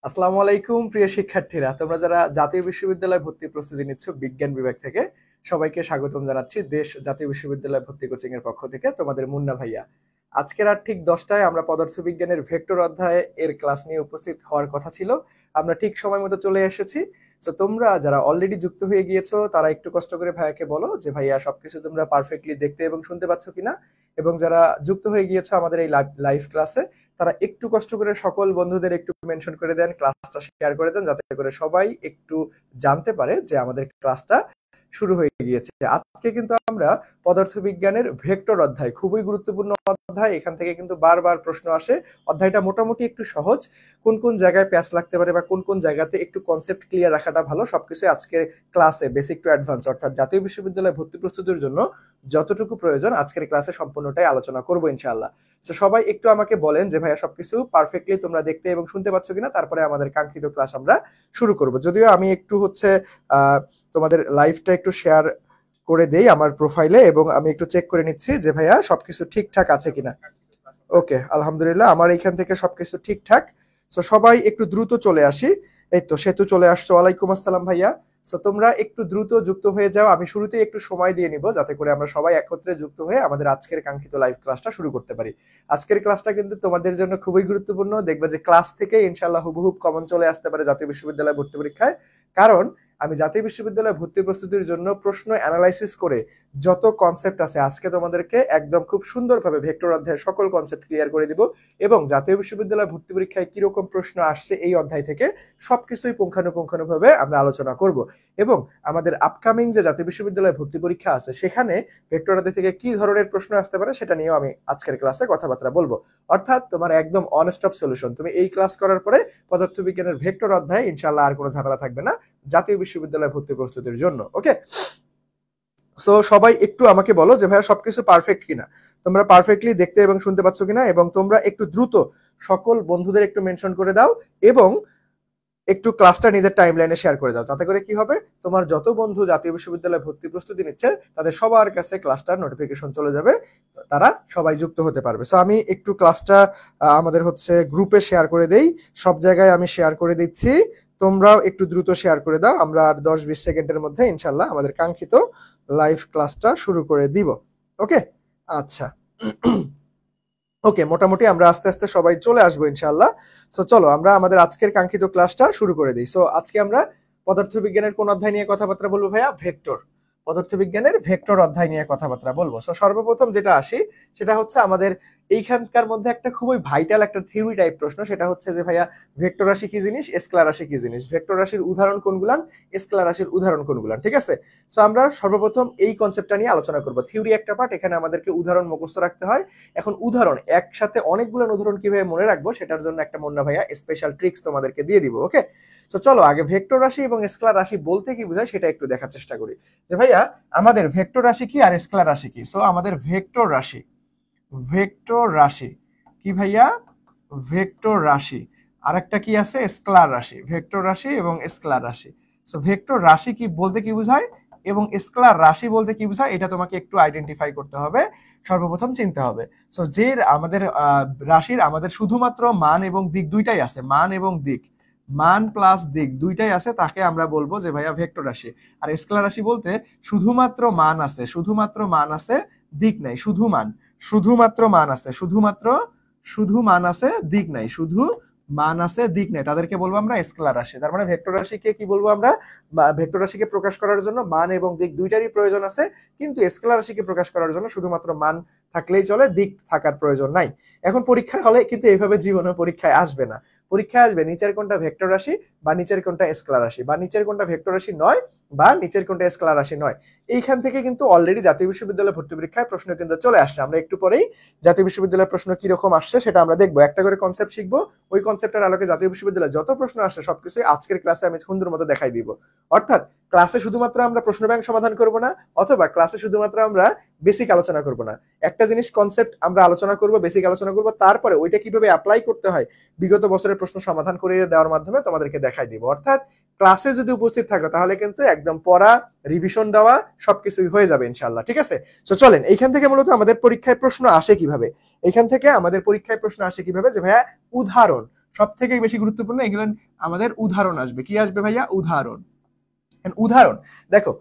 আসসালামু আলাইকুম প্রিয় শিক্ষার্থীরা, তোমরা যারা জাতীয় বিশ্ববিদ্যালয় ভর্তি প্রস্তুতি নিচ্ছ বিজ্ঞান বিভাগ থেকে সবাইকে স্বাগতম জানাচ্ছি দেশ জাতীয় বিশ্ববিদ্যালয় ভর্তি কোচিং এর পক্ষ থেকে। তোমাদের মুন্না ভাইয়া আজকের আর ঠিক 10টায় আমরা পদার্থবিজ্ঞানের ভেক্টর অধ্যায় এর ক্লাস নিয়ে উপস্থিত হওয়ার কথা ছিল। আমরা ঠিক সময় মতো চলে এসেছি। তো তোমরা যারা অলরেডি যুক্ত হয়ে গিয়েছো তারা একটু কষ্ট করে ভাইয়াকে বলো যে ভাইয়া সবকিছু তোমরা পারফেক্টলি দেখতে এবং শুনতে পাচ্ছ কিনা, এবং যারা যুক্ত হয়ে গিয়েছো আমাদের এই লাইভ ক্লাসে তারা একটু কষ্ট করে সকল বন্ধুদের একটু মেনশন করে দেন, ক্লাসটা শেয়ার করে দেন, যাতে করে সবাই একটু জানতে পারে যে আমাদের ক্লাসটা শুরু হয়ে গিয়েছে। আজকে কিন্তু আমরা পদার্থবিজ্ঞানের ভেক্টর অধ্যায়, খুবই গুরুত্বপূর্ণ অধ্যায়। এখান থেকে কিন্তু বারবার প্রশ্ন আসে। অধ্যায়টা মোটামুটি একটু সহজ, কোন কোন জায়গায় প্যাচ লাগতে পারে বা কোন কোন জায়গাতে একটু কনসেপ্ট ক্লিয়ার রাখাটা ভালো, সবকিছু আজকের ক্লাসে বেসিক টু অ্যাডভান্স অর্থাৎ জাতীয় বিশ্ববিদ্যালয়ে ভর্তি প্রস্তুতির জন্য যতটুকু প্রয়োজন আজকের ক্লাসে সম্পূর্ণটাই আলোচনা করবো ইনশাআল্লাহ। তো সবাই একটু আমাকে বলেন যে ভাইয়া সবকিছু পারফেক্টলি তোমরা দেখতে এবং শুনতে পাচ্ছ কিনা, তারপরে আমাদের কাঙ্ক্ষিত ক্লাস আমরা শুরু করব। যদিও আমি একটু তোমাদের লাইভটা একটু শেয়ার করে দেই আমার প্রোফাইলে, এবং আমি একটু চেক করে নিচ্ছি যে ভাইয়া সবকিছু ঠিকঠাক আছে কিনা। ওকে, আলহামদুলিল্লাহ আমার এখান থেকে সবকিছু ঠিকঠাক। তো সবাই একটু দ্রুত চলে আসি। এই তো সেতু চলে আসছো, ওয়ালাইকুম আসসালাম ভাইয়া। তো তোমরা একটু দ্রুত যুক্ত হয়ে যাও, আমি শুরুতেই একটু সময় দিয়ে নিব যাতে করে আমরা সবাই একত্রে যুক্ত হয়ে আমাদের আজকের কাঙ্ক্ষিত লাইভ ক্লাসটা শুরু করতে পারি। আজকের ক্লাসটা কিন্তু তোমাদের জন্য খুবই গুরুত্বপূর্ণ। দেখবে যে ক্লাস থেকে ইনশাআল্লাহ হুবহুব কমন চলে আসতে পারে জাতীয় বিশ্ববিদ্যালয় ভর্তি পরীক্ষায়, কারণ আমি জাতীয় বিশ্ববিদ্যালয় ভর্তি প্রস্তুতির জন্য প্রশ্ন অ্যানালাইসিস করে যত কনসেপ্ট আছে আজকে তোমাদেরকে একদম খুব সুন্দরভাবে ভেক্টর অধ্যায়ের সকল কনসেপ্ট ক্লিয়ার করে দিব, এবং জাতীয় বিশ্ববিদ্যালয় ভর্তি পরীক্ষায় কিরকম প্রশ্ন আসছে এই অধ্যায় থেকে সবকিছুই পুঙ্খানুপুঙ্খানুভাবে আমরা আলোচনা করব। এবং আমাদের আপকামিং যে জাতীয় বিশ্ববিদ্যালয় ভর্তি পরীক্ষা আছে সেখানে ভেক্টর অধ্যায় থেকে কি ধরনের প্রশ্ন আসতে পারে সেটা নিয়েও আমি আজকের ক্লাসে কথাবার্তা বলবো। অর্থাৎ তোমার একদম অন স্টপ সলিউশন, তুমি এই ক্লাস করার পরে পদার্থবিজ্ঞানের ভেক্টর অধ্যায় ইনশাআল্লাহ আর কোনো ঝামেলা থাকবে না জাতীয় বিশ্ববিদ্যালয় ভর্তি প্রস্তুতির জন্য। ওকে, সো সবাই একটু আমাকে বলো যে ভাইয়া সবকিছু পারফেক্ট কিনা, তোমরা পারফেক্টলি দেখতে এবং শুনতে পাচ্ছ কিনা, এবং তোমরা একটু দ্রুত সকল বন্ধুদের একটু মেনশন করে দাও এবং একটু ক্লাসটা নিজের টাইমলাইনে শেয়ার করে দাও। তাতে করে কি হবে, তোমার যত বন্ধু জাতীয় বিশ্ববিদ্যালয়ে ভর্তি প্রস্তুতি নিচ্ছে তাদের সবার কাছে ক্লাসটার নোটিফিকেশন চলে যাবে, তারা সবাই যুক্ত হতে পারবে। সো আমি একটু ক্লাসটা আমাদের গ্রুপে শেয়ার করে দেই, সব জায়গায় আমি শেয়ার করে দিচ্ছি, তোমরাও একটু দ্রুত শেয়ার করে দাও। আমরা আর 10-20 সেকেন্ডের মধ্যে ইনশাল্লাহ আমাদের কাঙ্ক্ষিত লাইভ ক্লাসটা শুরু করে দিব। ওকে, আচ্ছা ওকে, মোটামুটি আমরা আস্তে আস্তে সবাই চলে আসবো ইনশাআল্লাহ। সো চলো আমরা আমাদের আজকের কাঙ্ক্ষিত ক্লাসটা শুরু করে দিই। সো আজকে আমরা পদার্থবিজ্ঞানের কোন অধ্যায় নিয়ে কথাবার্তা বলবো ভাইয়া? ভেক্টর। পদার্থবিজ্ঞানের ভেক্টর অধ্যায় নিয়ে কথাবার্তা বলবো। সো সর্বপ্রথম যেটা আসি সেটা হচ্ছে আমাদের এইখানকার মধ্যে একটা খুবই ভাইটাল একটা থিওরি টাইপ প্রশ্ন, সেটা হচ্ছে যে ভাইয়া ভেক্টর রাশি কি জিনিস, স্কেলার রাশি কি জিনিস, ভেক্টর রাশির উদাহরণ কোনগুলান, স্কেলার রাশির উদাহরণ কোনগুলান। ঠিক আছে, সো আমরা সর্বপ্রথম এই কনসেপ্টটা নিয়ে আলোচনা করব। থিওরি একটা পার্ট, এখানে আমাদেরকে উদাহরণ মুখস্থ রাখতে হয়। এখন উদাহরণ একসাথে অনেকগুলো উদাহরণ কিভাবে মনে রাখবো সেটার জন্য একটা মুন্না ভাইয়া স্পেশাল ট্রিক্স তোমাদেরকে দিয়ে দিব। ওকে, তো চলো আগে ভেক্টর রাশি এবং স্কেলার রাশি বলতে কি বোঝায় সেটা একটু দেখার চেষ্টা করি। যে ভাইয়া আমাদের ভেক্টর রাশি কি আর স্কেলার রাশি কি? সো আমাদের ভেক্টর রাশি কি ভাইয়া? ভেক্টর রাশি। আর একটা কি আছে? স্কেলার রাশি। ভেক্টর রাশি এবং স্কেলার রাশি। সো ভেক্টর রাশি কি বলতে কি বোঝায় এবং স্কেলার রাশি বলতে কি বোঝায় এটা তোমাকে একটু আইডেন্টিফাই করতে হবে, সর্বপ্রথম চিনতে হবে। সো যে আমাদের রাশির আমাদের শুধুমাত্র মান এবং দিক দুইটাই আছে, মান এবং দিক, মান প্লাস দিক দুইটাই আছে, তাকে আমরা বলবো যে ভাইয়া ভেক্টর রাশি। আর স্কেলার রাশি বলতে শুধুমাত্র মান আছে, দিক নাই, শুধুমাত্র মান আছে, শুধু মান আছে, দিক নাই, শুধু মান আছে দিক নেই, তাদেরকে বলবো আমরা স্কেলার রাশি। তার মানে ভেক্টর রাশিকে কি বলবো আমরা? ভেক্টর রাশিকে প্রকাশ করার জন্য মান এবং দিক দুইটারই প্রয়োজন আছে, কিন্তু স্কেলার রাশিকে প্রকাশ করার জন্য শুধুমাত্র মান থাকলেই চলে, দিক থাকার প্রয়োজন নাই। এখন পরীক্ষায় হলে কিন্তু এইভাবে জীবনে পরীক্ষায় আসবে না, পরীক্ষায় আসবে নিচের কোনটা ভেক্টর রাশি বা নিচের কোনটা স্কেলার রাশি, বা নিচের কোনটা ভেক্টর রাশি নয় বা নিচের কোনটা স্কেলার রাশি নয়। এইখান থেকে কিন্তু অলরেডি জাতীয় বিশ্ববিদ্যালয় ভর্তি পরীক্ষায় প্রশ্ন কিন্তু চলে আসছে। আমরা একটু পরেই জাতীয় বিশ্ববিদ্যালয়ের প্রশ্ন কিরকম আসছে সেটা আমরা দেখবো, একটা করে কনসেপ্ট শিখবো, ওই কনসেপ্টের আলোকে জাতীয় বিশ্ববিদ্যালয়ে যত প্রশ্ন আসছে সবকিছুই আজকের ক্লাসে আমি সুন্দর মতো দেখাই দিব। অর্থাৎ ক্লাসে শুধুমাত্র আমরা প্রশ্ন ব্যাংক সমাধান করব না, অথবা ক্লাসে শুধুমাত্র আমরা বেসিক আলোচনা করব না, একটা জিনিস কনসেপ্ট আমরা আলোচনা করব, বেসিক আলোচনা করব, তারপরে ওইটা কিভাবে অ্যাপ্লাই করতে হয় বিগত বছরের প্রশ্ন সমাধান করে দেওয়ার মাধ্যমে তোমাদেরকে দেখাই দিব। অর্থাৎ ক্লাসে যদি উপস্থিত থাকো তাহলে কিন্তু একদম পড়া, রিভিশন দেওয়া সবকিছুই হয়ে যাবে ইনশাআল্লাহ। ঠিক আছে, তো চলেন এইখান থেকে মূলত আমাদের পরীক্ষায় প্রশ্ন আসে কিভাবে, এইখান থেকে আমাদের পরীক্ষায় প্রশ্ন আসে কিভাবে যে ভাইয়া উদাহরণ, সব থেকে বেশি গুরুত্বপূর্ণ এগুলো আমাদের উদাহরণ আসবে। কি আসবে ভাইয়া? উদাহরণ। উদাহরণ দেখো,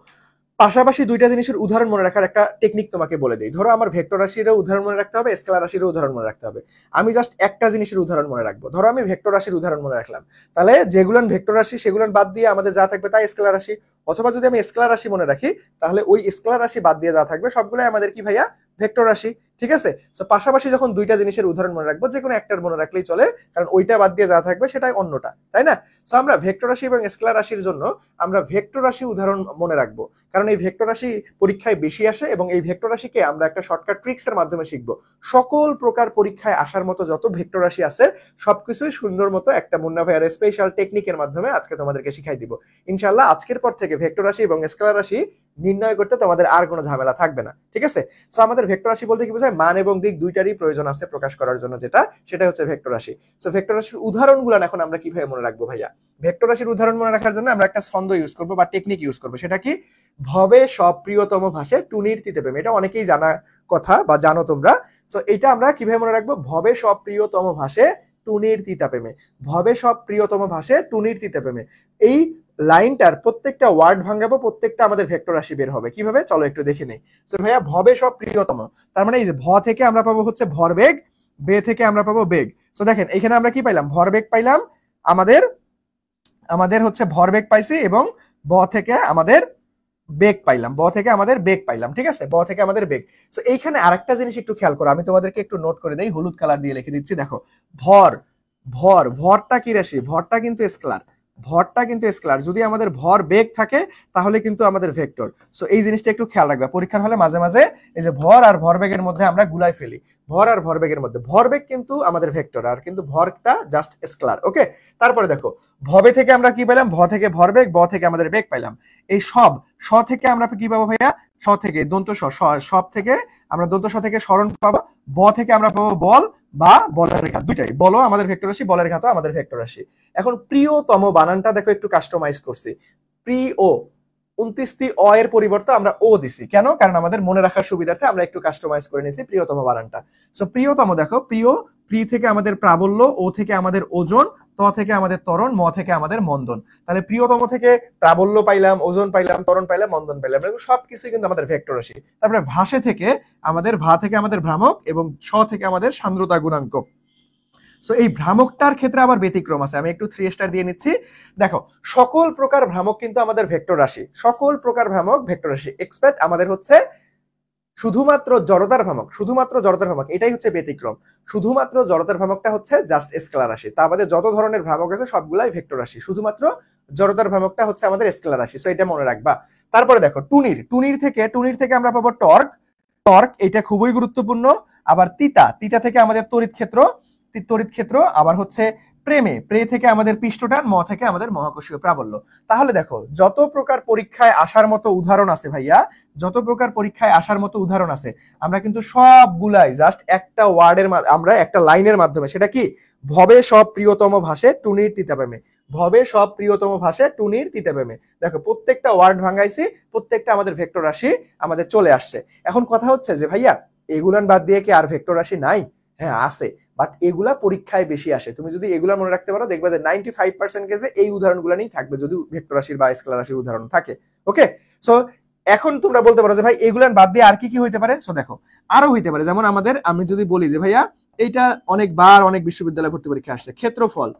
পাশাপাশি দুইটা জিনিসের উদাহরণ মনে রাখার একটা টেকনিক তোমাকে বলে দিই। ধরো আমার ভেক্টর রাশিরও উদাহরণ মনে রাখতে হবে, স্কেলার রাশিরও উদাহরণ মনে রাখতে হবে। আমি জাস্ট একটা জিনিসের উদাহরণ মনে রাখবো। ধরো আমি ভেক্টর রাশির উদাহরণ মনে রাখলাম, তাহলে যেগুলো ভেক্টর রাশি সেগুলো বাদ দিয়ে আমাদের যা থাকবে তাই স্কেলার রাশি। অথবা যদি আমি স্কেলার রাশি মনে রাখি, তাহলে ওই স্কেলার রাশি বাদ দিয়ে যা থাকবে সবগুলাই আমাদের কি ভাইয়া? ভেক্টর রাশি। ঠিক আছে? সো পাশাপাশি যখন দুইটা জিনিসের উদাহরণ মনে রাখবো, যে কোনো একটার মনে রাখলেই চলে, কারণ ওইটা বাদ দিয়ে যা থাকবে সেটাই অন্যটা, তাই না? সো আমরা ভেক্টর রাশি এবং স্কেলার রাশির জন্য আমরা ভেক্টর রাশি উদাহরণ মনে রাখবো, কারণ এই ভেক্টর রাশি পরীক্ষায় বেশি আসে এবং এই ভেক্টর রাশিকে আমরা একটা শর্টকাট ট্রিক্স এর মাধ্যমে শিখবো। সকল প্রকার পরীক্ষায় আসার মতো যত ভেক্টর রাশি আছে সবকিছুই সুন্দর মতো একটা মুন্না ভাইয়ার স্পেশাল টেকনিকের মাধ্যমে আজকে তোমাদেরকে শিখাই দিব ইনশাআল্লাহ। আজকের পর থেকে ভেক্টর রাশি এবং স্কেলার রাশি নির্ণয় করতে তোমাদের আর কোনো ঝামেলা থাকবে না। ঠিক আছে? সো আমাদের ভেক্টর রাশি বলতে কি বোঝায়? মান এবং দিক দুইটারই প্রয়োজন আছে প্রকাশ করার জন্য, সেটা হচ্ছে ভেক্টর রাশি। সো ভেক্টর রাশির উদাহরণগুলো এখন আমরা কিভাবে মনে রাখবো ভাইয়া? ভেক্টর রাশির উদাহরণ মনে রাখার জন্য আমরা একটা ছন্দ ইউজ করবো বা টেকনিক ইউজ করবো। সেটা কি? ভবে সব প্রিয়তম ভাসে টুনির তিতে প্রেমে। এটা অনেকেই জানা কথা বা জানো তোমরা। সো এটা আমরা কিভাবে মনে রাখবো? ভবে সব প্রিয়তম ভাসে টুনির তিতা প্রেমে। ভবে সব প্রিয়তম ভাসে টুনির তিতা প্রেমে। এই লাইনটার প্রত্যেকটা ওয়ার্ড ভাঙাবো, প্রত্যেকটা আমাদের ভেক্টর রাশি বের হবে। কিভাবে? চলো একটু দেখে নেই। তো ভাইয়া ভবে সব প্রিয়তম, তার মানে এই যে ভ থেকে আমরা পাবো হচ্ছে ভরবেগ, বে থেকে আমরা পাবো বেগ। তো দেখেন এখানে আমরা কি পাইলাম? ভরবেগ পাইলাম, আমাদের হচ্ছে ভরবেগ পাইছি, এবং ব থেকে আমাদের বেগ পাইলাম, ব থেকে আমাদের বেগ পাইলাম। ঠিক আছে? ব থেকে আমাদের বেগ। তো এইখানে আরেকটা জিনিস একটু খেয়াল করো, আমি তোমাদেরকে একটু নোট করে দেই, হলুদ কালার দিয়ে লিখে দিচ্ছি। দেখো ভরটা কি রাশি? ভরটা কিন্তু স্কেলার। ভরটা কিন্তু স্কেলার। যদি আমাদের ভর বেগ থাকে তাহলে কিন্তু আমাদের ভেক্টর। সো এই জিনিসটা একটু খেয়াল রাখবে, পরীক্ষার হলে মাঝে মাঝে এই যে ভর আর ভরবেগের মধ্যে আমরা গুলাই ফেলি। ভর আর ভরবেগের মধ্যে ভরবেগ কিন্তু আমাদের ভেক্টর, আর কিন্তু ভরটা জাস্ট স্কেলার। ওকে? তারপরে দেখো, ভবে থেকে আমরা কি পেলাম? ভ থেকে ভরবেগ, ব থেকে আমাদের বেগ পাইলাম। এই স থেকে আমরা কি পাবো ভাইয়া? স থেকে দন্ত সব থেকে আমরা দন্ত স থেকে স্মরণ পাবো। ব থেকে আমরা পাবো বল বা বলের রেখা, দুইটাই। বলও আমাদের ভেক্টর রাশি, বলের রেখা তো আমাদের ভেক্টর রাশি। এখন প্রিয়তম বানানটা দেখো একটু কাস্টমাইজ করছি। প্রিয় 29টি অ এর পরিবর্তে আমরা ও দিছি। কেন? কারণ আমাদের মনে রাখার সুবিধার্থে আমরা একটু কাস্টমাইজ করে নিয়েছি প্রিয়তম বানানটা। সো প্রিয়তম দেখো, প্রি থেকে আমাদের প্রাবল্য, ও থেকে আমাদের ওজন, ত থেকে আমাদের ত্বরণ, ম থেকে আমাদের মন্দন। তাহলে প্রিয়তম থেকে প্রাবল্য পাইলাম, ওজন পাইলাম, ত্বরণ পাইলাম, মন্দন পাইলাম, সবকিছুই কিন্তু আমাদের ভেক্টর রাশি। তারপরে ভাষে থেকে আমাদের ভা থেকে আমাদের ভ্রামক, এবং স থেকে আমাদের সান্দ্রতা গুণাঙ্ক। সো এই ভ্রামকটার ক্ষেত্রে আবার ব্যতিক্রম আছে, আমি একটু 3 স্টার দিয়ে নিচ্ছি। দেখো, সকল প্রকার ভ্রামক কিন্তু আমাদের ভেক্টর রাশি, সকল প্রকার ভ্রামক ভেক্টর রাশি, এক্সপেক্ট আমাদের হচ্ছে শুধুমাত্র জড়তার ভ্রামক, শুধুমাত্র জড়তার ভ্রামক, এটাই হচ্ছে ব্যতিক্রম। শুধুমাত্র জড়তার ভ্রামকটা হচ্ছে জাস্ট স্কেলার রাশি। তা আমাদের যত ধরনের ভ্রামক আছে সবগুলাই ভেক্টর রাশি, শুধুমাত্র জড়তার ভ্রামকটা হচ্ছে আমাদের স্কেলার রাশি। সো এটা মনে রাখবা। তারপরে দেখো টুনির থেকে আমরা পাবো টর্ক, এটা খুবই গুরুত্বপূর্ণ। আবার তিতা থেকে আমাদের তড়িৎ ক্ষেত্র, আবার হচ্ছে প্রে থেকে আমাদের পৃষ্ঠটান, ম থেকে আমাদের মহাকর্ষীয় প্রাবল্য। তাহলে দেখো, যত প্রকার পরীক্ষায় আসার মতো উদাহরণ আছে ভাইয়া, যত প্রকার পরীক্ষায় আসার মতো উদাহরণ আছে, আমরা কিন্তু সবগুলাই জাস্ট একটা ওয়ার্ডের, আমরা একটা লাইনের মাধ্যমে, সেটা কি? ভবে সব প্রিয়তম ভাসে টুনির তিতা প্রেমে। ভবে সব প্রিয়তম ভাসে টুনির তিতা প্রেমে। দেখো, প্রত্যেকটা ওয়ার্ড ভাঙাইছি, প্রত্যেকটা আমাদের ভেক্টর রাশি আমাদের চলে আসছে। এখন কথা হচ্ছে যে ভাইয়া, এগুলান বাদ দিয়ে কি আর ভেক্টর রাশি নাই? হ্যাঁ আছে, বাট এগুলা পরীক্ষায় বেশি আসে। তুমি যদি এগুলা মনে রাখতে পারো, দেখবে যে 95% কেসে এই উদাহরণগুলো নিয়ে থাকবে, যদি ভেক্টর রাশির বা স্কেলার রাশির উদাহরণ থাকে। ওকে? সো এখন তোমরা বলতে পারো যে ভাই এগুলান বাদ দিয়ে আর কি কি হইতে পারে? সো দেখো, আরো হইতে পারে, যেমন আমি যদি বলি যে ভাইয়া এইটা অনেকবার অনেক বিশ্ববিদ্যালয় ভর্তি পরীক্ষা আসছে, ক্ষেত্রফল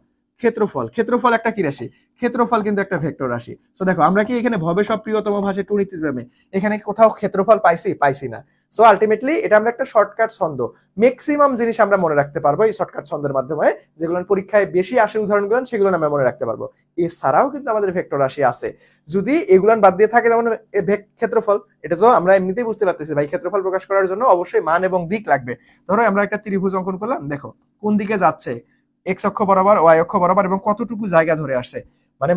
একটা কি রাশি? ক্ষেত্রফল কিন্তু একটা ভেক্টর রাশি। সো দেখো, আমরা কি এখানে ভবে সব প্রিয়তম ভাষে টুনিতে প্রেমে, এখানে কোথাও ক্ষেত্রফল পাইছি না। সো আলটিমেটলি এটা আমরা একটা শর্টকাট ছন্দ, ম্যাক্সিমাম জিনিস আমরা মনে রাখতে পারবো এই শর্টকাট ছন্দের মাধ্যমে। যেগুলো পরীক্ষায় বেশি আসে উদাহরণগুলো, সেগুলো আমরা মনে রাখতে পারবো। এছাড়াও কিন্তু আমাদের ভেক্টর রাশি আছে, যদি এগুলান বাদ দিয়ে থাকে, যেমন ক্ষেত্রফল, এটা তো আমরা এমনিতেই বুঝতে পারতেছি ভাই, ক্ষেত্রফল প্রকাশ করার জন্য অবশ্যই মান এবং দিক লাগবে। ধরো আমরা একটা ত্রিভুজ অঙ্কন করলাম, দেখো কোন দিকে যাচ্ছে, এক্স অক্ষ বরাবর, ওয়াই অক্ষ বরাবর, এবং কতটুকু জায়গা ধরে আসছে, মানে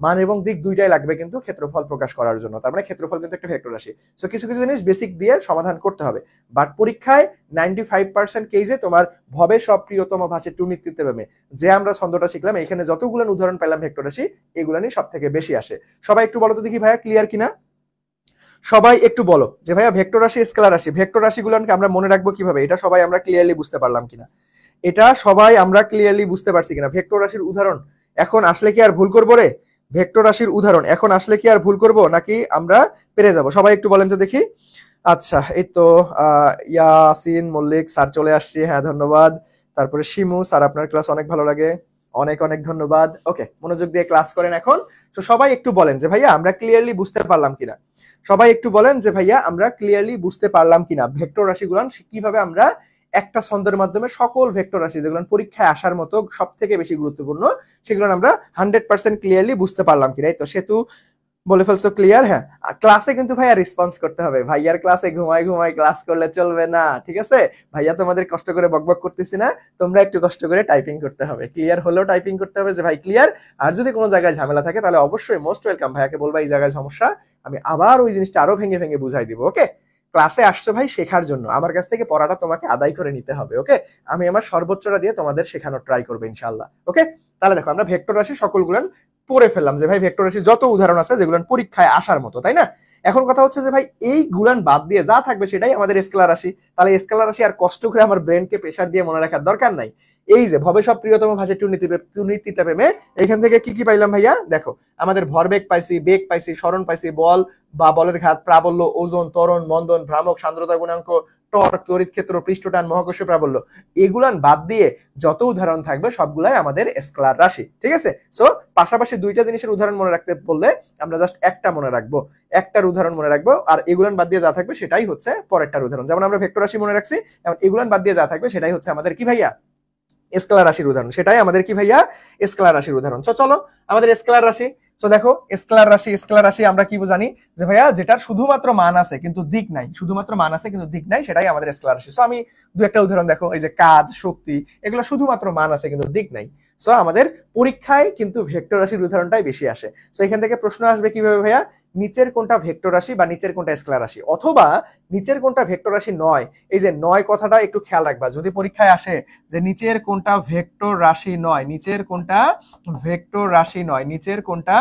মান এবং দিক দুইটাই লাগবে কিন্তু ক্ষেত্রফল প্রকাশ করার জন্য। তার মানে ক্ষেত্রফল কিন্তু একটা ভেক্টর রাশি। সো কিছু কিছু জিনিস বেসিক দিয়ে সমাধান করতে হবে, বাট পরীক্ষায় 95% কেসে তোমার ভবে সব প্রিয়তম ভাষে টুনির তিতে প্রেমে, যে আমরা ছন্দটা শিখলাম, এখানে যতগুলো উদাহরণ পেলাম ভেক্টর রাশি, এগুলো নিয়ে সব থেকে বেশি আসে। সবাই একটু বলো তো দেখি ভাইয়া, ক্লিয়ার কিনা? সবাই একটু বলো যে ভাইয়া ভেক্টর রাশি, স্কেলার রাশি, ভেক্টর রাশিগুলোকে আমরা মনে রাখবো কিভাবে, এটা সবাই আমরা ক্লিয়ারলি বুঝতে পারলাম কিনা? এটা সবাই আমরা ক্লিয়ারলি বুঝতে পারছি কিনা? ভেক্টর রাশির উদাহরণ এখন আসলে কি আর ভুল করবো রে? ভেক্টর রাশির উদাহরণ এখন আসলে কি আর ভুল করব নাকি আমরা পেরে যাব? সবাই একটু বলেন তো দেখি। আচ্ছা, এই তো ইয়াসিন মল্লিক স্যার চলে আসছি, হ্যাঁ ধন্যবাদ। তারপরে শিমু স্যার, আপনার ক্লাস অনেক ভালো লাগে, অনেক অনেক ধন্যবাদ। ওকে, মনোযোগ দিয়ে ক্লাস করেন এখন। তো সবাই একটু বলেন যে ভাইয়া আমরা ক্লিয়ারলি বুঝতে পারলাম কিনা। সবাই একটু বলেন যে ভাইয়া আমরা ক্লিয়ারলি বুঝতে পারলাম কিনা ভেক্টর রাশিগুলো কিভাবে আমরা একটা ছন্দের মাধ্যমে সকল ভেক্টর রাশি যেগুলো পরীক্ষায় আসার মতো সব থেকে বেশি গুরুত্বপূর্ণ সেগুলো আমরা 100% ক্লিয়ারলি বুঝতে পারলাম কিনা। তো সেতু বলে ফেলছো ক্লিয়ার। হ্যাঁ, ক্লাসে কিন্তু ভাইয়া রেসপন্স করতে হবে। ভাইয়ার ক্লাসে ঘুমাই ঘুমাই ক্লাস করলে চলবে না, ঠিক আছে? ভাইয়া তোমাদের কষ্ট করে বকবক করতেছি না, তোমরা একটু কষ্ট করে টাইপিং করতে হবে। ক্লিয়ার হলেও টাইপিং করতে হবে যে ভাই ক্লিয়ার। আর যদি কোনো জায়গায় ঝামেলা থাকে তাহলে অবশ্যই মোস্ট ওয়েলকাম, ভাইয়াকে বলবা এই জায়গায় সমস্যা, আমি আবার ওই জিনিসটা আরো ভেঙে ভেঙে বুঝাই দিব। ওকে, ক্লাসে আসছো ভাই শেখার জন্য, আমার কাছ থেকে পড়াটা তোমাকে আদায় করে নিতে হবে। ওকে, আমি আমার সর্বোচ্চটা দিয়ে তোমাদের শেখানোর ট্রাই করবো ইনশাআল্লাহ। ওকে, তাহলে দেখো আমরা ভেক্টর রাশি সকলগুলো পড়ে ফেললাম যে ভাই ভেক্টর রাশি যত উদাহরণ আছে যেগুলো পরীক্ষায় আসার মতো, তাই না? এখন কথা হচ্ছে যে ভাই এই গুলান বাদ দিয়ে যা থাকবে সেটাই আমাদের স্কেলার রাশি। তাহলে স্কেলার রাশি আর কষ্ট করে আমার ব্রেনকে প্রেসার দিয়ে মনে রাখার দরকার নাই। এই যে ভবে সব প্রিয়তম ভাষা টুনিতিতে প্রেমে, এখান থেকে কি কি পাইলাম ভাইয়া? দেখো, আমাদের ভরবেগ পাইছি, বেগ পাইছি, স্মরণ পাইছি, বল বা বলের ঘাত, প্রাবল্য, ওজন, ত্বরণ, মন্দন, ভ্রামক, সান্দ্রতা গুণাঙ্ক, টর্ক, তড়িৎ ক্ষেত্র, পৃষ্ঠটান, মহাকর্ষ প্রাবল্য, এগুলান বাদ দিয়ে যত উদাহরণ থাকবে সবগুলাই আমাদের স্কেলার রাশি, ঠিক আছে? সো পাশাপাশি দুইটা জিনিসের উদাহরণ মনে রাখতে বললে আমরা জাস্ট একটা মনে রাখবো, একটার উদাহরণ মনে রাখবো, আর এগুলান বাদ দিয়ে যা থাকবে সেটাই হচ্ছে পরেরটার উদাহরণ। যেমন আমরা ভেক্টর রাশি মনে রাখছি, এবং এগুলান বাদ দিয়ে যা থাকবে সেটাই হচ্ছে আমাদের কি ভাইয়া? স্কেলার রাশির উদাহরণ। সেটাই আমাদের কি ভাইয়া? স্কেলার রাশির উদাহরণ। তো চলো আমাদের স্কেলার রাশি। তো দেখো স্কেলার রাশি আমরা কি জানি যে ভাইয়া যেটার শুধুমাত্র মান আছে কিন্তু দিক নাই, শুধুমাত্র মান আছে কিন্তু দিক নাই, সেটাই আমাদের স্কেলার রাশি। সো আমি দু একটা উদাহরণ দেখো, এই যে কাজ, শক্তি, এগুলো শুধুমাত্র মান আছে কিন্তু দিক নাই। সো আমাদের পরীক্ষায় কিন্তু ভেক্টর রাশির উদাহরণটাই বেশি আসে। সো এখান থেকে প্রশ্ন আসবে কিভাবে ভাইয়া? নিচের কোনটা ভেক্টর রাশি বা নিচের কোনটা স্কেলার রাশি, অথবা নিচের কোনটা ভেক্টর রাশি নয়। এই যে নয় কথাটা একটু খেয়াল রাখবা, যদি পরীক্ষায় আসে যে নিচের কোনটা ভেক্টর রাশি নয়, নিচের কোনটা ভেক্টর রাশি নয়, নিচের কোনটা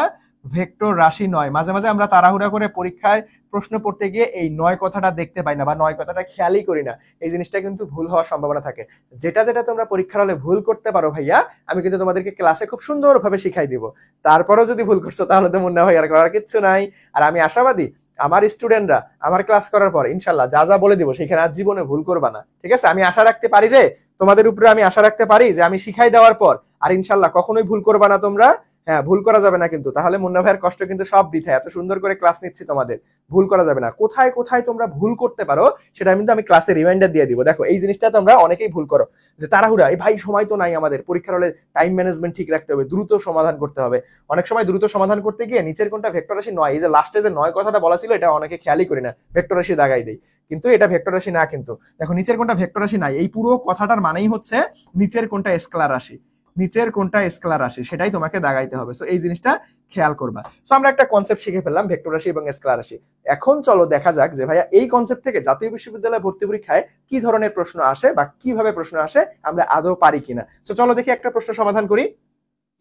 ভেক্টর রাশি নয়, মাঝে মাঝে আমরা তাড়াহুড়া করে পরীক্ষায় প্রশ্ন পড়তে গিয়ে এই নয় কথাটা দেখতে পাই না বা নয় কথাটা খেয়ালই করি না। এই জিনিসটা কিন্তু ভুল হওয়ার সম্ভাবনা থাকে। যেটা যেটা তোমরা পরীক্ষার হলে ভুল করতে পারো ভাইয়া, আমি কিন্তু তোমাদেরকে ক্লাসে খুব সুন্দরভাবে শিখাই দিব। তারপরেও যদি ভুল করছো তাহলে তো মনে হয় আর করার কিচ্ছু নাই। আর আমি আশাবাদী আমার স্টুডেন্টরা আমার ক্লাস করার পর ইনশাল্লাহ যা যা বলে দিব সেখানে আর জীবনে ভুল করবা না, ঠিক আছে? আমি আশা রাখতে পারি রে, তোমাদের উপরে আমি আশা রাখতে পারি যে আমি শিখাই দেওয়ার পর আর ইনশাল্লাহ কখনোই ভুল করবা না তোমরা। হ্যাঁ, ভুল করা যাবে না কিন্তু, তাহলে মুন্না ভাইয়ের কষ্ট কিন্তু সব বৃথা। এত সুন্দর করে ক্লাস নিচ্ছি তোমাদের, ভুল করা যাবে না। কোথায় কোথায় তোমরা ভুল করতে পারো সেটা কিন্তু আমি ক্লাসে রিমাইন্ডার দিয়ে দিব। দেখো এই জিনিসটা তোমরা অনেকেই ভুল করো, যে তাড়াহুড়া, এই ভাই সময় তো নাই আমাদের, পরীক্ষার হলে টাইম ম্যানেজমেন্ট ঠিক রাখতে হবে, দ্রুত সমাধান করতে হবে। অনেক সময় দ্রুত সমাধান করতে গিয়ে নিচের কোনটা ভেক্টর রাশি নয়, এই যে লাস্টে যে নয় কথাটা বলা ছিল এটা অনেকে খেয়ালই করি না, ভেক্টর রাশি দাগাই দেই, কিন্তু এটা ভেক্টর রাশি না। কিন্তু দেখো নিচের কোনটা ভেক্টর রাশি নাই, এই পুরো কথাটার মানেই হচ্ছে নিচের কোনটা স্কেলার রাশি, নিচের কোনটা স্কেলার রাশি সেটাই তোমাকে দাগাইতে হবে। সো এই জিনিসটা খেয়াল করবা। সো আমরা একটা কনসেপ্ট শিখে ফেললাম ভেক্টর রাশি এবং স্কেলার রাশি। এখন চলো দেখা যাক যে ভাইয়া এই কনসেপ্ট থেকে জাতীয় বিশ্ববিদ্যালয় ভর্তি পরীক্ষায় কি ধরনের প্রশ্ন আসে বা কিভাবে প্রশ্ন আসে, আমরা আদৌ পারি কিনা। সো চলো দেখি একটা প্রশ্ন সমাধান করি।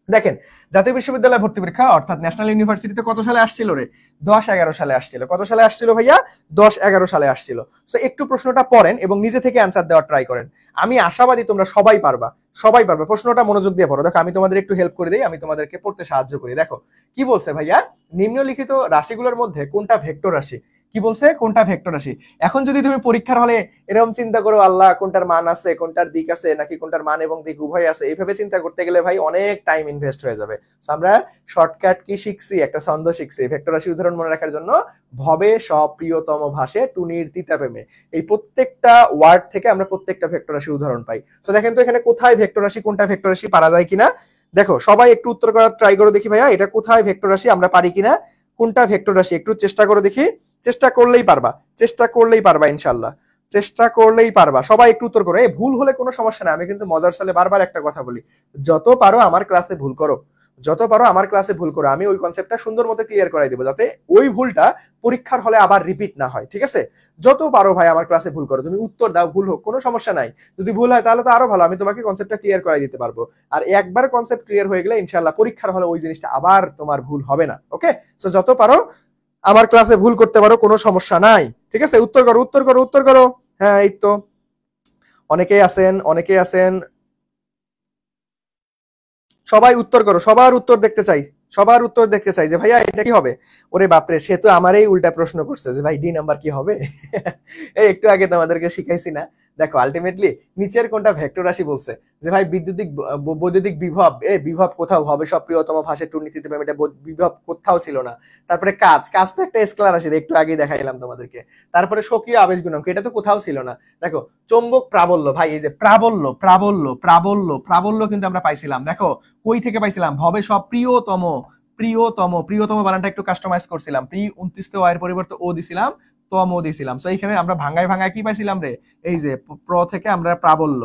দেখেন, জাতীয় বিশ্ববিদ্যালয় ভর্তি পরীক্ষা অর্থাৎ ন্যাশনাল ইউনিভার্সিটিতে কত সালে আসছিল রে? 10-11 সালে আসছিল। কত সালে আসছিল ভাইয়া? 10-11 সালে আসছিল। সো একটু প্রশ্নটা পড়েন এবং নিজে থেকে অ্যান্সার দেওয়ার ট্রাই করেন। আমি আশাবাদী তোমরা সবাই পারবা, সবাই পারবে। প্রশ্নটা মনোযোগ দিয়ে পড়ো। দেখো আমি তোমাদের একটু হেল্প করে দিই, আমি তোমাদেরকে পড়তে সাহায্য করি। দেখো কি বলছে ভাইয়া, নিম্নলিখিত রাশিগুলোর মধ্যে কোনটা ভেক্টর রাশি? কি বলছে? কোনটা ভেক্টর রাশি। এখন যদি তুমি পরীক্ষার হলে এরকম চিন্তা করো, আল্লাহ কোনটার মান আছে, কোনটার দিক আছে, নাকি কোনটার মান এবং দিক উভয় আছে, এইভাবে চিন্তা করতে গেলে ভাই অনেক টাইম ইনভেস্ট হয়ে যাবে। আমরা শর্টকাট কি শিখছি? একটা ছন্দ শিখছি ভেক্টর রাশি উদাহরণ মনে রাখার জন্য। ভবে সপ্রিয়তম ভাষে টুনির তিতা প্রেমে, এই প্রত্যেকটা ওয়ার্ড থেকে আমরা প্রত্যেকটা ভেক্টর রাশি উদাহরণ পাই। তো দেখেন তো এখানে কোথায় ভেক্টর রাশি, কোনটা ভেক্টর রাশি পারা যায় কিনা। দেখো সবাই একটু উত্তর করার ট্রাই করো দেখি ভাইয়া, এটা কোথায় ভেক্টর রাশি আমরা পারি কিনা, কোনটা ভেক্টর রাশি একটু চেষ্টা করো দেখি। চেষ্টা করলেই পারবা, চেষ্টা করলেই পারবা ইনশাল্লাহ, চেষ্টা করলেই পারবা। সবাই একটু উত্তর করো। এই ভুল হলে কোনো সমস্যা না, আমি কিন্তু মজার সালে বারবার একটা কথা বলি, যত পারো আমার ক্লাসে ভুল করো, যত পারো আমার ক্লাসে ভুল করো। আমি ওই কনসেপ্টটা সুন্দর মতো ক্লিয়ার করাই দেবো যাতে ওই ভুলটা পরীক্ষার হলে আবার রিপিট না হয়, ঠিক আছে? যত পারো ভাই আমার ক্লাসে ভুল করো, তুমি উত্তর দাও, ভুল হোক কোনো সমস্যা নাই। যদি ভুল হয় তাহলে তো আরো ভালো, আমি তোমাকে কনসেপ্টটা ক্লিয়ার করাই দিতে পারবো। আর একবার কনসেপ্ট ক্লিয়ার হয়ে গেলে ইনশাআল্লাহ পরীক্ষার হলে ওই জিনিসটা আবার তোমার ভুল হবে না। ওকে, সো যত পারো আমার ক্লাসে ভুল করতে পারো, কোনো সমস্যা নাই, ঠিক আছে? উত্তর করো, উত্তর করো, উত্তর করো। হ্যাঁ এই তো অনেকেই আছেন, অনেকেই আছেন। সবাই উত্তর করো, সবার উত্তর দেখতে চাই, সবার উত্তর দেখতে চাই যে ভাইয়া এটা কি হবে। ওরে বাপরে, সে তো আমারই উল্টা প্রশ্ন করছে যে ভাই ডি নাম্বার কি হবে। এই একটু আগে তোমাদেরকে শিখাইছি না, দেখো আলটিমেটলি নিচের কোনটা ভেক্টর রাশি বলছে যে ভাই বৈদ্যুতিক বিভব, বিভব কোথাও হবে সব প্রিয়তম ভাষার টুর্নীতিতে এটা বিভব কোথাও ছিল না। তারপরে কাজ তো একটা স্কেলার রাশি, একটু আগেই দেখাইলাম তোমাদেরকে। তারপরে স্বকীয় আবেশ গুণাঙ্ক, এটা তো কোথাও ছিল না। দেখো চৌম্বক প্রাবল্য, ভাই এই যে প্রাবল্য প্রাবল্য প্রাবল্য প্রাবল্য কিন্তু আমরা পাইছিলাম, দেখো কই থেকে পাইছিলাম, ভবে সব প্রিয়তম, প্রিয়তম বানানটা একটু কাস্টমাইজ করছিলাম, 29 এর পরিবর্তে ও দিছিলাম, তম দিছিলাম। সো এইখানে আমরা ভাঙায় কি পাইছিলাম রে, এই যে প্র থেকে আমরা প্রাবল্য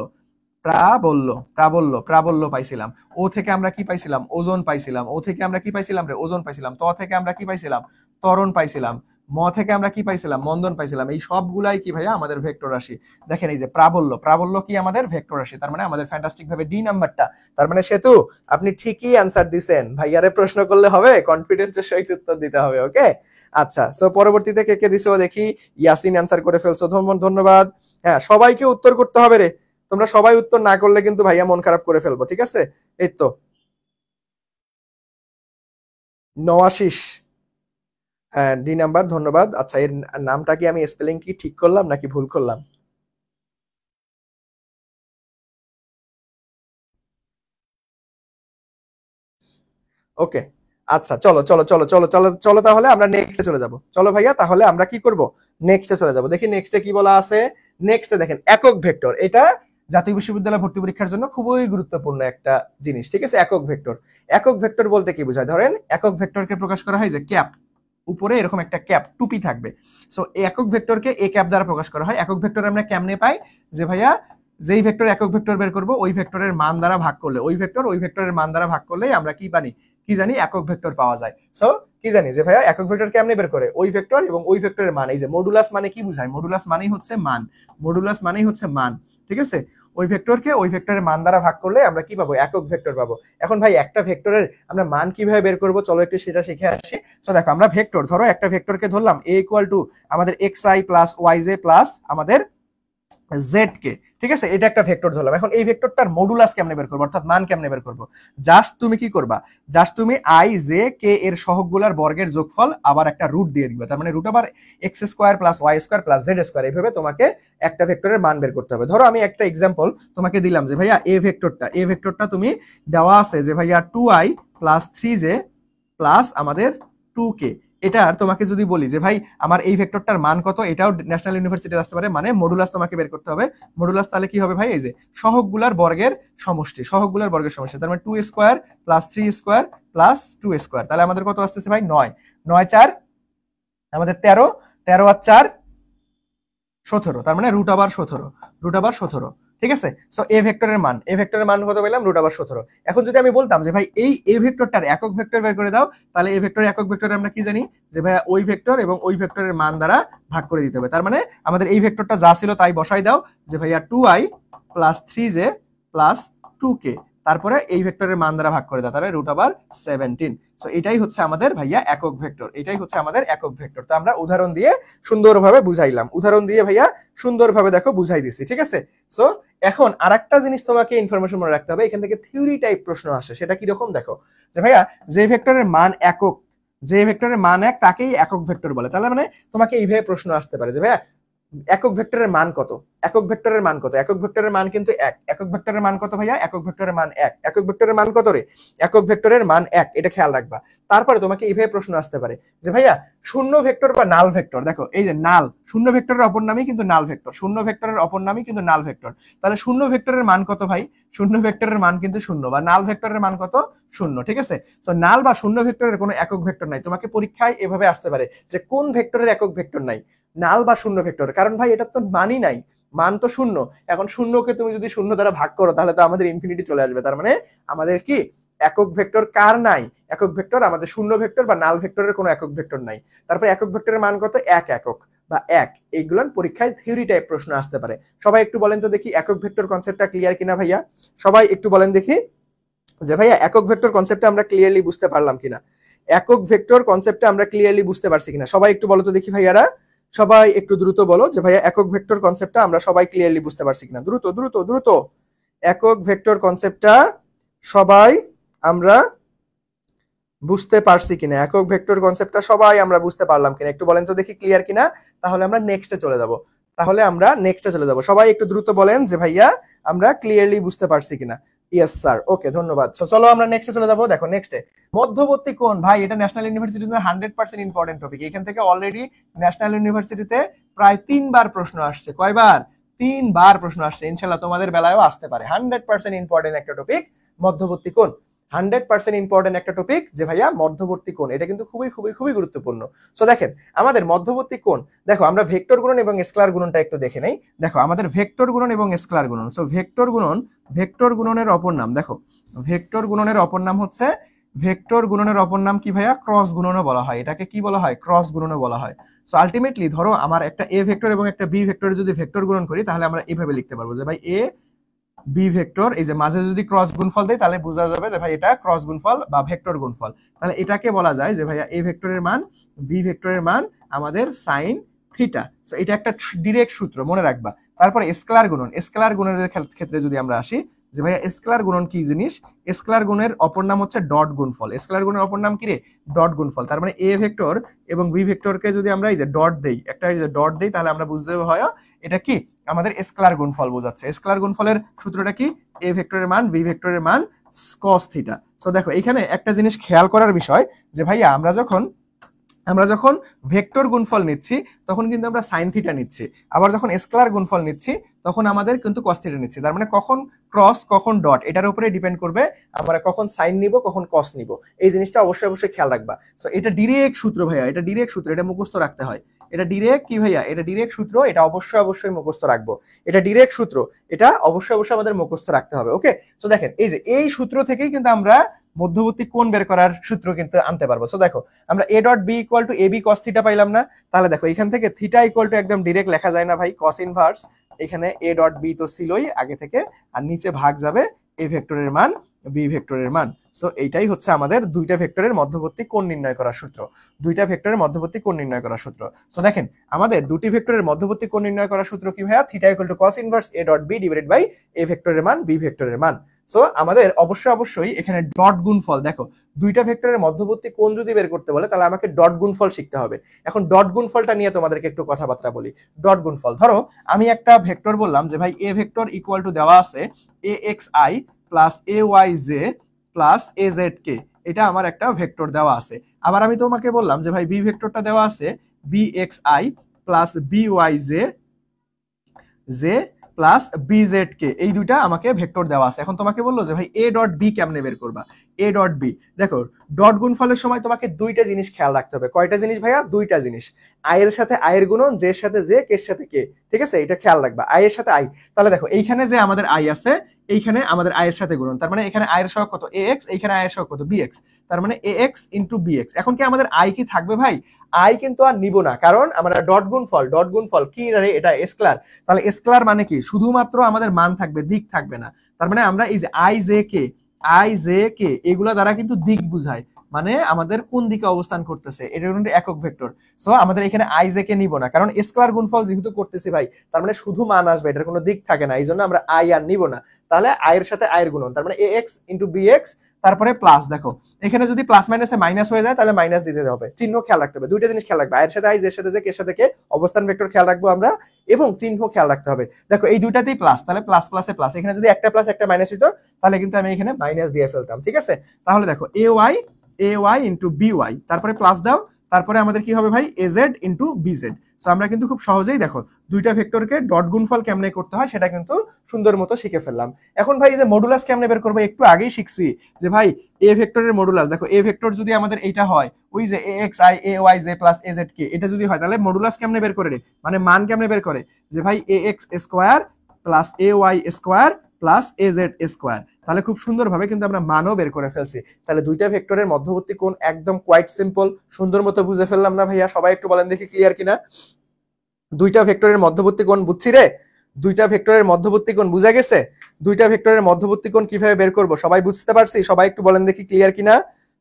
প্রাবল্য প্রাবল্য প্রাবল্য পাইছিলাম। ও থেকে আমরা কি পাইছিলাম, ওজন পাইছিলাম। ও থেকে আমরা কি পাইছিলাম রে, ওজন পাইছিলাম। ত থেকে আমরা কি পাইছিলাম, ত্বরণ পাইছিলাম। ম থেকে আমরা কি পাইছিলাম, মন্দন পাইছিলাম। এই সবগুলাই কি ভাইয়া আমাদের ভেক্টর রাশি। দেখেন এই যে প্রাবল্য কি আমাদের ভেক্টর রাশি, তার মানে আমাদের ফ্যান্টাস্টিক ভাবে ডি নাম্বারটা। তার মানে সেতু আপনি ঠিকই অ্যান্সার দিছেন, ভাইয়ারে প্রশ্ন করলে হবে, কনফিডেন্সের সহিত উত্তর দিতে হবে। ওকে আচ্ছা, সো পরবর্তীতে কে কে দিছো দেখি। ইয়াসিন অ্যান্সার করে ফেলছো, ধন্যবাদ। হ্যাঁ সবাইকে উত্তর করতে হবে রে, তোমরা সবাই উত্তর না করলে কিন্তু ভাইয়া মন খারাপ করে ফেলবো, ঠিক আছে। এই তো নওয়াশিস, হ্যাঁ ডি নাম্বার, ধন্যবাদ। আচ্ছা এর নামটা কি আমি স্পেলিং কি ঠিক করলাম নাকি ভুল করলাম? ওকে আচ্ছা, চলো চলো চলো চলো চলো চলো, তাহলে আমরা নেক্সটে চলে যাব। চলো ভাইয়া, তাহলে আমরা কি করব, নেক্সটে চলে যাব। দেখি নেক্সটে কি বলা আছে। নেক্সটে দেখেন একক ভেক্টর, এটা জাতীয় বিশ্ববিদ্যালয় ভর্তি পরীক্ষার জন্য খুবই গুরুত্বপূর্ণ একটা জিনিস, ঠিক আছে। একক ভেক্টর, একক ভেক্টর বলতে কি বোঝায়, ধরেন একক ভেক্টরকে প্রকাশ করা হয় যে ক্যাপ, উপরে এরকম একটা ক্যাপ টুপি থাকবে। সো একক ভেক্টরকে এ ক্যাপ দ্বারা প্রকাশ করা হয়। একক ভেক্টর আমরা কেমনে পাই, যে ভাইয়া যেই ভেক্টর একক ভেক্টর বের করব ওই ভেক্টরের মান দ্বারা ভাগ করলে, ওই ভেক্টরের মান দ্বারা ভাগ করলেই আমরা কি পানি, কি জানি, একক ভেক্টর পাওয়া যায়। সো কি জানি যে ভাইয়া একক ভেক্টর কেমনে বের করে, ওই ভেক্টর এবং ওই ভেক্টরের মান। এই যে মডুলাস মানে কি বুঝায়, মডুলাস মানেই হচ্ছে মান, মডুলাস মানেই হচ্ছে মান, ঠিক আছে। ওই ভেক্টরকে ওই ভেক্টরের মান দ্বারা ভাগ করলে আমরা কি পাবো, একক ভেক্টর পাবো। এখন ভাই একটা ভেক্টরের আমরা মান কিভাবে বের করবো, চলো একটু সেটা শিখে আসি। সো দেখো আমরা ভেক্টর, ধরো একটা ভেক্টরকে ধরলাম a ইকুয়াল টু আমাদের xi প্লাস yj প্লাস আমাদের জেড কে, ঠিক আছে। এটা একটা ভেক্টর ধরলাম। এখন এই ভেক্টরটার মডুলাস কেমনে বের করবো, অর্থাৎ মান কেমনে বের করবো, জাস্ট তুমি কি করবা, জাস্ট তুমি আই জে কে এর সহগগুলার বর্গের যোগফল আবার একটা রুট দিয়ে দিবে। তার মানে root over x square plus y square plus z square, এইভাবে তোমাকে একটা ভেক্টরের মান বের করতে হবে। ধরো আমি একটা এক্সাম্পল তোমাকে দিলাম যে ভাইয়া এ ভেক্টরটা তুমি দেওয়া আছে যে ভাইয়া 2i প্লাস 3j প্লাস আমাদের 2k। এটার তোমাকে যদি বলি যে ভাই আমার এই ভেক্টরটার মান কত, এটাও ন্যাশনাল ইউনিভার্সিটিতে আসতে পারে, মানে মডুলাস তোমাকে বের করতে হবে। মডুলাস তাহলে কি হবে ভাই, এই যে সহগগুলার বর্গের সমষ্টি, সহগগুলার বর্গের সমষ্টি। তার মানে 2 square plus 3 square plus 2 square, তাহলে আমাদের কত আসতেছে ভাই, 9, 9 4 আমাদের 13, 13 আর 4 17, তার মানে রুট ওভার 17, রুট ওভার 17, ঠিক আছে। সো এ ভেক্টরের মান কত পেলাম, রুট ওভার 17। এখন যদি আমি বলতাম যে ভাই এই এ ভেক্টরটার একক ভেক্টর বের করে দাও, তাহলে এ ভেক্টরের একক ভেক্টরে আমরা কি জানি যে ভাই ওই ভেক্টর এবং ওই ভেক্টরের মান দ্বারা ভাগ করে দিতে হবে। তার মানে আমাদের এই ভেক্টরটা যা ছিল তাই বসাই দাও, যে ভাইয়া 2i plus 3j plus 2k, তারপরে এই ভেক্টরের মান দ্বারা ভাগ করে দাও, তাহলে রুট ওভার 17। সো এটাই হচ্ছে আমাদের ভাইয়া একক ভেক্টর, এটাই হচ্ছে আমাদের একক ভেক্টর। তো আমরা উদাহরণ দিয়ে সুন্দরভাবে বুঝাইলাম, উদাহরণ দিয়ে ভাইয়া সুন্দরভাবে দেখো বুঝাই দিছি, ঠিক আছে। সো এখন আরেকটা জিনিস তোমাকে ইনফরমেশন মনে রাখতে হবে, এখান থেকে থিওরি টাইপ প্রশ্ন আসে। সেটা কি রকম দেখো, যে ভাইয়া যে ভেক্টরের মান একক, যে ভেক্টরের মান এক তাকেই একক ভেক্টর বলে। তাহলে মানে তোমাকে এইভাবে প্রশ্ন আসতে পারে যে ভাইয়া একক ভেক্টরের মান কত, একক ভেক্টরের মান কত, একক ভেক্টরের মান কিন্তু এক, একক ভেক্টরের মান কত ভাইয়া, একক ভেক্টরের মান এক, একক ভেক্টরের মান কত রে, একক ভেক্টরের মান এক, এটা খেয়াল রাখবা। তারপরে তোমাকে এইভাবে প্রশ্ন আসতে পারে যে ভাইয়া শূন্য ভেক্টর বা নাল ভেক্টর, দেখো এই যে নাল, শূন্য ভেক্টরের অপর নামই কিন্তু নাল ভেক্টর, শূন্য ভেক্টরের অপর নামই কিন্তু নাল ভেক্টর। তাহলে শূন্য ভেক্টরের মান কত ভাই, শূন্য ভেক্টরের মান কিন্তু শূন্য, বা নাল ভেক্টরের মান কত, শূন্য, ঠিক আছে। সো নাল বা শূন্য ভেক্টরের কোনো একক ভেক্টর নাই। তোমাকে পরীক্ষায় এভাবে আসতে পারে যে কোন ভেক্টরের একক ভেক্টর নাই, নাল বা শূন্য ভেক্টর, কারণ ভাই এটা তো মানই নাই, মান তো শূন্য। এখন শূন্যকে তুমি যদি শূন্য দ্বারা ভাগ করো তাহলে তো আমাদের ইনফিনিটি চলে আসবে। তার মানে আমাদের কি একক ভেক্টর কার নাই, একক ভেক্টর আমাদের শূন্য ভেক্টর বা নাল ভেক্টরের কোনো একক ভেক্টর নাই। তারপরে একক ভেক্টরের মান কত, এক একক বা এক, এইগুলো পরীক্ষায় থিওরি টাইপ প্রশ্ন আসতে পারে। সবাই একটু বলেন তো দেখি একক ভেক্টর কনসেপ্টটা ক্লিয়ার কিনা ভাইয়া, সবাই একটু বলেন দেখি যে ভাইয়া একক ভেক্টর কনসেপ্টটা আমরা ক্লিয়ারলি বুঝতে পারলাম কিনা, একক ভেক্টর কনসেপ্টটা আমরা ক্লিয়ারলি বুঝতে পারছি কিনা, সবাই একটু বলো তো দেখি ভাইয়ারা, সবাই একটু দ্রুত বলো যে ভাইয়া একক ভেক্টর কনসেপ্টটা আমরা সবাই ক্লিয়ারলি বুঝতে পারছি কিনা, দ্রুত দ্রুত দ্রুত। একক ভেক্টর কনসেপ্টটা সবাই আমরা বুঝতে পারছি কিনা, একক ভেক্টর কনসেপ্টটা সবাই আমরা বুঝতে পারলাম কিনা একটু বলেন তো দেখি, ক্লিয়ার কিনা? তাহলে আমরা নেক্সটে চলে যাব। সবাই একটু দ্রুত বলেন যে ভাইয়া আমরা ক্লিয়ারলি বুঝতে পারছি কিনা। ইয়েস স্যার, ওকে, ধন্যবাদ। চলো আমরা নেক্সটে চলে যাব। দেখো নেক্সটে মধ্যবর্তী কোণ, ভাই এটা ন্যাশনাল ইউনিভার্সিটির জন্য 100% ইম্পর্টেন্ট টপিক। এখান থেকে অলরেডি ন্যাশনাল ইউনিভার্সিটিতে প্রায় 3বার প্রশ্ন আসছে। কয়বার? 3বার প্রশ্ন আসছে। ইনশাআল্লাহ তোমাদের বেলায়ও আসতে পারে। 100% ইম্পর্টেন্ট একটা টপিক মধ্যবর্তী কোণ। 100% ইম্পর্টেন্ট একটা টপিক যে ভাইয়া মধ্যবর্তী কোণ, এটা কিন্তু খুবই খুবই খুবই গুরুত্বপূর্ণ। সো দেখেন আমাদের মধ্যবর্তী কোণ, দেখো আমরা ভেক্টর গুণন এবং স্কেলার গুণনটা একটু দেখে নেই। দেখো আমাদের ভেক্টর গুণন এবং স্কেলার গুণন। সো ভেক্টর গুণনের অপর নাম, দেখো ভেক্টর গুণনের অপর নাম হচ্ছে, ভেক্টর গুণনের অপর নাম কি ভাইয়া? ক্রস গুণনও বলা হয়। এটাকে কি বলা হয়? ক্রস গুণনও বলা হয়। সো আলটিমেটলি ধরো আমার একটা এ ভেক্টর এবং একটা বি ভেক্টরের যদি ভেক্টর গুণন করি তাহলে আমরা এভাবে লিখতে পারবো যে ভাই এ বি ভেক্টর, এই যে মাঝে যদি ক্রস গুণফল দেয় তাহলে বোঝা যাবে যে ভাই এটা ক্রস গুণফল বা ভেক্টর গুণফল। তাহলে এটাকে বলা যায় যে ভাইয়া এ ভেক্টরের মান বি ভেক্টরের মান আমাদের সাইন থিটা। সো এটা একটা ডিরেক্ট সূত্র, মনে রাখবা। তারপরে স্কেলার গুণন, স্কেলার গুণনের ক্ষেত্রে যদি আমরা আসি যে ভাইয়া স্কেলার গুণন কি জিনিস? স্কেলার গুণের অপর নাম হচ্ছে ডট গুণফল। স্কেলার গুণের অপর নাম কি রে? ডট গুণফল। তার মানে এ ভেক্টর এবং বি ভেক্টরকে যদি আমরা এই যে ডট দেই, একটা এই যে ডট দেই, তাহলে আমরা বুঝতে হবে হয় এটা কি আমাদের স্কেলার গুণফল বোঝাচ্ছে। স্কেলার গুণফলের সূত্রটা কি? এ ভেক্টরের মান বি ভেক্টরের মান cos থিটা। সো দেখো এখানে একটা জিনিস খেয়াল করার বিষয় যে ভাইয়া আমরা যখন ভেক্টর গুণফল নিচ্ছি তখন কিন্তু আমরা সাইন থিটা নিচ্ছি, আবার যখন স্কেলার গুণফল নিচ্ছি তখন আমাদের কিন্তু কস থিটা নিচ্ছি। তার মানে কখন ক্রস কখন ডট এটার উপরে ডিপেন্ড করবে আমরা কখন সাইন নিব কখন কস নিব। এই জিনিসটা অবশ্যই অবশ্যই খেয়াল রাখবা। সো এটা ডিরেক্ট সূত্র ভাইয়া, এটা ডিরেক্ট সূত্র, এটা মুখস্থ রাখতে হয়। এটা ডিরেক্ট কি ভাইয়া? এটা ডিরেক্ট সূত্র, এটা অবশ্যই অবশ্যই মুখস্থ রাখবো। এটা ডিরেক্ট সূত্র, এটা অবশ্যই অবশ্যই আমাদের মুখস্থ রাখতে হবে। ওকে, সো দেখেন এই যে এই সূত্র থেকেই কিন্তু আমরা মধ্যবর্তী কোণ বের করার সূত্র কিন্তু আনতে পারবো। সো দেখো আমরা a dot b equal to a b cos theta পাইলাম না? তাহলে দেখো এখান থেকে থিটা ইকুয়াল টু একদম ডিরেক্ট লেখা যায় না ভাই? কস ইনভার্স এখানে a ডট বি তো ছিলই আগে থেকে, আর নিচে ভাগ যাবে a ভেক্টরের মান বি ভেক্টরের মান। সো এইটাই হচ্ছে আমাদের দুইটা ভেক্টরের মধ্যবর্তী কোণ নির্ণয় করার সূত্র। দুইটা ভেক্টরের মধ্যবর্তী কোণ নির্ণয় করার সূত্র। সো দেখেন আমাদের দুটি ভেক্টরের মধ্যবর্তী কোণ নির্ণয় করার সূত্র কি ভাইয়া? Theta equal to cos inverse a dot b divided by a ভেক্টরের মান বি ভেক্টরের মান। সো আমাদের অবশ্যই অবশ্যই এখানে ডট গুণফল, দেখো দুইটা ভেক্টরের মধ্যবর্তী কোণ যদি বের করতে বলে তাহলে আমাকে ডট গুণফল শিখতে হবে। এখন ডট গুণফলটা নিয়ে তোমাদেরকে একটু কথাবার্তা বলি। ডট গুণফল, ধরো আমি একটা ভেক্টর বললাম যে ভাই এ ভেক্টর ইকুয়াল টু দেওয়া আছে a x i plus a y j plus a z k, এটা আমার একটা ভেক্টর দেওয়া আছে। আবার আমি তোমাকে বললাম যে ভাই বি ভেক্টরটা দেওয়া আছে b x i plus b y j plus b z k, এই দুইটা আমাকে ভেক্টর দেওয়া আছে। এখন তোমাকে বললো যে ভাই এ ডট বি কেমনে বের করবা? এ ডট বি, দেখো ডট গুণফলের সময় তোমাকে দুইটা জিনিস খেয়াল রাখতে হবে। কয়টা জিনিস ভাইয়া? দুইটা জিনিস। আই এর সাথে আই এর গুণন, জে এর সাথে জে, কে এর সাথে কে, ঠিক আছে? এটা খেয়াল রাখবা, আই এর সাথে আই। তাহলে দেখো এইখানে যে আমাদের আই আছে এইখানে আমাদের আই এর সাথে গুণন, তার মানে এখানে আই এর সহগ কত? এ এক্স, এইখানে আই এর সহগ কত? বি এক্স, তার মানে এ এক্স ইন্টু বি এক্স। এখন কি আমাদের আই কি থাকবে ভাই? আই কিন্তু আর নিব না, কারণ আমরা ডট গুণফল কি রে? এটা স্কেলার। তাহলে স্কেলার মানে কি? শুধুমাত্র আমাদের মান থাকবে, দিক থাকবে না। তার মানে আমরা এই যে আই জে কে এগুলা দ্বারা কিন্তু দিক বুঝায়, মানে আমাদের কোন দিকে অবস্থান করতেছে, এটা কিন্তু একক ভেক্টর। সো আমাদের এখানে আই জে কে নিব না, কারণ স্কেলার গুণফল যেহেতু করতেছি ভাই, তার মানে শুধু মান আসবে, এটার কোনো দিক থাকে না, এই জন্য আমরা আই আর নিব না। তাহলে আই এর সাথে আই এর গুণন, তার মানে এ এক্স ইন্টু বি এক্স, তারপরে প্লাস, দেখো এখানে যদি প্লাস মাইনাসে মাইনাস হয়ে যায় তাহলে মাইনাস দিতে হবে। চিহ্ন খেয়াল রাখতে হবে, দুইটা জিনিস খেয়াল রাখবে, আই এর সাথে আই, জে এর সাথে জে, কে এর সাথে কে, অবস্থান ভেক্টর খেয়াল রাখবো আমরা, এবং চিহ্ন খেয়াল রাখতে হবে। দেখো এই দুইটাতেই প্লাস, তাহলে প্লাস প্লাসে প্লাস, এখানে যদি একটা প্লাস একটা মাইনাস হইতো তাহলে কিন্তু আমি এখানে মাইনাস দিয়ে ফেলতাম, ঠিক আছে? তাহলে দেখো a y into b y, তারপরে প্লাস দাও, তারপরে আমাদের কি হবে ভাই? A z into b z. So আমরা কিন্তু খুব সহজেই দেখো দুইটা ভেক্টরকে ডট গুণফল কেমনে করতে হয় সেটা কিন্তু সুন্দর মতো শিখে ফেললাম। এখন ভাই এই যে মডুলাস কেমনে বের করবো, একটু আগেই শিখছি যে ভাই এ ভেক্টরের মডুলাস, দেখো এ ভেক্টর যদি আমাদের এইটা হয়, ওই যে a x i a y j plus a z k, এটা যদি হয় তাহলে মডুলাস কেমনে বের করে রে? মানে মান কেমনে বের করে? যে ভাই a x square plus a y square plus a z square. তাহলে খুব সুন্দরভাবে কিন্তু আমরা মানও বের করে ফেলছি। তাহলে দুইটা ভেক্টরের মধ্যবর্তী কোণ একদম কোয়াইট সিম্পল, সুন্দর মতো বুঝে ফেললাম না ভাইয়া? সবাই একটু বলেন দেখি ক্লিয়ার কিনা? দুইটা ভেক্টরের মধ্যবর্তী কোণ বুঝছি রে? দুইটা ভেক্টরের মধ্যবর্তী কোণ বুঝা গেছে? দুইটা ভেক্টরের মধ্যবর্তী কোণ কিভাবে বের করব সবাই বুঝতে পারছি? সবাই একটু বলেন দেখি ক্লিয়ার কিনা?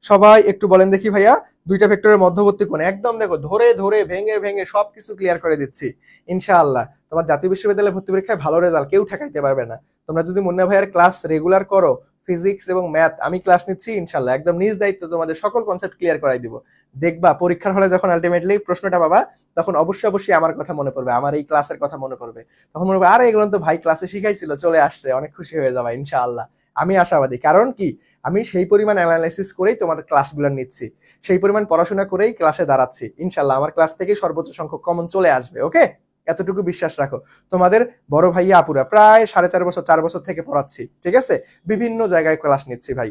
সবাই একটু বলেন দেখি ভাইয়া দুইটা ভেক্টরের মধ্যবর্তী কোণ একদম দেখো ধরে ধরে ভেঙে ভেঙে সবকিছু ক্লিয়ার করে দিচ্ছি ইনশাআল্লাহ। তোমার জাতীয় বিশ্ববিদ্যালয়ে ভর্তি পরীক্ষায় ভালো রেজাল্ট কেউ ঠেকাইতে পারবে না। তোমরা যদি মুন্না ভাইয়ার ক্লাস রেগুলার করো, ফিজিক্স এবং ম্যাথ আমি ক্লাস নিচ্ছি ইনশাল্লাহ, একদম নিজ দায়িত্ব তোমাদের সকল কনসেপ্ট ক্লিয়ার করাই দিব। দেখবা পরীক্ষার হলে যখন আলটিমেটলি প্রশ্নটা পাবা তখন অবশ্যই আমার কথা মনে পড়বে, আমার এই ক্লাসের কথা মনে পড়বে, তখন মনে হবে আরে এগুলো তো ভাই ক্লাসে শিখাইছিল, চলে আসছে, অনেক খুশি হয়ে যাবা ইনশাআল্লাহ। আমি আশাবাদী, কারণ কি আমি সেই পরিমাণ অ্যানালাইসিস করেই তোমাদের ক্লাসগুলো নিচ্ছি, সেই পরিমাণ পড়াশোনা করেই ক্লাসে দাঁড়াচ্ছি, ইনশাআল্লাহ আমার ক্লাস থেকে সর্বোচ্চ সংখ্যক কমন চলে আসবে। ওকে, এতটুকু বিশ্বাস রাখো। তোমাদের বড় ভাইয়া আপুরা প্রায় 4.5 বছর 4 বছর থেকে পড়াচ্ছি, ঠিক আছে, বিভিন্ন জায়গায় ক্লাস নিচ্ছি ভাই।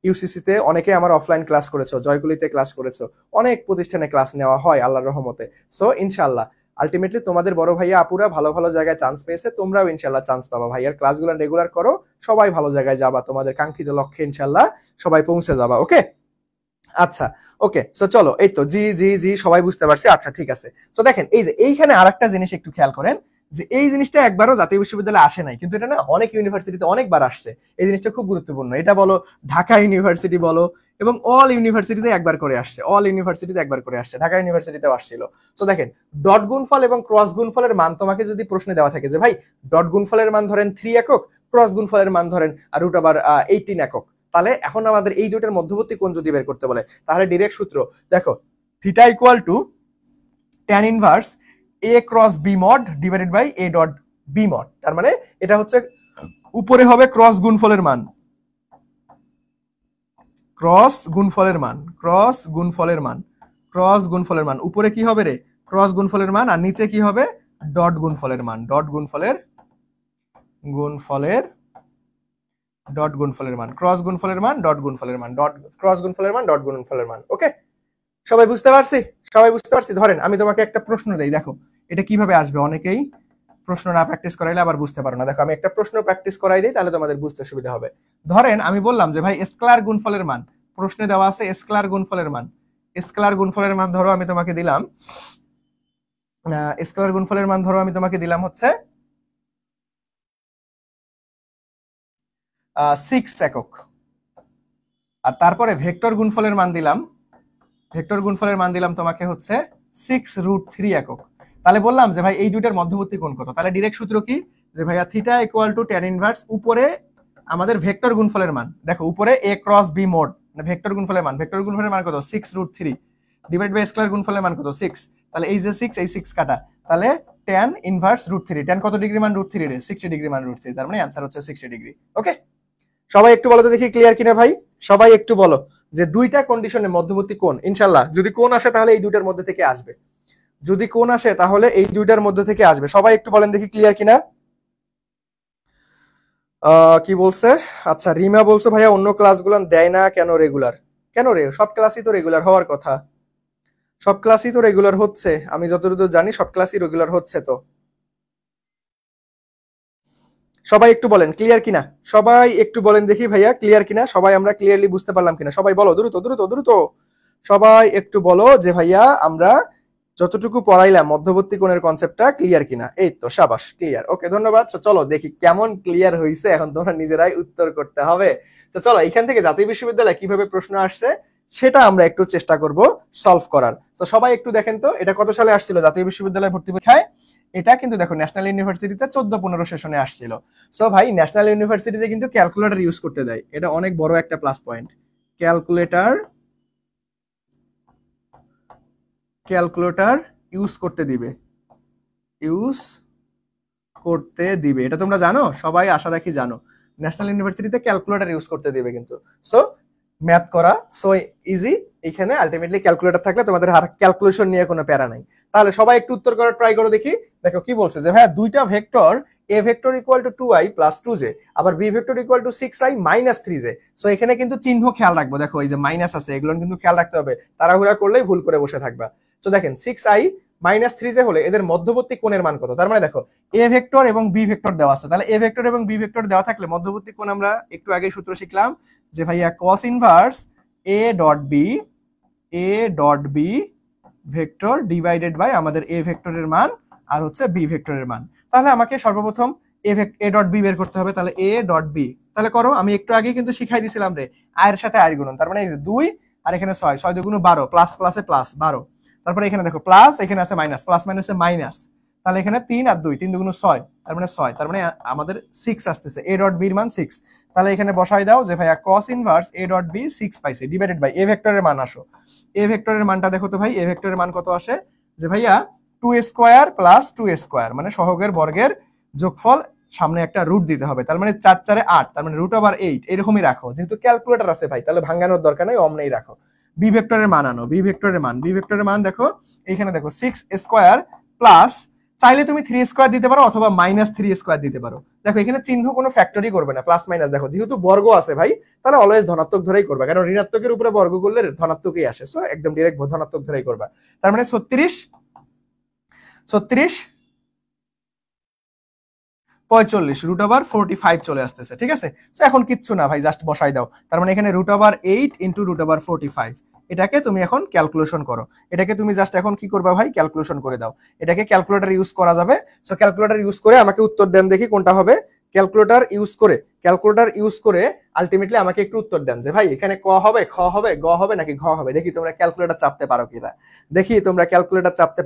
ইউসিসিতে অনেকে আমার অফলাইন ক্লাস করেছো, জয়কুলিতে ক্লাস করেছো, অনেক প্রতিষ্ঠানে ক্লাস নেওয়া হয় আল্লাহর রহমতে। সো ইনশাআল্লাহ আলটিমেটলি তোমাদের বড় ভাইয়া আপুরা ভালো ভালো জায়গায় চান্স পেয়েছে, তোমরাও ইনশাআল্লাহ চান্স পাবা। ভাইয়ার ক্লাসগুলো রেগুলার করো, সবাই ভালো জায়গায় যাবা, তোমাদের কাঙ্ক্ষিত লক্ষ্যে ইনশাআল্লাহ সবাই পৌঁছে যাবা। ওকে, আচ্ছা ওকে, সো চলো, এই তো জি জি জি সবাই বুঝতে পারছি। আচ্ছা ঠিক আছে, সো দেখেন এই যে এইখানে আরেকটা জিনিস একটু খেয়াল করেন, যে এই জিনিসটা একবারও জাতীয় বিশ্ববিদ্যালয়ে আসে নাই, কিন্তু এটা না অনেক ইউনিভার্সিটিতে অনেকবার আসছে। এই জিনিসটা খুব গুরুত্বপূর্ণ, এটা বলো ঢাকা ইউনিভার্সিটি বলো, এবং অল ইউনিভার্সিটিতে একবার করে আসছে, অল ইউনিভার্সিটিতে একবার করে আসছে, ঢাকা ইউনিভার্সিটিতেও আসছিল। সো দেখেন ডট গুণফল এবং ক্রস গুণফলের মান তোমাকে যদি প্রশ্নে দেওয়া থাকে যে ভাই ডট গুণফলের মান ধরেন 3 একক, ক্রস গুণফলের মান ধরেন √18 একক, তাহলে এখন আমাদের এই দুইটার মধ্যবর্তী কোণ যদি বের করতে বলে, তাহলে ডিরেক্ট সূত্র দেখো, theta equal to tan inverse a cross b mod divided by a dot b mod. তার মানে এটা হচ্ছে উপরে হবে ক্রস গুণফলের মান, ক্রস গুণফলের মান, ক্রস গুণফলের মান, ক্রস গুণফলের মান, উপরে কি হবে রে ক্রস গুণফলের মান, আর নিচে কি হবে ডট গুণফলের মান, ডট গুণফলের ডট গুণফলের মান, ক্রস গুণফলের মান, ডট গুণফলের মান, ডট ক্রস গুণফলের মান, ডট গুণফলের মান। ওকে, সবাই বুঝতে পারছি? সবাই বুঝতে পারছি? ধরেন আমি তোমাকে একটা প্রশ্ন দেই, দেখো এটা কিভাবে আসবে, অনেকেই প্রশ্ন না প্র্যাকটিস করাইলে আবার বুঝতে পারো না। দেখো আমি একটা প্রশ্ন প্র্যাকটিস করাই দিই, তাহলে তোমাদের বুঝতে সুবিধা হবে। ধরেন আমি বললাম যে ভাই স্কেলার গুণফলের মান, প্রশ্নে দেওয়া আছে স্কেলার গুণফলের মান, স্কেলার গুণফলের মান ধরো আমি তোমাকে দিলাম, স্কেলার গুণফলের মান ধরো আমি তোমাকে দিলাম হচ্ছে 6 একক, আর তারপরে ভেক্টর গুণফলের মান দিলাম, ভেক্টর গুণফলের মান দিলাম তোমাকে হচ্ছে 6√3 একক। তাহলে বললাম যে ভাই এই দুইটার মধ্যবর্তী কোণ কত, তাহলে ডিরেক্ট সূত্র কি, যে ভাইয়া theta equal to tan inverse উপরে আমাদের ভেক্টর গুণফলের মান, দেখো উপরে a ক্রস b মোড মানে ভেক্টর গুণফলের মান, ভেক্টর গুণফলের মান কত 6√3 ডিভাইড বাই স্কেলার গুণফলের মান কত 6, তাহলে এই যে 6 এই 6 কাটা, তাহলে tan ইনভার্স √3, tan কত ডিগ্রি মান √3 রে 60 ডিগ্রি মান √3, তার মানে आंसर হচ্ছে 60 ডিগ্রি। ওকে, সবাই একটু বলো তো দেখি ক্লিয়ার কিনা ভাই, সবাই একটু বলো যে দুইটা কন্ডিশনের মধ্যবর্তী কোণ, ইনশাআল্লাহ যদি কোণ আসে তাহলে এই দুইটার মধ্যে থেকে আসবে, যদি কোণ আসে তাহলে এই দুইটার মধ্যে থেকে আসবে। সবাই একটু বলেন দেখি ক্লিয়ার কিনা। কি বলছে, আচ্ছা রিমা বলছো ভাইয়া অন্য ক্লাসগুলো দেয় না কেন রেগুলার, কেন রে সব ক্লাসই তো রেগুলার হওয়ার কথা, সব ক্লাসই তো রেগুলার হচ্ছে, আমি যতদূর জানি সব ক্লাসই রেগুলার হচ্ছে। তো সবাই একটু বলেন ক্লিয়ার কিনা, সবাই একটু বলেন দেখি ভাইয়া ক্লিয়ার কিনা, সবাই আমরা ক্লিয়ারলি বুঝতে পারলাম কিনা, সবাই বলো দ্রুত দ্রুত দ্রুত, সবাই একটু বলো যে ভাইয়া আমরা যতটুকু পড়াইলাম মধ্যবর্তী কোণের কনসেপ্টটা ক্লিয়ার কিনা। এই তো শাবাশ, ক্লিয়ার। ওকে ধন্যবাদ। চলো দেখি কেমন ক্লিয়ার হয়েছে, এখন তোমরা নিজেরাই উত্তর করতে হবে। তো চলো এখান থেকে জাতীয় বিশ্ববিদ্যালয়ে কিভাবে প্রশ্ন আসছে সেটা আমরা একটু চেষ্টা করব সলভ করার। তো সবাই একটু দেখেন তো এটা কত সালে আসছিল জাতীয় বিশ্ববিদ্যালয়ে ভর্তি পরীক্ষায়, এটা কিন্তু দেখো ন্যাশনাল ইউনিভার্সিটিতে 14-15 সেশনে আসছিল। সো ভাই ন্যাশনাল ইউনিভার্সিটিতে কিন্তু ক্যালকুলেটর ইউজ করতে দেয়, এটা অনেক বড় একটা প্লাস পয়েন্ট। ক্যালকুলেটর ইউজ করতে দিবে, ইউজ করতে দিবে, এটা তোমরা জানো সবাই, আশা রাখি জানো ন্যাশনাল ইউনিভার্সিটিতে ক্যালকুলেটর ইউজ করতে দিবে কিন্তু। সো ম্যাথ করা সো ইজি, এখানে আলটিমেটলি ক্যালকুলেটর থাকলে তোমাদের আর ক্যালকুলেশন নিয়ে কোনো প্যারা নাই। তাহলে সবাই একটু উত্তর করার ট্রাই করো দেখি। দেখো কি বলছে যে ভাইয়া দুইটা vector a vector equal to 2i plus 2j আবার b vector equal to 6i minus 3j। So এখানে কিন্তু চিহ্ন খেয়াল রাখবো, দেখো এই যে মাইনাস আছে এগুলো কিন্তু খেয়াল রাখতে হবে, তাড়াহুড়া করলেই ভুল করে বসে থাকবা। তো দেখেন 6i মাইনাস 3j হলে এদের মধ্যবর্তী কোণের মান কত, তার মানে দেখো a ভেক্টর এবং b ভেক্টর দেওয়া আছে, তাহলে a ভেক্টর এবং b ভেক্টর দেওয়া থাকলে মধ্যবর্তী কোণ আমরা একটু আগে সূত্র শিখলাম যে ভাইয়া cos inverse a dot b vector divided by আমাদের a ভেক্টরের মান আর হচ্ছে b ভেক্টরের মান। তাহলে আমাকে সর্বপ্রথম a ডট b বের করতে হবে, তাহলে a ডট b, তাহলে করো, আমি একটু আগে কিন্তু শিখাই দিছিলাম রে আয়ের সাথে আয়ের গুণন, তার মানে এই যে 2 আর এখানে 6, 6 2 গুণ 12, প্লাস প্লাসে প্লাস 12, তারপরে এখানে দেখো প্লাস, এখানে আছে মাইনাস, প্লাস মাইনাসে মাইনাস, তাহলে এখানে 3 আর 2 3 2 গুণ 6, তার মানে 6, তার মানে আমাদের 6 আসতেছে। a ডট b এর মান 6। তাহলে এখানে বসাই দাও যে ভাইয়া cos inverse a dot b 6 পাইছে ডিভাইডেড বাই a ভেক্টরের মান আসো। a ভেক্টরের মানটা দেখো তো ভাই, a ভেক্টরের মান কত আসে যে ভাইয়া 2 স্কয়ার প্লাস 2 স্কয়ার, মানে সহগের বর্গের যোগফল, সামনে একটা রুট দিতে হবে, তার মানে 4 4 8, তার মানে রুট ওভার 8 এরকমই রাখো। যেহেতু ক্যালকুলেটর আছে ভাই, তাহলে ভাঙানোর দরকার নাই, অমনেই রাখো। বি ভেক্টরের মান আনো, বি ভেক্টরের মান দেখো এখানে দেখো 6 স্কয়ার প্লাস, চাইলে তুমি 3 স্কয়ার দিতে পারো অথবা -3 স্কয়ার দিতে পারো। দেখো এখানে চিহ্ন কোনো ফ্যাক্টরি করবে না, প্লাস মাইনাস, দেখো যেহেতু বর্গ আছে ভাই তাহলে অলওয়েজ ধনাত্মক ধরেই করবা, কারণ ঋণাত্মকের উপরে বর্গ করলে ধনাত্মকই আসে, সো একদম ডাইরেক্ট ধনাত্মক ধরেই করবা। তার মানে 36 45 রুট ওভার 45 চলে আসতেছে, ঠিক আছে। সো এখন কিচ্ছু না ভাই, জাস্ট বসাই দাও। তার মানে এখানে root over 8 into root over 45, এটাকে তুমি এখন ক্যালকুলেশন করো। এটাকে তুমি জাস্ট এখন কি করবা ভাই, ক্যালকুলেশন করে দাও। এটাকে ক্যালকুলেটর ইউজ করা যাবে। সো ক্যালকুলেটর ইউজ করে আমাকে উত্তর দেন দেখি কোনটা হবে। ক্যালকুলেটর ইউজ করে আলটিমেটলি আমাকে একটু উত্তর দেন যে ভাই এখানে ক হবে, খ হবে, গ হবে নাকি ঘ হবে। দেখি তোমরা ক্যালকুলেটর চাপতে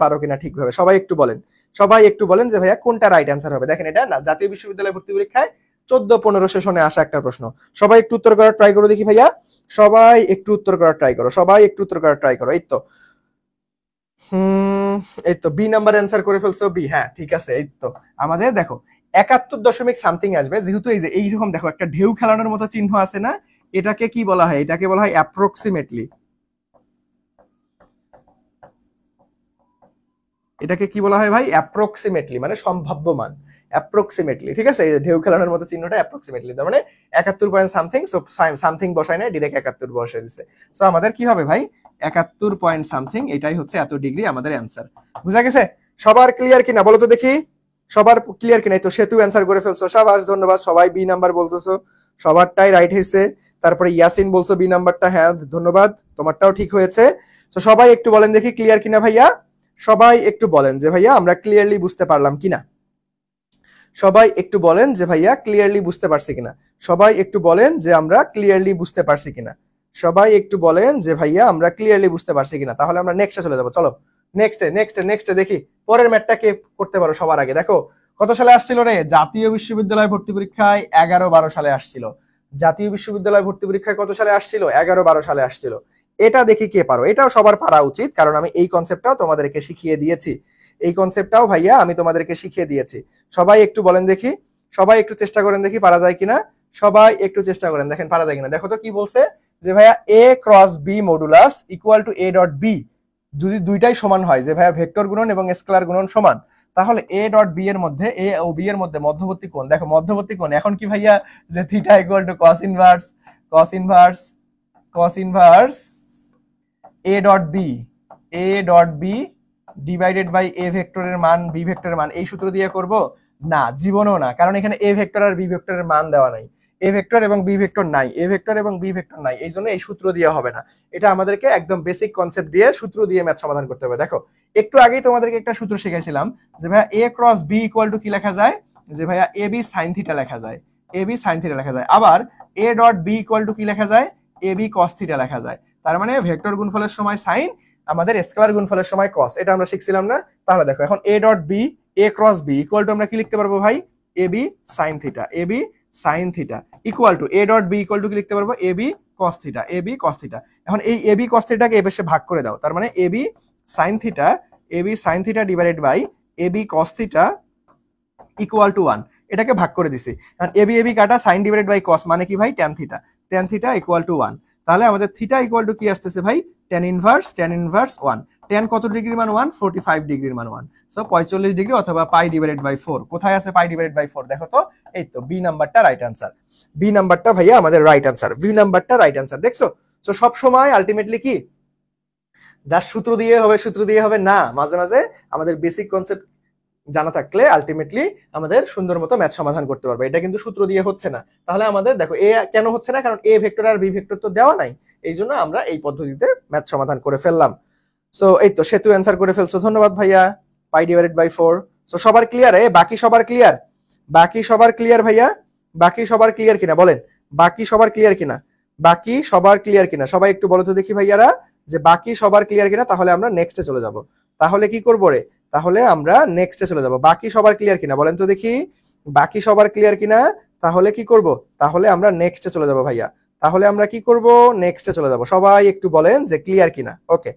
পারো কিনা, ঠিকভাবে সবাই একটু বলেন যে ভাইয়া কোনটা রাইট অ্যান্সার হবে। দেখেন এটা না জাতীয় বিশ্ববিদ্যালয় ভর্তি পরীক্ষায় 14-15 সেশনে আসা একটা প্রশ্ন। সবাই একটু উত্তর করার ট্রাই করো দেখি ভাইয়া, সবাই একটু উত্তর করার ট্রাই করো। এই তো বি নাম্বার অ্যান্সার করে ফেলছো, বি, হ্যাঁ ঠিক আছে। এই তো আমাদের দেখো 71 দশমিক সামথিং আসবে, যেহেতু এই যে এইরকম দেখো একটা ঢেউ খেলানোর মতো চিহ্ন আছে না, এটাকে কি বলা হয়, এটাকে বলা হয় অ্যাপ্রক্সিমেটলি। এটাকে কি বলা হয় ভাই, অ্যাপ্রক্সিমেটলি, মানে সম্ভাব্য মান, অ্যাপ্রক্সিমেটলি, ঠিক আছে। এই যে ঢেউ খেলানোর মতো চিহ্নটা অ্যাপ্রক্সিমেটলি, তার মানে 71 পয়েন্ট সামথিং, সো সামথিং বসায় না, ডাইরেক্ট 71 বসে দিছে। সো আমাদের কি হবে ভাই, 71 পয়েন্ট সামথিং, এটাই হচ্ছে এত ডিগ্রি আমাদের অ্যান্সার। বুঝা গেছে? সবার ক্লিয়ার কিনা বলো তো দেখি, সবার ক্লিয়ার কিনা? তো সেতু অ্যান্সার করে ফেলছো, সাবাস, ধন্যবাদ। সবাই বি নাম্বার বলতেছো, সবারটাই রাইট হয়েছে। তারপরে ইয়াসিন বলছো বি নাম্বারটা, হ্যাঁ ধন্যবাদ, তোমারটাও ঠিক হয়েছে। তো সবাই একটু বলেন দেখি ক্লিয়ার কিনা ভাইয়া, সবাই একটু বলেন যে ভাইয়া আমরা ক্লিয়ারলি বুঝতে পারলাম কিনা, সবাই একটু বলেন যে ভাইয়া ক্লিয়ারলি বুঝতে পারছি কিনা, সবাই একটু বলেন যে আমরা ক্লিয়ারলি বুঝতে পারছি কিনা, সবাই একটু বলেন যে ভাইয়া আমরা ক্লিয়ারলি বুঝতে পারছি কিনা। তাহলে আমরা নেক্সটে চলে যাবো, চলো নেক্সটে দেখি পরের ম্যাটটা কে করতে পারো সবার আগে। দেখো কত সালে আসছিল রে জাতীয় বিশ্ববিদ্যালয় ভর্তি পরীক্ষায়, 11-12 সালে আসছিল। জাতীয় বিশ্ববিদ্যালয় ভর্তি পরীক্ষায় কত সালে আসছিল, 11-12 সালে আসছিল। এটা দেখি কে পারো, এটাও সবার পারা উচিত, কারণ আমি এই কনসেপ্টটাও তোমাদেরকে শিখিয়ে দিয়েছি, এই কনসেপ্টটাও ভাইয়া আমি তোমাদেরকে শিখিয়ে দিয়েছি। সবাই একটু বলেন দেখি, সবাই একটু চেষ্টা করেন দেখি পারা যায় কিনা, সবাই একটু চেষ্টা করেন, দেখেন পারা যায় কিনা। দেখো তো কি বলছে যে ভাইয়া a cross b modulus equal to a dot b, যদি দুইটাই সমান হয়, যে ভাইয়া ভেক্টর গুণন এবং স্কেলার গুণন সমান, তাহলে a ডট b এর মধ্যে, a ও b এর মধ্যে মধ্যবর্তী কোণ, দেখো মধ্যবর্তী কোণ এখন কি ভাইয়া, যে theta equal to cos inverse a dot b divided by a ভেক্টরের মান b ভেক্টরের মান, এই সূত্র দিয়ে করব না, জীবনও না, কারণ এখানে a ভেক্টর আর b ভেক্টরের মান দেওয়া নাই, a ভেক্টর এবং b ভেক্টর নাই, এই জন্য এই সূত্র দিয়ে হবে না। এটা আমাদেরকে একদম বেসিক কনসেপ্ট দিয়ে সূত্র দিয়ে ম্যাথ সমাধান করতে হবে। দেখো একটু আগেই তোমাদেরকে একটা সূত্র শিখাইছিলাম যে ভাইয়া a cross b equal two কি লেখা যায়, যে ভাইয়া ab sin থিটা লেখা যায়, আবার a dot b equal two কি লেখা যায়, ab cos থিটা লেখা যায়। তার মানে ভেক্টর গুণফলের সময় সাইন, আমাদের স্কেলার গুণফলের সময় cos, এটা আমরা শিখছিলাম না। তাহলে দেখো এখন a dot b, a cross b equal two আমরা কি লিখতে পারবো ভাই, ab sin theta equal to a dot b equal two কি লিখতে পারবো, ab cos থিটা, এখন এই ab cos থিটাকে এই পাশে ভাগ করে দাও, তার মানে ab sin theta divided by ab cos theta equal to 1, এটাকে ভাগ করে দিছি। কারণ ab কাটা, sin ডিভাইডেড বাই cos মানে কি ভাই, tan থিটা ইকুয়াল টু 1। তাহলে আমাদের থিটা ইকুয়াল টু কি আসতেছে ভাই, tan ইনভার্স 1, tan কত ডিগ্রির মান 1, 45 ডিগ্রির মান 1, সো 45 ডিগ্রি অথবা পাই ডিভাইডেড বাই 4। কোথায় আছে পাই ডিভাইডেড বাই 4, দেখো তো, এই তো বি নাম্বারটা রাইট অ্যান্সার, বি নাম্বারটা ভাইয়া আমাদের রাইট অ্যান্সার, দেখছো। সো সব সময় আলটিমেটলি কি যার সূত্র দিয়ে হবে না, মাঝে মাঝে আমাদের বেসিক কনসেপ্ট জানা থাকলে আলটিমেটলি আমাদের সুন্দর মতো ম্যাথ সমাধান করতে পারবে। এটা কিন্তু সূত্র দিয়ে হচ্ছে না, তাহলে আমাদের দেখো এ কেন হচ্ছে না, কারণ এ ভেক্টর আর বি ভেক্টর তো দেওয়া নাই, এই জন্য আমরা এই পদ্ধতিতে ম্যাথ সমাধান করে ফেললাম। সো এই তো সেতু অ্যান্সার করে ফেলছো, ধন্যবাদ ভাইয়া, পাই ডিভাইডেড বাই 4। সো সবার ক্লিয়ার, বাকি সবার ক্লিয়ার ভাইয়া, বাকি সবার ক্লিয়ার কিনা বলেন, বাকি সবার ক্লিয়ার কিনা, সবাই একটু বলো তো দেখি ভাইয়ারা যে বাকি সবার ক্লিয়ার কিনা। তাহলে আমরা নেক্সটে চলে যাব। তাহলে কি করবো রে, তাহলে আমরা নেক্সটে চলে যাব। বাকি সবার ক্লিয়ার কিনা বলেন তো দেখি, বাকি সবার ক্লিয়ার কিনা? তাহলে কি করব, তাহলে আমরা নেক্সটে চলে যাব ভাইয়া। তাহলে আমরা কি করব, নেক্সটে চলে যাব। সবাই একটু বলেন যে ক্লিয়ার কিনা। ওকে,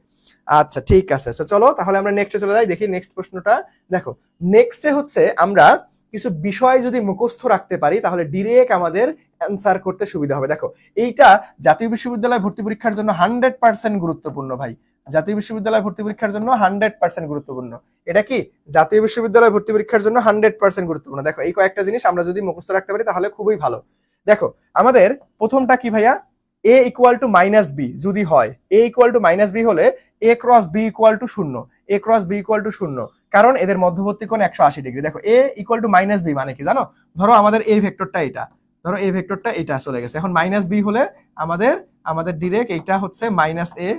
আচ্ছা ঠিক আছে। সো চলো তাহলে আমরা নেক্সটে চলে যাই। দেখি নেক্সট প্রশ্নটা দেখো। নেক্সটে হচ্ছে আমরা কিছু বিষয় যদি মুখস্থ রাখতে পারি তাহলে ডিরেক্ট আমাদের অ্যান্সার করতে সুবিধা হবে। দেখো এইটা জাতীয় বিশ্ববিদ্যালয় ভর্তি পরীক্ষার জন্য 100% গুরুত্বপূর্ণ ভাই। জাতীয় বিশ্ববিদ্যালয় ভর্তি পরীক্ষার জন্য 100% গুরুত্বপূর্ণ। এটা কি জাতীয় বিশ্ববিদ্যালয় ভর্তি পরীক্ষার জন্য 100% গুরুত্বপূর্ণ। দেখো এই কয়েকটা জিনিস আমরা যদি মুখস্থ রাখতে পারি তাহলে খুবই ভালো। দেখো আমাদের প্রথমটা কি ভাইয়া, a equal to minus b যদি হয়, a equal to minus b হলে a cross b equal to 0, a cross b equal to 0, কারণ এদের মধ্যবর্তী কোণ 180 ডিগ্রি। দেখো a equal to minus b মানে কি জানো? ধরো আমাদের এই ভেক্টরটা এটা, ধরো এই ভেক্টরটা এটা চলে গেছে, এখন মাইনাস বি হলে আমাদের ডিরেক্ট এইটা হচ্ছে মাইনাস এ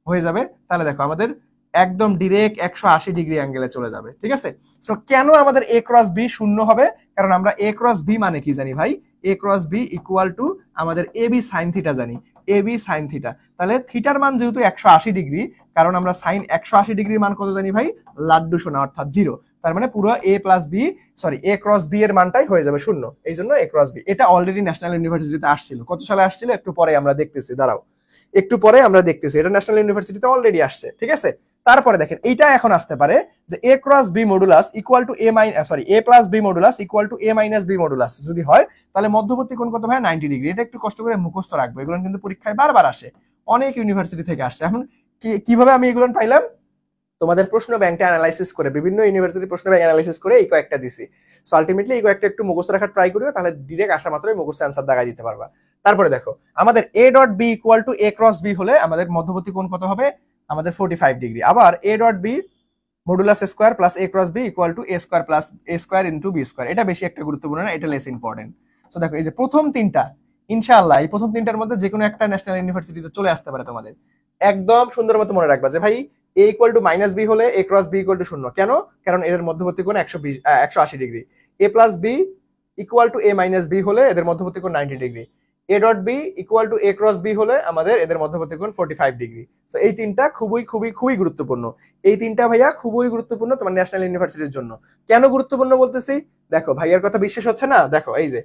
হয়ে যাবে। তাহলে দেখো আমাদের একদম ডিরেক্ট 180 ডিগ্রি অ্যাঙ্গেলে চলে যাবে। ঠিক আছে, সো কেন আমাদের a ক্রস b 0 হবে? কারণ আমরা a ক্রস b মানে কি জানি ভাই, a cross b equal two আমাদের ab সাইন থিটা জানি, ab সাইন থিটা। তাহলে থিটার মান যেহেতু 180 ডিগ্রি, কারণ আমরা সাইন 180 ডিগ্রির মান কত জানি ভাই, লাড্ডু সোনা অর্থাৎ 0। তার মানে পুরো a plus b sorry a cross b এর মানটাই হয়ে যাবে 0। এই জন্য a ক্রস b। এটা অলরেডি ন্যাশনাল ইউনিভার্সিটিতে আসছিল। কত সালে আসছিল একটু পরে আমরা দেখতেছি, দাঁড়াও একটু পরে আমরা দেখতেছি। এটা ন্যাশনাল ইউনিভার্সিটিতে অলরেডি আসছে। ঠিক আছে, তারপরে দেখেন এইটা এখন আসতে পারে যে a cross b modulus equal to a plus b modulus equal to a minus b modulus যদি হয় তাহলে মধ্যবর্তী কোণ কত ভাই, 90 ডিগ্রি। এটা একটু কষ্ট করে মুখস্থ রাখবো, এগুলো কিন্তু পরীক্ষায় বারবার আসে, অনেক ইউনিভার্সিটি থেকে আসছে। এখন কিভাবে আমি এগুলো পাইলাম, তোমাদের প্রশ্ন ব্যাংকটা অ্যানালাইসিস করে, বিভিন্ন ইউনিভার্সিটি প্রশ্ন ব্যাংক অ্যানালাইসিস করে এই কয়েকটা দিছি। সো আলটিমেটলি এই কয়েকটা একটু মুখস্থ রাখার ট্রাই করিও, তাহলে ডিরেক্ট আসা মাত্রই মুখস্থ অ্যান্সার দাগাই দিতে পারবা। তারপরে দেখো আমাদের a dot b equal to a cross b হলে আমাদের মধ্যবর্তী কোণ কত হবে, আমাদের 45 ডিগ্রি। আবার a dot b modulus square plus a cross b equal to a square plus a square into b square. এটা বেশি একটা গুরুত্বপূর্ণ না, এটা লেস ইম্পর্টেন্ট। সো দেখো এই যে প্রথম তিনটা, ইনশাআল্লাহ এই প্রথম তিনটার মধ্যে যে কোনো একটা ন্যাশনাল ইউনিভার্সিটিতে চলে আসতে পারে তোমাদের। একদম সুন্দর মতো মনে রাখবা যে ভাই a equal to minus b হলে a cross b equal to 0। কেন? কারণ এদের মধ্যবর্তী কোণ 180 degree. a plus b equal to a minus b হলে এদের মধ্যবর্তী কোণ 90 degree. a dot b equal to a cross b হলে আমাদের এদের মধ্যবর্তী কোণ 45 ডিগ্রি। সো এই তিনটা খুবই খুবই খুবই গুরুত্বপূর্ণ। এই তিনটা ভাইয়া খুবই গুরুত্বপূর্ণ তোমার ন্যাশনাল ইউনিভার্সিটির জন্য। কেন গুরুত্বপূর্ণ বলতেছি, দেখো ভাইয়ার কথা বিশ্বাস হচ্ছে না? দেখো এই যে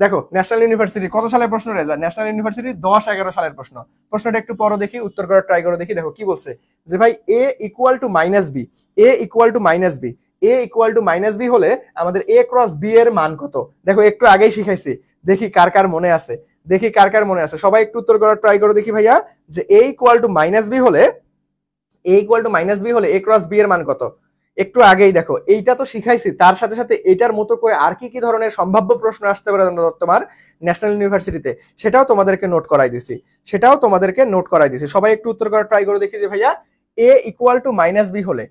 দেখো ন্যাশনাল ইউনিভার্সিটি কত সালের প্রশ্ন রেজাল্ট, ন্যাশনাল ইউনিভার্সিটি 10-11 সালের প্রশ্ন। প্রশ্নটা একটু পরে দেখি, উত্তর করার ট্রাই করে দেখি। দেখো কি বলছে যে ভাই a equal to minus b, a equal to minus b, a equal to minus b হলে আমাদের a ক্রস b এর মান কত? দেখো একটু আগেই শিখাইছি, দেখি কার কার মনে আছে, দেখি কার কার মনে আছে। সবাই একটু উত্তর করার ট্রাই করো দেখি ভাইয়া, যে a equal to minus b হলে a ক্রস b এর মান কত? একটু আগেই দেখো এইটা তো শিখাইছি, তার সাথে সাথে এটার মতো করে আর কি কি ধরনের সম্ভাব্য প্রশ্ন আসতে পারে তোমার ন্যাশনাল ইউনিভার্সিটিতে সেটাও তোমাদেরকে নোট করাই দিছি। সবাই একটু উত্তর করার ট্রাই করে দেখি যে ভাইয়া a equal to minus b হলে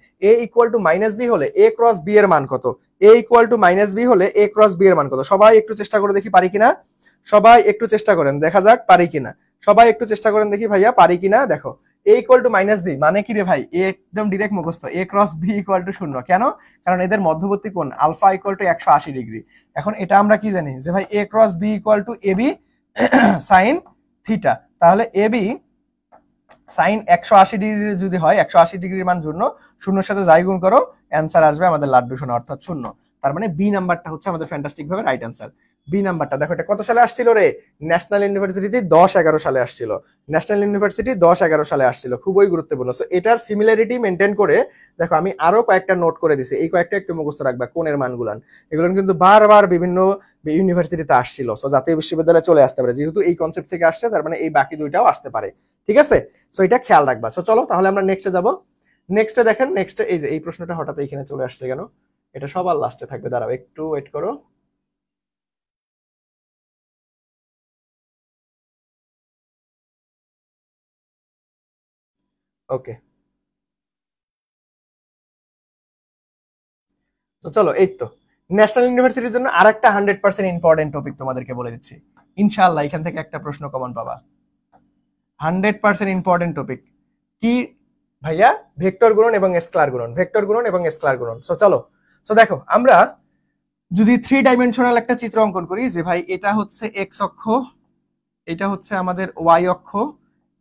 a ক্রস b এর মান কত? a equal to minus b হলে a ক্রস b এর মান কত? সবাই একটু চেষ্টা করে দেখি পারি কিনা, সবাই একটু চেষ্টা করেন, দেখা যাক পারি কিনা। সবাই একটু চেষ্টা করেন দেখি ভাইয়া পারি কিনা। দেখো a equal to minus b মানে কি রে ভাই, একদম ডিরেক্ট মুখস্থ, a cross b equal to 0। কেন? কারণ এদের মধ্যবর্তী কোণ আলফা ইকুয়াল টু 180 ডিগ্রি। এখন এটা আমরা কি জানি যে ভাই a cross b equal two ab sine theta. তাহলে ab সাইন 180 ডিগ্রি যদি হয়, 180 ডিগ্রির মান 0 সাথে যাই গুণ করো অ্যান্সার আসবে আমাদের লাড্ডু সোনা অর্থাৎ 0। তার মানে বি নাম্বারটা হচ্ছে আমাদের ফ্যান্টাস্টিক ভাবে রাইট অ্যান্সার। বি নাম্বারটা দেখো এটা কত সালে আসছিল রে, ন্যাশনাল ইউনিভার্সিটি 10-11 সালে আসছিল। ন্যাশনাল ইউনিভার্সিটি 10-11 সালে আসছিল, খুবই গুরুত্বপূর্ণ। সো এটার সিমিলারিটি মেনটেন করে দেখো আমি আরো কয়েকটা নোট করে দিছি, এই কয়েকটা একটু মুখস্থ রাখবা কোণের মানগুলান। এগুলো কিন্তু বারবার বিভিন্ন ইউনিভার্সিটিতে আসছিল। সো জাতীয় বিশ্ববিদ্যালয়ে চলে আসতে পারে, যেহেতু এই কনসেপ্ট থেকে আসছে তার মানে এই বাকি দুইটাও আসতে পারে। ঠিক আছে, সো এটা খেয়াল রাখবা। সো চলো তাহলে আমরা নেক্সটে যাব। নেক্সটে দেখেন, নেক্সটে এই যে এই প্রশ্নটা হঠাৎ এখানে চলে আসছে কেন, এটা সবার লাস্টে থাকবে, দাঁড়াও একটু ওয়েট করো। ওকে, তো চলো এই তো ন্যাশনাল ইউনিভার্সিটির জন্য আরেকটা 100% ইম্পর্টেন্ট টপিক তোমাদেরকে বলে দিচ্ছি। ইনশাআল্লাহ এখান থেকে একটা প্রশ্ন কমন পাবা। 100% ইম্পর্টেন্ট টপিক কি ভাইয়া? ভেক্টর গুণন এবং স্কেলার গুণন, ভেক্টর গুণন এবং স্কেলার গুণন। সো চলো, সো দেখো আমরা যদি 3 ডাইমেনশনাল একটা চিত্র অঙ্কন করি যে ভাই এটা হচ্ছে এক্স অক্ষ, এটা হচ্ছে আমাদের ওয়াই অক্ষ,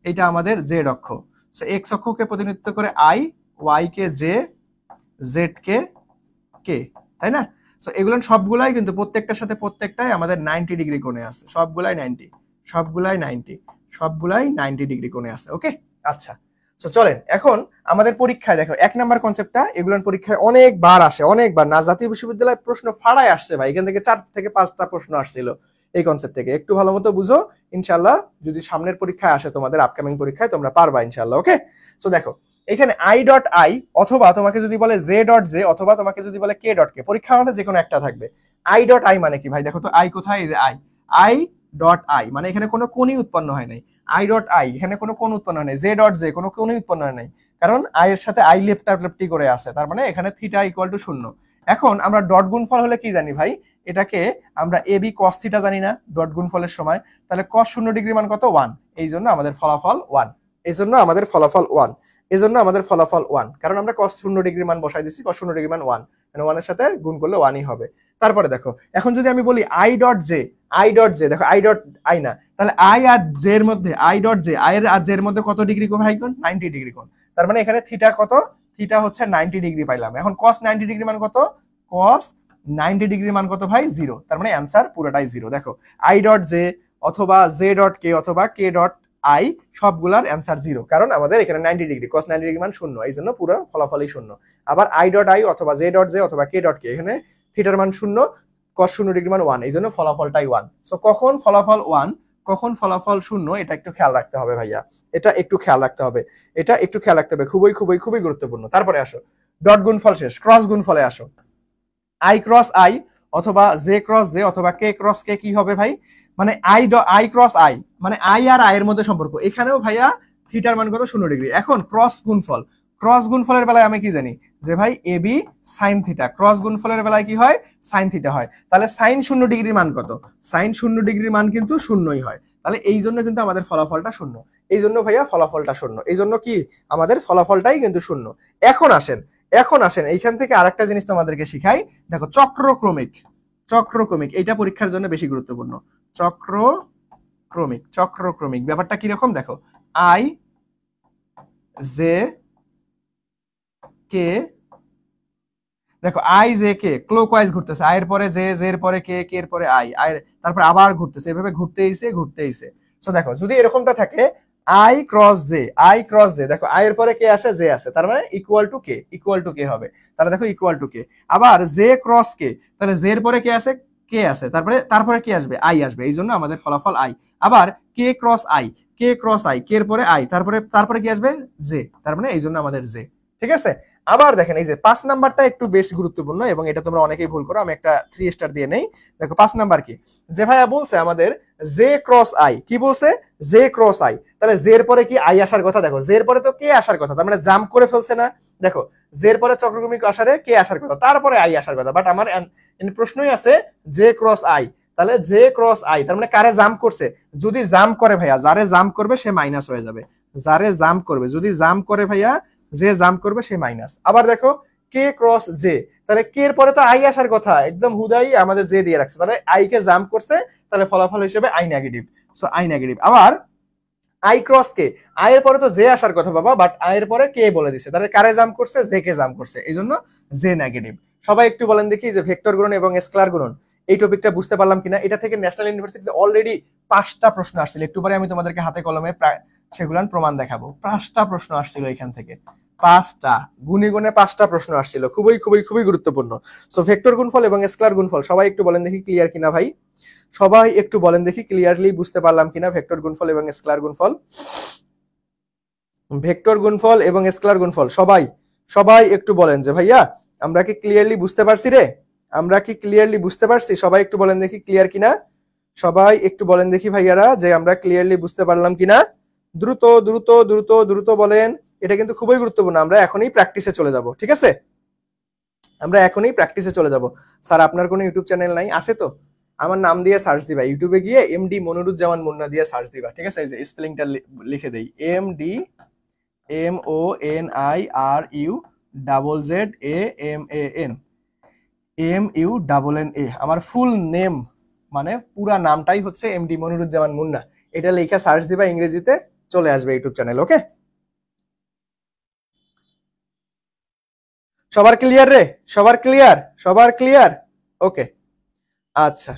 এটা আমাদের জেড অক্ষ। সো এক্স অক্ষকে প্রতিনিধিত্ব করে আই, ওয়াই কে জে, জেড কে কে, তাই না? সো এগুলো সবগুলাই কিন্তু প্রত্যেকটার সাথে প্রত্যেকটাই আমাদের 90 ডিগ্রি কোণে আছে, সবগুলাই 90, সবগুলাই 90, সবগুলাই 90 ডিগ্রি কোণে আছে। ওকে, আচ্ছা। সো চলেন এখন আমাদের পরীক্ষায় দেখো 1 নাম্বার কনসেপ্টটা এগুলোর পরীক্ষায় অনেকবার আসে, অনেকবার না জাতীয় বিশ্ববিদ্যালয় প্রশ্ন ফাড়ায় আসছে ভাই, এখান থেকে 4 থেকে 5টা প্রশ্ন আসছিল এই কনসেপ্ট থেকে। একটু ভালো মতো বুঝো, ইনশাআল্লাহ যদি সামনের পরীক্ষায় আসে তোমাদের আপকামিং পরীক্ষায় তোমরা পারবা ইনশাআল্লাহ। ওকে, সো দেখো এখানে আই ডট আই অথবা তোমাকে যদি বলে জে ডট জে অথবা তোমাকে যদি বলে কে ডট কে, পরীক্ষা হলে যে কোনো একটা থাকবে। আই ডট আই মানে কি ভাই? দেখো তো আই কোথায়, এই যে আই, আই ডট আই মানে এখানে কোনো কোণই উৎপন্ন হয় নাই। আই ডট আই এখানে কোনো কোণ উৎপন্ন হয় নাই। জে ডট জে কোনো কোণই উৎপন্ন হয় নাই, কারণ আই এর সাথে আই লেফটি করে আছে, তার মানে এখানে থিটা ইকুয়াল টু 0। এখন আমরা ডট গুণফল হলে কি জানি ভাই? এটাকে আমরা এ বি কস থিটা জানি না ডট গুণফলের সময়, তাহলে কস 0 ডিগ্রি মান কত? 1। এই জন্য আমাদের ফলাফল 1, এই জন্য আমাদের ফলাফল 1, এই জন্য আমাদের ফলাফল 1, কারণ আমরা cos 0 ডিগ্রি মান বসাই দিছি, cos 0 ডিগ্রি মান 1, মানে 1 এর সাথে গুণ করলে 1ই হবে। তারপরে দেখো এখন যদি আমি বলি i dot J, i dot J, দেখো i ডট আই না, তাহলে i আর j এর মধ্যে, i ডট জে, i এর আর j এর মধ্যে কত ডিগ্রি কোণ ভাই? কোণ 90 ডিগ্রি কোণ, তার মানে এখানে থিটা কত? থিটা হচ্ছে 90 ডিগ্রি পাইলাম। এখন cos 90 ডিগ্রি মান কত? cos 90 ডিগ্রি মান কত ভাই? 0, তার মানে অ্যানসার পুরোটাই 0। দেখো i ডট জে অথবা j ডট কে অথবা k ডট আই সবগুলার অ্যান্সার 0, কারণ আমাদের এখানে 90 ডিগ্রি, cos 90 ডিগ্রি মান 0, এই জন্য পুরো ফলাফলই 0। আবার i ডট আই অথবা j ডট জে অথবা k ডট কে, এখানে থিটার মান 0, cos 0 ডিগ্রি মান 1, এই জন্য ফলাফলটাই 1। সো কখন ফলাফল 1 কখন ফলাফল 0 এটা একটু খেয়াল রাখতে হবে ভাইয়া, এটা একটু খেয়াল রাখতে হবে, এটা একটু খেয়াল রাখতে হবে, খুবই খুবই খুবই গুরুত্বপূর্ণ। তারপরে আসো ডট গুণফল শেষ, ক্রস গুণফলে আসো। আই ক্রস আই অথবা জে ক্রস জে অথবা কে ক্রস কে কি হবে ভাই? মানে আই ক্রস আই মানে আই আর আই এর মধ্যে সম্পর্ক, এখানেও ভাইয়া থিটার মান কত? 0 ডিগ্রি। এখন ক্রস গুণফল, ক্রস গুণফলের বেলায় আমি কি জানি যে ভাই A B sine theta, cross গুণফলের বেলায় কি হয়? সাইন থিটা হয়। তাহলে সাইন 0 ডিগ্রির মান কত? সাইন 0 ডিগ্রির মান কিন্তু 0ই হয়, তাহলে এই জন্য কিন্তু আমাদের ফলাফলটা 0, এই জন্য ভাইয়া ফলাফলটা 0, এই জন্য কি আমাদের ফলাফলটাই কিন্তু 0। এখন আসেন, এখন আসেন এইখান থেকে আরেকটা জিনিস তোমাদেরকে শিখাই। দেখো চক্রক্রমিক, চক্রক্রমিক এইটা পরীক্ষার জন্য বেশি গুরুত্বপূর্ণ। চক্রক্রমিক, চক্রক্রমিক ব্যাপারটা কি রকম দেখো, আই জে কে, দেখো আই জে কে ক্লকওয়াইজ ঘুরতেছে, আই এর পরে জে, জে এর পরে কে, কে এর পরে আই, আই তারপর আবার ঘুরতেছে, এভাবে ঘুরতেইছে ঘুরতেইছে। সো দেখো যদি এরকমটা থাকে i cross j, i cross j, দেখো আই এর পরে কে আসে? জে আসে, তার মানে equal to k, equal to k হবে, তাহলে দেখো ইকুয়াল টু কে। আবার জে ক্রস কে, তাহলে জে এর পরে কে আসে? কে আসে, তারপরে কি আসবে? আই আসবে, এই জন্য আমাদের ফলাফল আই। আবার k cross i, k cross i, k এর পরে আই, তারপরে কি আসবে? জে, তার মানে এই জন্য আমাদের জে। ঠিক আছে, আবার দেখেন এই যে 5 নাম্বারটা একটু বেশ গুরুত্বপূর্ণ এবং এটা তোমরা অনেকেই ভুল করো, আমি একটা 3 স্টার দিয়ে নেই। দেখো 5 নাম্বার কি, যে ভাইয়া বলছে আমাদের জে ক্রস আই, কি বলছে? জে ক্রস আই, তাহলে জে এর পরে কি আই আসার কথা? দেখো জে এর পরে তো কে আসার কথা, তার মানে জাম্প করে ফেলছে না? দেখো জে এর পরে চক্রক্রমিক আসারে কে আসার কথা, তারপরে আই আসার কথা, বাট আমার প্রশ্নই আছে জে ক্রস আই, তাহলে জে ক্রস আই তার মানে কারে জাম্প করছে? যদি জাম্প করে ভাইয়া, যারে জাম্প করবে সে মাইনাস হয়ে যাবে, যারে জাম্প করবে, যদি জাম্প করে ভাইয়া যে জাম্প করবে সে মাইনাস। আবার দেখো কে ক্রস জে, তাহলে কে এর পরে তো আই আসার কথা, একদম হুদাই আমাদের জে দিয়ে রাখছে, তাহলে আই কে জাম্প করছে, তাহলে ফলাফল হিসেবে I negative. So I negative. আবার আই ক্রস কে, আই এর পরে তো জে আসার কথা বাবা, বাট আই এর পরে কে বলে দিছে, তাহলে কারে জাম্প করছে? জে কে জাম্প করছে, এই জন্য জে নেগেটিভ। সবাই একটু বলেন দেখি যে ভেক্টর গুণন এবং স্কেলার গুণন এই টপিকটা বুঝতে পারলাম কিনা? এটা থেকে ন্যাশনাল ইউনিভার্সিটিতে অলরেডি 5টা প্রশ্ন আসছিল, একটু পরে আমি তোমাদেরকে হাতে কলমে সেগুলান প্রমাণ দেখাবো। 5টা প্রশ্ন আসছিল এখান থেকে, 5টা গুণে গুণে 5টা প্রশ্ন আসছিল, খুবই খুবই খুবই গুরুত্বপূর্ণ। সো ভেক্টর গুণফল এবং স্কেলার গুণফল সবাই একটু বলেন দেখি ক্লিয়ার কিনা ভাই, সবাই একটু বলেন দেখি ক্লিয়ারলি বুঝতে পারলাম কিনা ভেক্টর গুণফল এবং স্কেলার গুণফল। ভেক্টর গুণফল এবং স্কেলার গুণফল সবাই সবাই একটু বলেন যে ভাইয়া আমরা কি ক্লিয়ারলি বুঝতে পারছি রে, আমরা কি ক্লিয়ারলি বুঝতে পারছি? সবাই একটু বলেন দেখি ক্লিয়ার কিনা, সবাই একটু বলেন দেখি ভাইয়ারা যে আমরা ক্লিয়ারলি বুঝতে পারলাম কিনা। দ্রুত দ্রুত দ্রুত দ্রুত বলেন, এটা কিন্তু খুবই গুরুত্বপূর্ণ। আমরা এখনই প্র্যাকটিসে চলে যাব, ঠিক আছে? আমরা এখনই প্র্যাকটিসে চলে যাব। স্যার আপনার কোনো ইউটিউব চ্যানেল নাই? আছে তো, আমার নাম দিয়ে সার্চ দিবা, ইউটিউবে গিয়ে এমডি মনিরুজ্জামান মুন্না দিয়ে সার্চ দিবা, ঠিক আছে? এই যে স্পেলিংটা লিখে দেই, এমডি MONIRUZZAMAN, MUNNA। আমার ফুল নেম মানে পুরা নামটাই হচ্ছে এমডি মনিরুজ্জামান মুন্না, এটা লেখা সার্চ দিবা ইংরেজিতে, চলে আসবে ইউটিউব চ্যানেল। ওকে, সবার ক্লিয়ার রে? সবার ক্লিয়ার? সবার ক্লিয়ার? ওকে, আচ্ছা।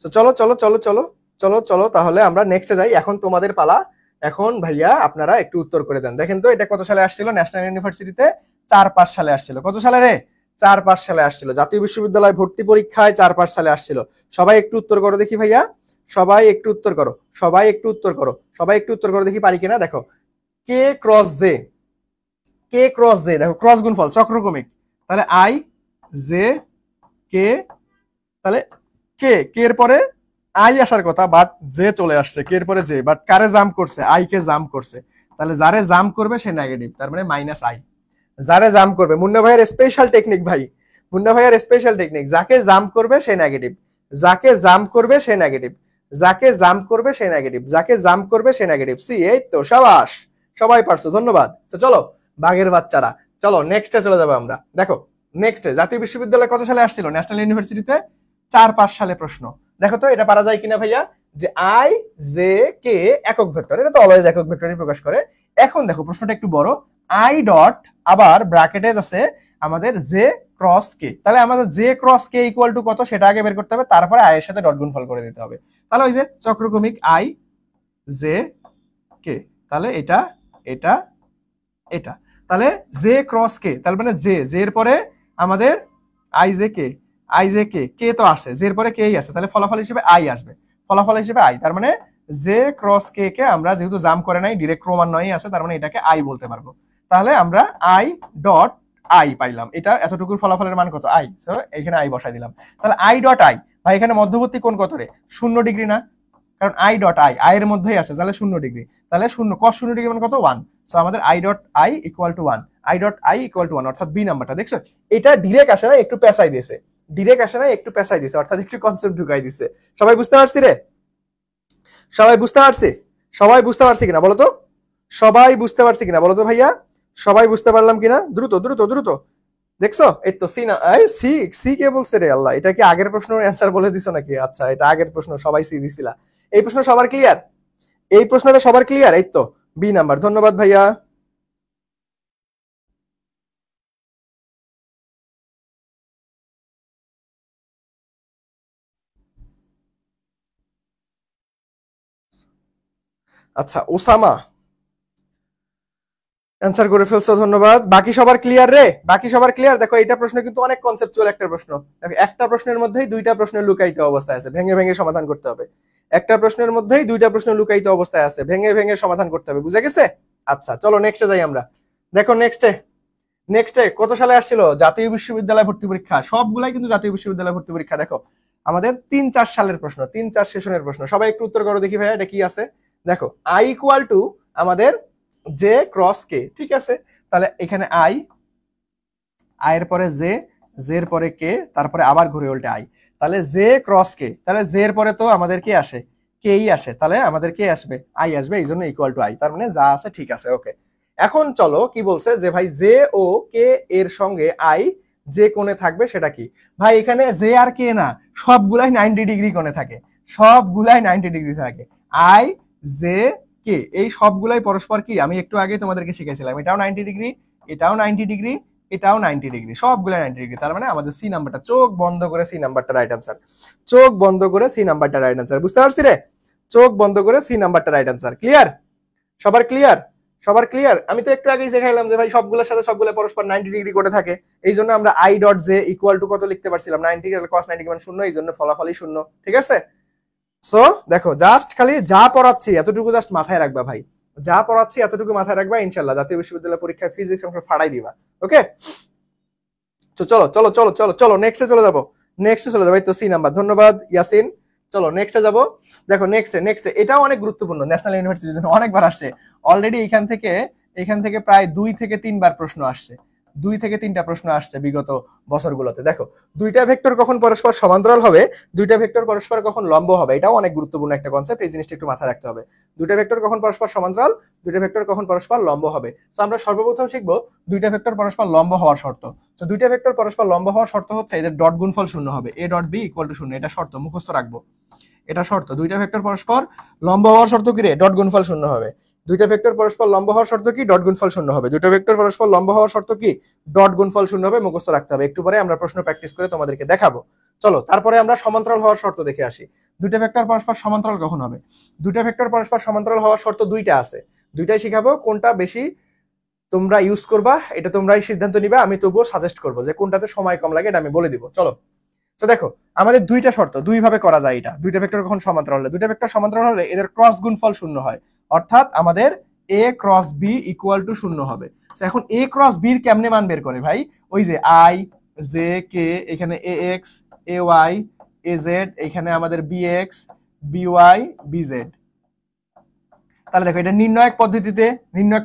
তো চলো চলো চলো চলো চলো চলো তাহলে আমরা নেক্সটে যাই। এখন তোমাদের পালা। এখন ভাইয়া আপনারা একটু উত্তর করে দেন। দেখেন তো এটা কত সালে আসছিল ন্যাশনাল ইউনিভার্সিটিতে? 4-5 সালে আসছিল। কত সালে রে? 4-5 সালে আসছিল। জাতীয় বিশ্ববিদ্যালয় ভর্তি পরীক্ষায় 4-5 সালে আসছিল। সবাই একটু উত্তর করো দেখি ভাইয়া, সবাই একটু উত্তর করো, সবাই একটু উত্তর করো, সবাই একটু উত্তর করো দেখি পারি কিনা। দেখো কে ক্রস জে, কে ক্রস জে, দেখো ক্রস গুণফল চক্রক্রমিক, তাহলে আই জে কে, তাহলে কে কে এর পরে আই আসার কথা বাট জে চলে আসছে, কে এর পরে জে, বাট কারে জাম্প করছে? আই কে জাম্প করছে। তাহলে যারে জাম্প করবে সে নেগেটিভ, তার মানে মাইনাস আই। যারে জাম্প করবে, মুন্না ভাইয়ের স্পেশাল টেকনিক ভাই, মুন্না ভাইয়ের স্পেশাল টেকনিক, যাকে জাম্প করবে সে নেগেটিভ, যাকে জাম্প করবে সে নেগেটিভ, যাকে জাম্প করবে সে নেগেটিভ, যাকে জাম্প করবে সে নেগেটিভ। সি, এই তো সাবাস, সবাই পারছো, ধন্যবাদ। চলো বাঘের বাচ্চারা, চলো নেক্সটে চলে যাবো আমরা। দেখো নেক্সটে জাতীয় বিশ্ববিদ্যালয় কত সালে আসছিল ন্যাশনাল ইউনিভার্সিটিতে? 4-5 সালে প্রশ্ন। দেখো তো এটা পারা যায় কিনা ভাইয়া, যে আই জে কে একক ভেক্টর, এটা তো অলওয়েজ একক ভেক্টরই প্রকাশ করে। এখন দেখো প্রশ্নটা একটু বড়, আই ডট আবার ব্র্যাকেটে আছে আমাদের জে ক্রস কে, তাহলে আমাদের জে ক্রস কে ইকুয়াল টু কত সেটা আগে বের করতে হবে, তারপরে আই এর সাথে ডট গুণফল করে দিতে হবে। তাহলে ওই যে চক্রক্রমিক আই জে কে, তাহলে এটা এটা এটা, তাহলে জে ক্রস কে, তার মানে জে এর পরে আমাদের i j k, i j k, k তো আসে, জে এর পরে কেই আছে, তাহলে ফলাফল হিসেবে আই আসবে, ফলাফল হিসেবে আই। তার মানে জে ক্রস কে কে আমরা যেহেতু জাম করে নাই, ডিরেক্ট ক্রমান্বয়ে আছে, তার মানে এটাকে আই বলতে পারবো। তাহলে আমরা আই ডট আই পাইলাম, এটা এতটুকুর ফলাফলের মান কত? আই। এখানে আই বসাই দিলাম। তাহলে আই ডট আই, ভাই এখানে মধ্যবর্তী কোণ কত রে? 0 ডিগ্রি না, কারণ আই ডট আই আই এর মধ্যেই আছে, তাহলে 0 ডিগ্রি, তাহলে 0 cos 0 ডিগ্রি মানে কত? 1। সো আমাদের I dot I equal to 1, I dot I equal to 1, অর্থাৎ বি নাম্বারটা। দেখছো এটা ডিরেক্ট আসে না, একটু পেঁচাই দিয়েছে, ডিরেক্ট আসে না, একটু পেঁচাই দিয়েছে, অর্থাৎ একটু কনসেপ্ট ঢুকাই দিয়েছে। সবাই বুঝতে পারছি রে? সবাই বুঝতে পারছি? সবাই বুঝতে পারছি কিনা বলো তো? সবাই বুঝতে পারছি কিনা বলো তো ভাইয়া? সবাই বুঝতে পারলাম কিনা? দ্রুত দ্রুত দ্রুত। দেখছো এই তো সি না, সি সি কে বলছে রে আল্লাহ, এটা কি আগের প্রশ্নের অ্যান্সার বলে দিছো নাকি? আচ্ছা এটা আগের প্রশ্ন, সবাই সি দিছিলা। এই প্রশ্ন সবার ক্লিয়ার? এই প্রশ্নটা সবার ক্লিয়ার? এই তো বি নাম্বার, ধন্যবাদ ভাইয়া। আচ্ছা ওসামা অ্যান্সার করে ফেলছো, ধন্যবাদ। বাকি সবার ক্লিয়ার রে? বাকি সবার ক্লিয়ার? দেখো এইটা প্রশ্ন কিন্তু অনেক কনসেপচুয়াল একটা প্রশ্ন। দেখো একটা প্রশ্নের মধ্যেই দুইটা প্রশ্নের লুকায়িত অবস্থায় আছে, ভেঙে ভেঙে সমাধান করতে হবে। একটা প্রশ্নের মধ্যেই দুইটা প্রশ্ন লুকায়িত অবস্থায় আছে, ভেঙে ভেঙে সমাধান করতে হবে, বুঝে গেছে? আচ্ছা চলো নেক্সটে যাই আমরা। দেখো নেক্সটে কত সালে আসছিল জাতীয় বিশ্ববিদ্যালয় ভর্তি পরীক্ষা? সবগুলাই কিন্তু জাতীয় বিশ্ববিদ্যালয় ভর্তি পরীক্ষা। দেখো আমাদের 3-4 সালের প্রশ্ন, 3-4 সেশনের প্রশ্ন। সবাই একটু উত্তর করো দেখি ভাইয়া, এটা কি আছে? দেখো আই ইকুয়াল টু আমাদের জে ক্রস কে, ঠিক আছে? তাহলে এখানে আই, আই এর পরে জে, জে এর পরে কে, তারপরে আবার ঘুরে উল্টে আই, তাহলে জে ক্রস কে, তাহলে জে এর পরে তো আমাদের কি আসে? কেই আসে, তাহলে আমাদের কে আসবে? আই আসবে, এই জন্য ইকুয়াল টু আই, তার মানে যা আছে ঠিক আছে। ওকে, এখন চলো কি বলছে যে ভাই জে ও কে এর সঙ্গে আই যে কোণে থাকবে সেটা কি? ভাই এখানে জে আর কে না, সবগুলাই 90 ডিগ্রি কোণে থাকে, সবগুলাই 90 ডিগ্রি থাকে। আই জে কে এই সবগুলাই পরস্পর কি, আমি একটু আগে তোমাদেরকে শিখেছিলাম, এটাও 90 ডিগ্রি, এটাও 90 ডিগ্রি, এটাও 90 ডিগ্রি, সবগুলো 90 ডিগ্রি। তার মানে আমাদের সি নাম্বারটা, চোখ বন্ধ করে সি নাম্বারটা রাইট আনসার, চোখ বন্ধ করে সি নাম্বারটা রাইট আনসার। বুঝতে পারছি রে? চোখ বন্ধ করে সি নাম্বারটা রাইট আনসার। ক্লিয়ার? সবার ক্লিয়ার? সবার ক্লিয়ার? আমি তো একটু আগেই দেখাইলাম যে ভাই সবগুলোর সাথে সবগুলো পরস্পর 90 ডিগ্রি করে থাকে, এই জন্য আমরা I dot J equal to কত লিখতে পারছিলাম? 90, তাহলে cos 90 মানে 0, এই জন্য ফলাফলই 0, ঠিক আছে? সো দেখো জাস্ট খালি যা পড়াচ্ছি এতটুকু জাস্ট মাথায় রাখবা ভাই, যা পড়াচ্ছি এতটুকু মাথায় রাখবা, ইনশাআল্লাহ জাতীয় বিশ্ববিদ্যালয় পরীক্ষায় ফিজিক্স অংশ ফাড়াই দিবা। ওকে, তো চলো চলো চলো চলো চলো নেক্সটে চলে যাবো, নেক্সটে চলে যাবো। এই তো সি নাম্বার, ধন্যবাদ ইয়াসিন। চলো নেক্সটে যাবো। দেখো নেক্সটে এটাও অনেক গুরুত্বপূর্ণ, ন্যাশনাল ইউনিভার্সিটির জন্য অনেকবার আসছে অলরেডি। এখান থেকে প্রায় 2 থেকে 3 বার প্রশ্ন আসছে, 2 থেকে 3টা প্রশ্ন আসছে বিগত বছরগুলোতে। দেখো দুইটা ভেক্টর কখন পরস্পর সমান্তরাল হবে, দুইটা ভেক্টর পরস্পর কখন লম্ব হবে, এটাও অনেক গুরুত্বপূর্ণ একটা কনসেপ্ট, এই জিনিসটা একটু মাথায় রাখতে হবে। দুইটা ভেক্টর কখন পরস্পর সমান্তরাল, দুইটা ভেক্টর কখন পরস্পর লম্ব হবে। তো আমরা সর্বপ্রথম শিখবো দুইটা ভেক্টর পরস্পর লম্ব হওয়ার শর্ত। তো দুইটা ভেক্টর পরস্পর লম্ব হওয়ার শর্ত হচ্ছে এদের ডট গুণফল 0 হবে, a dot b equal to 0, এটা শর্ত মুখস্থ রাখবো, এটা শর্ত। দুইটা ভেক্টর পরস্পর লম্ব হওয়ার শর্ত কি রে? ডট গুণফল 0 হবে। দুইটা ভেক্টর পরস্পর লম্ব হওয়ার শর্ত কি? ডট গুণফল শূন্য হবে। দুইটা ভেক্টর পরস্পর লম্ব হওয়ার শর্ত কি? ডট গুণফল শূন্য হবে। মুখস্থ রাখতে হবে। একটু পরে আমরা প্রশ্ন প্র্যাকটিস করে তোমাদেরকে দেখাবো। চলো তারপরে আমরা সমান্তরাল হওয়ার শর্ত দেখে আসি। দুইটা ভেক্টর পরস্পর সমান্তরাল কখন হবে? দুইটা ভেক্টর পরস্পর সমান্তরাল হওয়ার শর্ত দুইটা আছে, দুইটাই শিখাবো। কোনটা বেশি তোমরা ইউজ করবা এটা তোমরাই সিদ্ধান্ত নিবা, আমি তবুও সাজেস্ট করবো যে কোনটাতে সময় কম লাগে এটা আমি বলে দিব। চলো তো দেখো, আমাদের দুইটা শর্ত দুই ভাবে করা যায় এটা। দুইটা ভেক্টর কখন সমান্তরাল হলে? দুইটা ভেক্টর সমান্তরাল হলে এদের ক্রস গুণফল শূন্য হয়, অর্থাৎ আমাদের a cross b equal two শূন্য হবে। এখন a ক্রস b এর কেমনে মান বের করে ভাই? ওই যে i j k, এখানে ax ay az, এখানে আমাদের bx by bz। তাহলে দেখো এটা নির্ণায়ক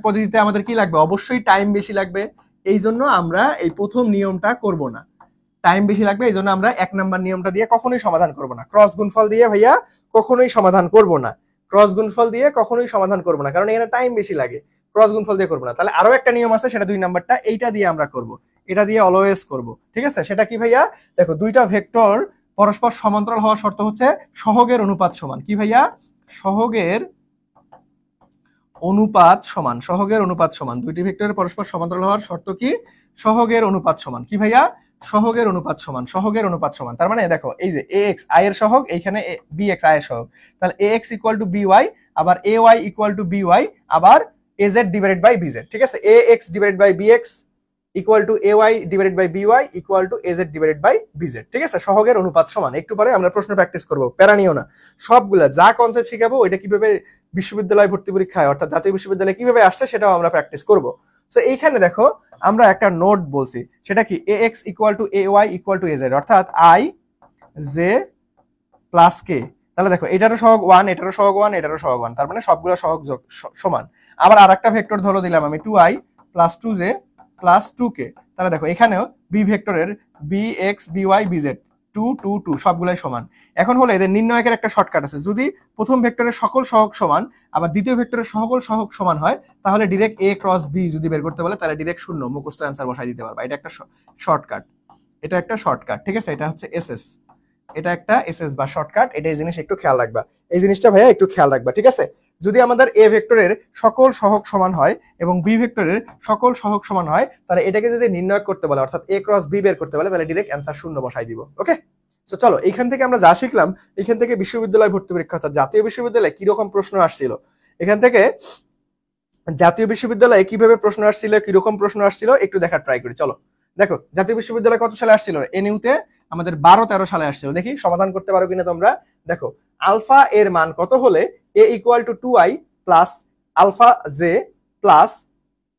পদ্ধতিতে আমাদের কি লাগবে? অবশ্যই টাইম বেশি লাগবে। এই জন্য আমরা এই প্রথম নিয়মটা করব না, টাইম বেশি লাগবে, এই জন্য আমরা 1 নাম্বার নিয়মটা দিয়ে কখনোই সমাধান করব না। ক্রস গুণফল দিয়ে ভাইয়া কখনোই সমাধান করব না, ক্রস গুণফল দিয়ে কখনোই সমাধান করব না, কারণ এখানে টাইম বেশি লাগে। ক্রস গুণফল দিয়ে করব না। তাহলে আরো একটা নিয়ম আছে, সেটা 2 নাম্বারটা, এইটা দিয়ে আমরা করব, এটা দিয়ে অলওয়েজ করব। ঠিক আছে, সেটা কি ভাইয়া? দেখো দুইটা ভেক্টর পরস্পর সমান্তরাল হওয়ার শর্ত হচ্ছে সহগের অনুপাত সমান। কি ভাইয়া? সহগের অনুপাত সমান। সহগের অনুপাত সমান। দুইটি ভেক্টরের পরস্পর সমান্তরাল হওয়ার শর্ত কি? সহগের অনুপাত সমান। কি ভাইয়া? সহগের অনুপাত সমান। সহগের অনুপাত সমান তার মানে দেখো এই যে ax i এর সহগ, এইখানে bx i এর সহগ, তাহলে ax ইকুয়াল টু by, আবার ay ইকুয়াল টু by, আবার az ডিভাইডেড বাই bz। ঠিক আছে, ax divided by bx equal to ay divided by by equal to az divided by bz। ঠিক আছে, সহগের অনুপাত সমান। একটু পরে আমরা প্রশ্ন প্র্যাকটিস করব, প্যারা নিও না। সবগুলা যা কনসেপ্ট শিখাবো ওইটা কিভাবে বিশ্ববিদ্যালয় ভর্তি পরীক্ষায় অর্থাৎ জাতীয় বিশ্ববিদ্যালয়ে কিভাবে আসছে সেটাও আমরা প্র্যাকটিস করব। সো এইখানে দেখো আমরা একটা নোট বলছি, সেটা কি? ax equal to ay equal to az, অর্থাৎ i j প্লাস k। তাহলে দেখো এটারও সহগ 1, এটারও সহগ 1, এটারও সহগ 1, তার মানে সবগুলো সহগ সমান। আবার আরেকটা ভেক্টর ধরে দিলাম আমি 2i plus 2j plus 2k। তাহলে দেখো এখানেও b ভেক্টরের bx by bz 2 2 2 সবগুলাই সমান। এখন হলো এদের নির্ণয়কের একটা শর্টকাট আছে। যদি প্রথম ভেক্টরের সকল সহগ সমান আবার দ্বিতীয় ভেক্টরের সকল সহগ সমান হয়, তাহলে ডাইরেক্ট a ক্রস b যদি বের করতে বলে তাহলে ডাইরেক্ট শূন্য মুখস্থ অ্যান্সার বসাই দিতে পারবা। এটা একটা শর্টকাট, এটা একটা শর্টকাট। ঠিক আছে, এটা হচ্ছে এসএস, এটা একটা এসএস বা শর্টকাট। এটা এই জিনিস একটু খেয়াল রাখবা, এই জিনিসটা ভাইয়া একটু খেয়াল রাখবা। ঠিক আছে, যদি আমাদের a ভেক্টরের সকল সহগ সমান হয় এবং b ভেক্টরের সকল সহগ সমান হয়, তাহলে এটাকে যদি নির্ণয় করতে বলে অর্থাৎ a ক্রস b বের করতে বলে, তাহলে ডাইরেক্ট অ্যান্সার শূন্য বসাই দিব। ওকে, তো চলো এইখান থেকে আমরা যা শিখলাম, এখান থেকে বিশ্ববিদ্যালয় ভর্তি পরীক্ষা অর্থাৎ জাতীয় বিশ্ববিদ্যালয়ে কিরকম প্রশ্ন আসছিল, এখান থেকে জাতীয় বিশ্ববিদ্যালয়ে কিভাবে প্রশ্ন আসছিল, কিরকম প্রশ্ন আসছিল একটু দেখার ট্রাই করি। চলো দেখো জাতীয় বিশ্ববিদ্যালয় কত সালে আসছিল? এনইউতে আমাদের 12-13 সালে আসছিল। দেখি সমাধান করতে পারো কিনা তোমরা। দেখো আলফা এর মান কত হলে a equal to 2i plus alpha j plus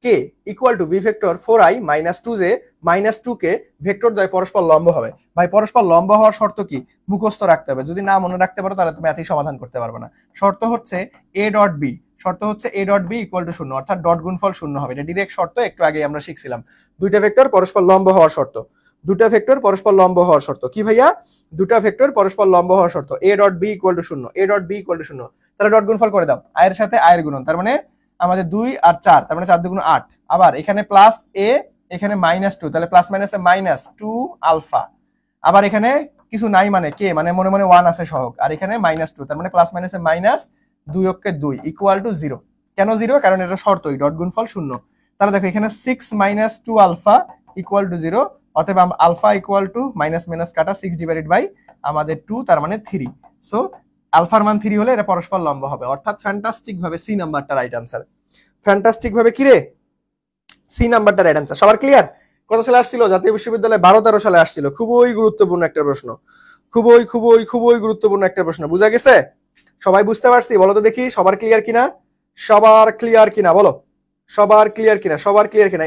k equal to b vector 4i minus 2j minus 2k vector দ্বয় পরস্পর লম্ব হবে। ভাই পরস্পর লম্ব হওয়ার শর্ত কি? মুখস্থ রাখতে হবে। যদি না মনে রাখতে পারো তাহলে তুমি এতই সমাধান করতে পারবে না। শর্ত হচ্ছে a ডট b, শর্ত হচ্ছে a dot b equal two শূন্য, অর্থাৎ ডট গুণফল শূন্য হবে। এটা ডাইরেক্ট শর্ত, একটু আগে আমরা শিখছিলাম। দুইটা ভেক্টর পরস্পর লম্ব হওয়ার শর্ত, দুটা ভেক্টর পরস্পর লম্ব হওয়ার শর্ত কি ভাইয়া? দুটা ভেক্টর পরস্পর লম্ব হওয়ার শর্ত a dot b equal two শূন্য, a dot b equal two শূন্য। তাহলে ডট গুণফল করে দাও, আয়ের সাথে আয়ের গুণন, তার মানে আমাদের 2 আর 4, তার মানে 4 দুগুণ 8। আবার এখানে প্লাস a, এখানে মাইনাস 2, তাহলে প্লাস মাইনাসে মাইনাস 2 আলফা। আবার এখানে কিছু নাই মানে কে, মানে মনে মনে 1 আছে সহগ, আর এখানে মাইনাস 2, তার মানে প্লাস মাইনাসে মাইনাস 2 অক্ষে 2 ইকুয়াল টু 0। কেন 0? কারণ এটা শর্তই, ডট গুণফল শূন্য। তাহলে দেখো এখানে 6 মাইনাস 2 আলফা ইকুয়াল টু 0, অতএব alpha equal to minus minus কাটা 6 ডিভাইডেড বাই আমাদের 2, তার মানে 3। সো আলফার মান 3 হলে এটা পরস্পর লম্ব হবে, অর্থাৎ ফ্যান্টাস্টিক ভাবে সি নাম্বারটা রাইট আনসার। ফ্যান্টাস্টিক ভাবে কি রে? সি নাম্বারটা রাইট আনসার। সবার ক্লিয়ার? কত সালে আসছিল? জাতীয় বিশ্ববিদ্যালয়ে 12-13 সালে আসছিল। খুবই গুরুত্বপূর্ণ একটা প্রশ্ন, খুবই খুবই খুবই গুরুত্বপূর্ণ একটা প্রশ্ন। বুঝা গেছে? সবাই বুঝতে পারছি? বলো তো দেখি সবার ক্লিয়ার কিনা, সবার ক্লিয়ার কিনা বলো, সবার ক্লিয়ার কিনা, সবার ক্লিয়ার কিনা।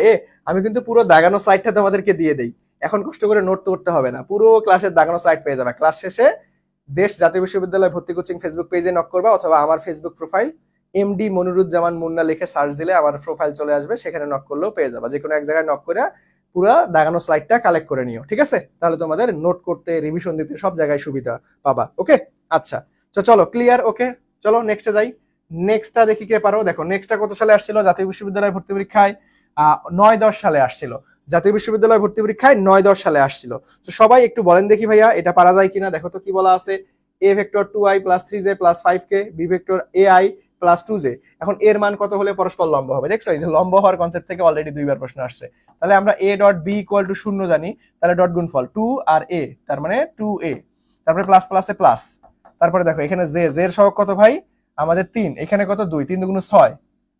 আমি কিন্তু পুরো দাগানো স্লাইডটা তোমাদেরকে দিয়ে দেই, এখন কষ্ট করে নোট করতে হবে না, পুরো ক্লাসের দাগানো স্লাইড পেয়ে যাবে। ক্লাস শেষে দেশ জাতীয় বিশ্ববিদ্যালয় ভর্তি কোচিং ফেসবুক পেজে নক করবা, অথবা আমার Facebook profile MD Moniruzzaman Munna লিখে সার্চ দিলে আমার প্রোফাইল চলে আসবে, সেখানে নক করলেও পেয়ে যাবা। যে কোনো এক জায়গায় নক করে পুরো দাগানো স্লাইডটা কালেক্ট করে নিও, ঠিক আছে? তাহলে তোমাদের নোট করতে, রিভিশন দিতে সব জায়গায় সুবিধা পাবা। ওকে, আচ্ছা তো চলো ক্লিয়ার। ওকে চলো নেক্সটে যাই। নেক্সটটা দেখি কে পারো। দেখো নেক্সটটা কত সালে আসছিল জাতীয় বিশ্ববিদ্যালয় ভর্তি পরীক্ষায়? 9-10 সালে আসছিল। জাতীয় বিশ্ববিদ্যালয় ভর্তি পরীক্ষায় 9-10 সালে আসছিল। তো সবাই একটু বলেন দেখি ভাইয়া এটা পারা যায় কিনা। দেখো তো কি বলা আছে, a vector 2i plus 3j plus 5k, b vector ai plus 2j। এখন এর মান কত হলে পরস্পর লম্ব হবে? দেখছো এই যে লম্ব হওয়ার কনসেপ্ট থেকে অলরেডি দুইবার প্রশ্ন আসছে। তাহলে আমরা a dot b equal to 0 জানি, তাহলে ডট গুণফল 2 আর a, তার মানে 2a, তারপরে প্লাস প্লাসে প্লাস, তারপরে দেখো এখানে j, j এর সহগ কত ভাই? আমাদের 3, এখানে কত 2, 3 দুগুণ 6,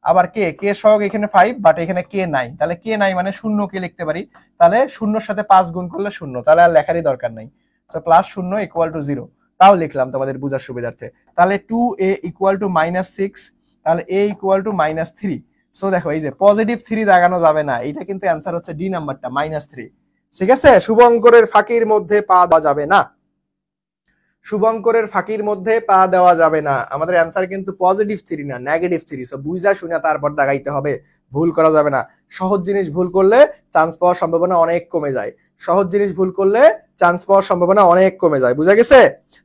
আবার কে, কে সহগ এখানে 5, বাট এখানে কে নাই, তাহলে কে নাই মানে 0 কে লিখতে পারি, তাহলে 0 সাথে 5 গুণ করলে 0, তাহলে আর লেখারই দরকার নাই। সো প্লাস 0 ইকুয়াল টু 0, তাও লিখলাম তোমাদের বোঝার সুবিধার্থে। তাহলে 2a ইকুয়াল টু -6, তাহলে a ইকুয়াল টু -3। সো দেখো এই যে পজিটিভ 3 দাগানো যাবে না, এটা কিন্তু অ্যান্সার হচ্ছে ডি নাম্বারটা -3। ঠিক আছে, শুভঙ্করের ফাঁকির মধ্যে পা দেওয়া যাবে না, শুভঙ্করের ফাঁকির মধ্যে পা দেওয়া যাবে না। আমাদের অ্যান্সার কিন্তু পজিটিভ 3 না, নেগেটিভ 3। সো বুঝা শুনে তারপর দাগাইতে হবে, ভুল করা যাবে না। সহজ জিনিস ভুল করলে চান্স পাওয়ার সম্ভাবনা অনেক কমে যায়, সহজ জিনিস ভুল করলে চান্স পাওয়ার সম্ভাবনা অনেক কমে যায়, বুঝা গেছে?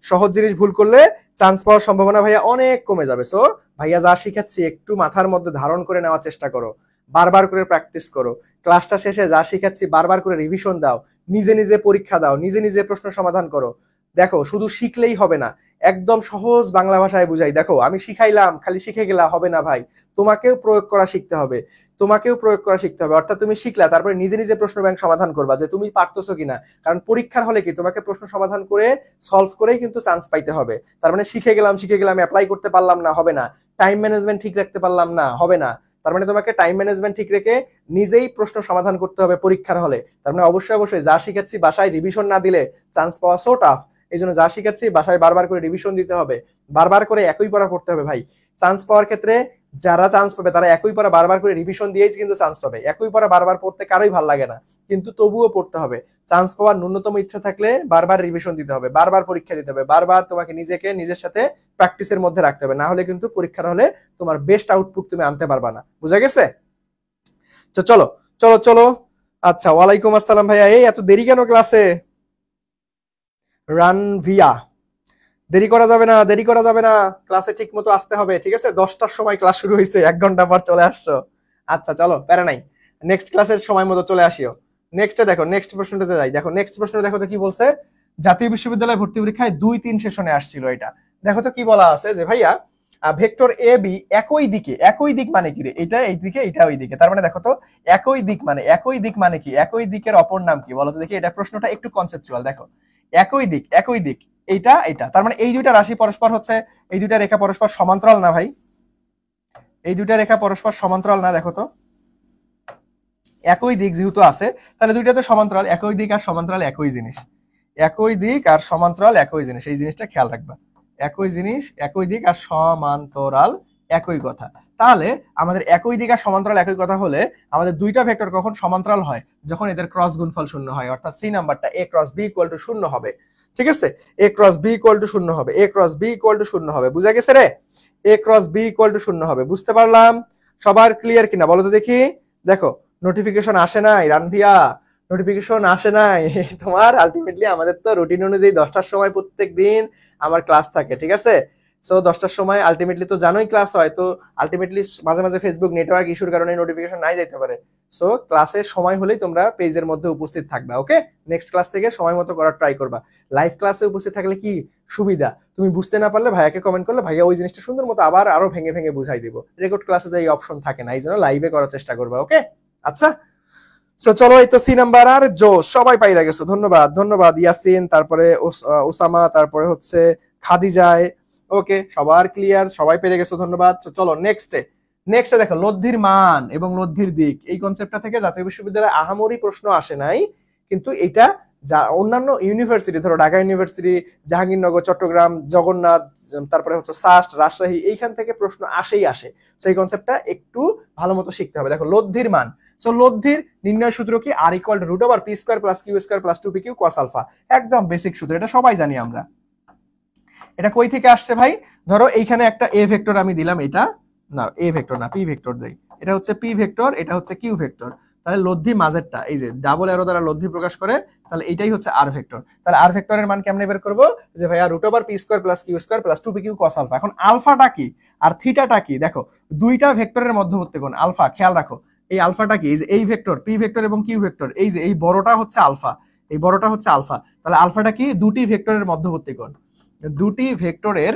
সহজ জিনিস ভুল করলে চান্স পাওয়ার সম্ভাবনা ভাইয়া অনেক কমে যাবে। সো ভাইয়া যা শিখাচ্ছি একটু মাথার মধ্যে ধারণ করে নেওয়ার চেষ্টা করো, বারবার করে প্র্যাকটিস করো, ক্লাসটা শেষে যা শিখাচ্ছি বারবার করে রিভিশন দাও, নিজে নিজে পরীক্ষা দাও, নিজে নিজে প্রশ্ন সমাধান করো। দেখো শুধু শিখলেই হবে না, একদম সহজ বাংলা ভাষায় বুঝাই। দেখো আমি শিখাইলাম, খালি শিখে গেলা হবে না ভাই, তোমাকেও প্রয়োগ করা শিখতে হবে, তোমাকেও প্রয়োগ করা শিখতে হবে। অর্থাৎ তুমি শিখলা, তারপরে নিজে নিজে প্রশ্ন ব্যাংক সমাধান করবা যে তুমি পারতেছো কিনা। কারণ পরীক্ষার হলে কি তোমাকে প্রশ্ন সমাধান করে সলভ করেই কিন্তু চান্স পাইতে হবে। তার মানে শিখে গেলাম অ্যাপ্লাই করতে পারলাম না, হবে না। টাইম ম্যানেজমেন্ট ঠিক রাখতে পারলাম না, হবে না। তার মানে তোমাকে টাইম ম্যানেজমেন্ট ঠিক রেখে নিজেই প্রশ্ন সমাধান করতে হবে পরীক্ষার হলে। তার মানে অবশ্যই যা শিখাচ্ছি বাসায় রিভিশন না দিলে চান্স পাওয়া সো টাফ। এই জন্য যা শিখাচ্ছি বাসায় বারবার করে রিভিশন দিতে হবে, বারবার করে একই পড়া পড়তে হবে ভাই। চান্স পাওয়ার ক্ষেত্রে যারা চান্স পাবে তারা একই পড়া বারবার করে রিভিশন দিয়েই কিন্তু চান্স পাবে। একই পড়া বারবার পড়তে কারোই ভালো লাগে না, কিন্তু তবুও পড়তে হবে। চান্স পাওয়ার ন্যূনতম ইচ্ছা থাকলে বারবার রিভিশন দিতে হবে, বারবার পরীক্ষা দিতে হবে, বারবার তোমাকে নিজেকে নিজের সাথে প্র্যাকটিসের মধ্যে রাখতে হবে, না হলে কিন্তু পরীক্ষার হলে তোমার বেস্ট আউটপুট তুমি আনতে পারবা না। বুঝা গেছে? তো চলো চলো চলো। আচ্ছা, ওয়ালাইকুম আসসালাম ভাইয়া, এই এত দেরি কেন ক্লাসে? রান ভিয়া, দেরি করা যাবে না, দেরি করা যাবে না, ক্লাসে ঠিক মতো আসতে হবে। ঠিক আছে, 10টার সময় ক্লাস শুরু হয়েছে, 1 ঘন্টা পর চলে আসছো। আচ্ছা চলো, প্যারা নাই, নেক্সট ক্লাসের সময় মতো চলে আসিও। নেক্সটে দেখো, নেক্সট প্রশ্নটাতে যাই। দেখো নেক্সট প্রশ্ন দেখো তো কি বলছে। জাতীয় বিশ্ববিদ্যালয় ভর্তি পরীক্ষায় 2-3 সেশনে আসছিল এটা। দেখো তো কি বলা আছে যে ভাইয়া ভেক্টর এ বি একই দিকে, একই দিক মানে কি রে? এটা এই দিকে, এটা ওই দিকে। তার মানে দেখো তো একই দিক মানে, একই দিক মানে কি? একই দিকের অপর নাম কি বলো তো দেখি? এটা প্রশ্নটা একটু কনসেপচুয়াল। দেখো একই দিক, একই দিক, এইটা এটা, তার মানে এই দুইটা রাশি পরস্পর হচ্ছে, এই দুইটা রেখা পরস্পর সমান্তরাল না ভাই? এই দুইটা রেখা পরস্পর সমান্তরাল না? দেখো তো একই দিক যেহেতু আছে তাহলে দুইটা তো সমান্তরাল। একই দিক আর সমান্তরাল একই জিনিস, একই দিক আর সমান্তরাল একই জিনিস, এই জিনিসটা খেয়াল রাখবা। একই জিনিস, একই দিক আর সমান্তরাল একই কথা। তাহলে আমাদের একই দিক আর সমান্তরাল একই কথা হলে আমাদের দুইটা ভেক্টর কখন সমান্তরাল হয়? যখন এদের ক্রস গুণফল 0 হয়, অর্থাৎ সি নাম্বারটা a cross b equal to 0 হবে। ঠিক আছে, a cross b equal to 0 হবে, a cross b equal to 0 হবে। বুঝা গেছে রে? a cross b equal to 0 হবে। বুঝতে পারলাম? সবার ক্লিয়ার কিনা বলো তো দেখি? দেখো নোটিফিকেশন আসে নাই রানভিয়া, নোটিফিকেশন আসে নাই তোমার। আলটিমেটলি আমাদের তো রুটিন অনুযায়ী 10টার সময় প্রত্যেক দিন আমার ক্লাস থাকে। ঠিক আছে, সো 10টার সময় আলটিমেটলি তো জানোই ক্লাস হয়, তো আলটিমেটলি মাঝে মাঝে ফেসবুক নেটওয়ার্ক ইস্যুর কারণে নোটিফিকেশন নাই যাইতে পারে। সো ক্লাসের সময় হলেই তোমরা পেজের মধ্যে উপস্থিত থাকবা। ওকে, নেক্সট ক্লাস থেকে সময় মতো করার ট্রাই করবা। লাইভ ক্লাসে উপস্থিত থাকলে কি সুবিধা, তুমি বুঝতে না পারলে ভাইয়াকে কমেন্ট করলে ভাইয়া ওই জিনিসটা সুন্দর মতো আবার আরো ভেঙে ভেঙে বুঝাই দিব। রেকর্ড ক্লাসে তো এই অপশন থাকে না, এই জন্য লাইভে করার চেষ্টা করবা। ওকে, আচ্ছা সো চলো, এই তো সি নাম্বার আর জোশ সবাই পাইরা গেছো। ধন্যবাদ, ধন্যবাদ ইয়াসিন, তারপরে ওসামা, তারপরে হচ্ছে খাদিজায়। ওকে, সবার ক্লিয়ার, সবাই পেরে গেছো, ধন্যবাদ। চলো নেক্সটে দেখো লব্ধির মান এবং লব্ধির দিক, এই কনসেপ্টটা থেকে জাতীয় বিশ্ববিদ্যালয়ে আহামরি প্রশ্ন আসে নাই, কিন্তু এটা যা অন্যান্য ইউনিভার্সিটি, ধরো ঢাকা ইউনিভার্সিটি, জাহাঙ্গীরনগর, চট্টগ্রাম, জগন্নাথ, তারপরে হচ্ছে সাস্ট, রাজশাহী, এইখান থেকে প্রশ্ন আসে। সেই কনসেপ্টটা একটু ভালো মতো শিখতে হবে। দেখো লব্ধির মান, সো লব্ধির নির্ণয় সূত্র কি? R equal to root over p square plus q square plus 2pq cos alpha. একদম বেসিক সূত্র, এটা সবাই জানি আমরা। এটা কই থেকে আসছে ভাই? ধরো এইখানে একটা এ ভেক্টর আমি দিলাম, এটা না এ ভেক্টর না, পি ভেক্টর দেই, এটা হচ্ছে পি ভেক্টর, এটা হচ্ছে কিউ ভেক্টর। তাহলে লব্ধি মাঝেরটা এই যে ডাবল অ্যারো দ্বারা লব্ধি প্রকাশ করে, তাহলে এটাই হচ্ছে আর ভেক্টর। তাহলে আর ভেক্টরের মান কেমনে বের করব? যে ভাইয়া root over p square plus q square plus 2pq cos alpha. এখন আলফাটা কি আর থিটাটা কি? দেখো দুইটা ভেক্টরের মধ্যবর্তী কোণ আলফা, খেয়াল রাখো এই আলফাটা কি? এই যে এই ভেক্টর পি ভেক্টর এবং কিউ ভেক্টর, এই যে এই বড়টা হচ্ছে আলফা, এই বড়টা হচ্ছে আলফা। তাহলে আলফাটা কি? দুটি ভেক্টরের মধ্যবর্তী কোণ, দুটি ভেক্টরের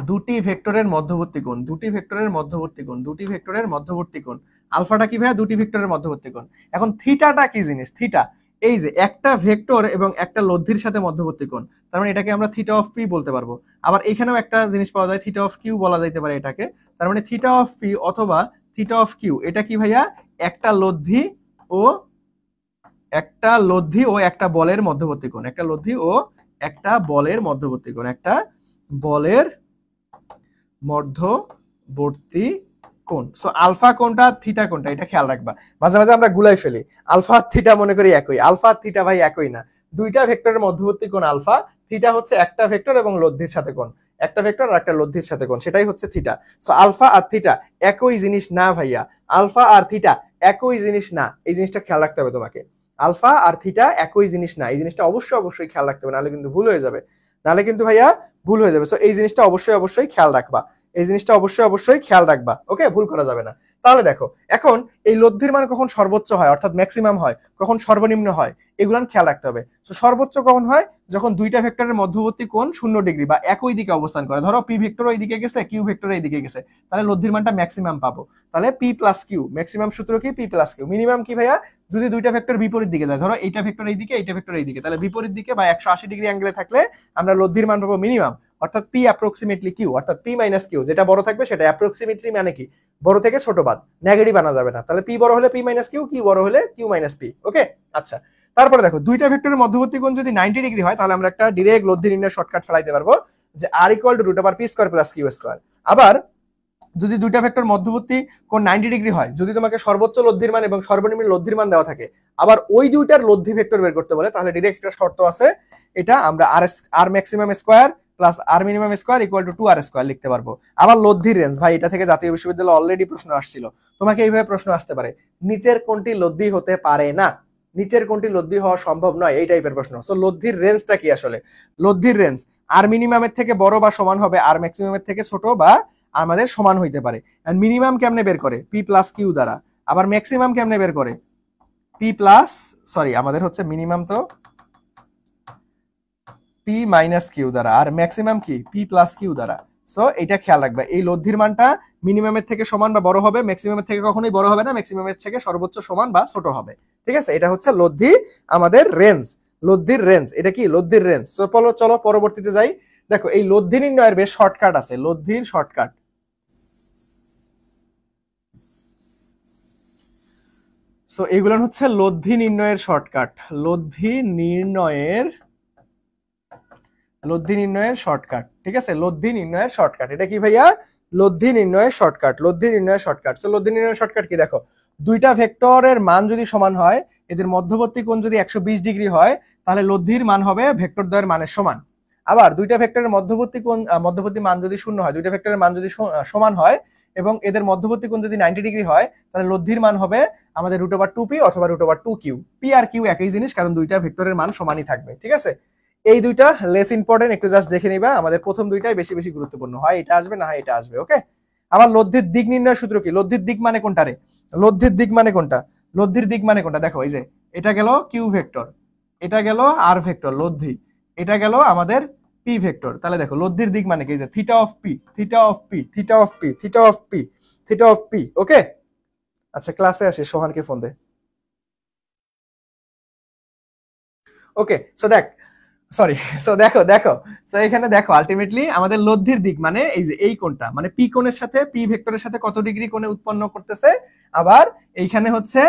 দুটি ভেক্টরের মধ্যবর্তী কোণ, দুটি ভেক্টরের মধ্যবর্তী কোণ, দুটি ভেক্টরের মধ্যবর্তী কোণ। আলফাটা কি ভাইয়া? দুটি ভেক্টরের মধ্যবর্তী কোণ। এখন থিটাটা কি জিনিস? থিটা এই যে একটা ভেক্টর এবং একটা লব্ধির সাথে মধ্যবর্তী কোণ, তার মানে এটাকে আমরা থিটা অফ পি বলতে পারবো। আবার এখানেও একটা জিনিস পাওয়া যায়, থিটা অফ কিউ বলা যাইতে পারে এটাকে। তার মানে থিটা অফ পি অথবা থিটা অফ কিউ, এটা কি ভাইয়া? একটা লব্ধি ও একটা বলের মধ্যবর্তী কোণ, একটা লব্ধি ও একটা বলের মধ্যবর্তী কোণ, একটা বলের মধ্যবর্তী কোণ। সো আলফা কোনটা, থিটা কোনটা, এটা খেয়াল রাখবা। মাঝে মাঝে আমরা গুলাই ফেলি, আলফা থিটা মনে করি একই। আলফা থিটা ভাই একই না, দুইটা ভেক্টরের মধ্যবর্তী কোণ আলফা। থিটা হচ্ছে একটা ভেক্টর এবং লব্ধির সাথে কোণ, একটা ভেক্টর আর একটা লব্ধির সাথে কোণ, সেটাই হচ্ছে থিটা। সো আলফা আর থিটা একই জিনিস না ভাইয়া, আলফা আর থিটা একই জিনিস না, এই জিনিসটা খেয়াল রাখতে হবে তোমাকে। আলফা আর থিটা একই জিনিস না, এই জিনিসটা অবশ্যই খেয়াল রাখতে হবে, নাহলে কিন্তু ভুল হয়ে যাবে, নাহলে কিন্তু ভাইয়া ভুল হয়ে যাবে। সো এই জিনিসটা অবশ্যই খেয়াল রাখবা, এই জিনিসটা অবশ্যই খেয়াল রাখবা। ওকে, ভুল করা যাবে না। তাহলে দেখো, এখন এই লব্ধির মান কখন সর্বোচ্চ হয় অর্থাৎ ম্যাক্সিমাম হয়, কখন সর্বনিম্ন হয়, এগুলো খেয়াল রাখতে হবে। তো সর্বোচ্চ কখন হয়? যখন দুইটা ভেক্টরের মধ্যবর্তী কোণ 0 ডিগ্রি বা একই দিকে অবস্থান করে। ধরো পি ভেক্টর ওই দিকে গেছে, কিউ ভেক্টর এই দিকে গেছে, তাহলে লব্ধির মানটা ম্যাক্সিমাম পাবো। তাহলে পি প্লাস কিউ, ম্যাক্সিমাম সূত্র কি? P plus Q. মিনিমাম কি ভাইয়া? যদি দুইটা ভেক্টর বিপরীত দিকে যায়, ধরো এইটা ভেক্টর এই দিকে, এইটা ভেক্টর এই দিকে, তাহলে বিপরীত দিকে বা 180 ডিগ্রি অ্যাঙ্গেলে থাকলে আমরা লব্ধির মান পাবো মিনিমাম, অর্থাৎ পি অ্যাপ্রক্সিমেটলি কিউ, অর্থাৎ পি মাইনাস কিউ। যেটা বড় থাকবে সেটা অ্যাপ্রক্সিমেটলি মানে কি? বড় থেকে ছোট বাদ, নেগেটিভ আনা যাবে না। তাহলে পি বড় হলে পি মাইনাস কিউ, কিউ বড় হলে কিউ মাইনাস পি। ওকে, আচ্ছা। তারপরে দেখো, দুইটা ভেক্টরের মধ্যবর্তী কোণ যদি 90 ডিগ্রি হয়, তাহলে আমরা একটা ডিরেক্ট লব্ধি নির্ণয় শর্টকাট ফেলাইতে পারবো, যে r equal to root over p square plus q square. আবার যদি দুইটা ভেক্টর মধ্যবর্তী কোণ 90 ডিগ্রি হয়, যদি তোমাকে সর্বোচ্চ লব্ধির মান এবং সর্বনিম্ন লব্ধির মান দেওয়া থাকে, আবার ওই দুইটার লব্ধি ভেক্টর বের করতে বলে, তাহলে ডিরেক্ট একটা শর্ত আছে, এটা আমরা r maximum square plus r minimum square equal to 2r square লিখতে পারবো। আবার লব্ধির রেঞ্জ, ভাই এটা থেকে জাতীয় বিশ্ববিদ্যালয়ে অলরেডি প্রশ্ন আসছিল, তোমাকে এইভাবে প্রশ্ন আসতে পারে, নিচের কোনটি লব্ধি হতে পারে না, নিচের কোনটি লব্ধি হওয়া সম্ভব নয়, এই টাইপের প্রশ্ন। সো লব্ধির রেঞ্জটা কি আসলে? লব্ধির রেঞ্জ আর মিনিমামের থেকে বড় বা সমান হবে, আর ম্যাক্সিমামের থেকে ছোট বা আমাদের সমান হইতে পারে। এন্ড মিনিমাম কেমনে বের করে? পি প্লাস কিউ দ্বারা। আবার ম্যাক্সিমাম কেমনে বের করে? পি প্লাস, সরি আমাদের হচ্ছে মিনিমাম তো পি মাইনাস কিউ দ্বারা, আর ম্যাক্সিমাম কি? পি প্লাস কিউ দ্বারা। সো এটা খেয়াল রাখবে, এই লব্ধির মানটা মিনিমামের থেকে সমান বা বড় হবে, ম্যাক্সিমামের থেকে কখনোই বড় হবে না, ম্যাক্সিমামের থেকে সর্বোচ্চ সমান বা ছোট হবে। ঠিক আছে, এটা হচ্ছে লব্ধি আমাদের রেঞ্জ, লব্ধির রেঞ্জ। এটা কি? লব্ধির রেঞ্জ। সো চলো পরবর্তীতে যাই। দেখো, এই লব্ধি নির্ণয়ের বেশ শর্টকাট আছে, লব্ধির শর্টকাট। সো এগুলো হচ্ছে লব্ধি নির্ণয়ের শর্টকাট, লব্ধি নির্ণয়ের শর্টকাট। ঠিক আছে, লব্ধি নির্ণয়ের শর্টকাট। এটা কি ভাইয়া? লব্ধি নির্ণয়ের শর্টকাট, লব্ধি নির্ণয়ের শর্টকাট। সো লব্ধি নির্ণয়ের শর্টকাট কি? দেখো, দুইটা ভেক্টরের মান যদি সমান হয়, এদের মধ্যবর্তী কোণ যদি 120 ডিগ্রি হয়, তাহলে লব্ধির মান হবে ভেক্টর দ্বয়ের মানের সমান। আবার দুইটা ভেক্টরের মধ্যবর্তী মান যদি শূন্য হয়, দুইটা ভেক্টরের মান যদি সমান হয় এবং এদের মধ্যবর্তী কোণ যদি 90 ডিগ্রি হয়, তাহলে লব্ধির মান হবে আমাদের রুট ওভার 2p অথবা root over 2q। P R Q একই জিনিস, কারণ দুইটা ভেক্টরের মান সমানই থাকবে। ঠিক আছে, এই দুইটা লেস ইম্পর্টেন্ট, একটু জাস্ট দেখে নিবা। আমাদের প্রথম দুইটাই বেশি গুরুত্বপূর্ণ, হয় এটা আসবে না হয় এটা আসবে। ওকে, আবার লব্ধির দিক নির্ণয় সূত্র কি? লব্ধির দিক মানে কোনটা রে? লব্ধির দিক মানে কোনটা? লব্ধির দিক মানে কোনটা? দেখো, এই যে এটা গেল কিউ ভেক্টর, এটা গেল আর ভেক্টর লব্ধি, এটা গেল আমাদের পি ভেক্টর। তাহলে দেখো, লব্ধির দিক মানে কি? যে theta of P, theta of P, theta of P, theta of P, theta of P. Okay, আচ্ছা ক্লাসে আসে, সোহানকে ফোন দে। ওকে, সো দেখো সো এখানে দেখো, আলটিমেটলি আমাদের লব্ধির দিক মানে এই যে এই কোণটা, মানে পি কোণের সাথে পি ভেক্টরের সাথে কত ডিগ্রি কোণে উৎপন্ন করতেছে। আবার এইখানে হচ্ছে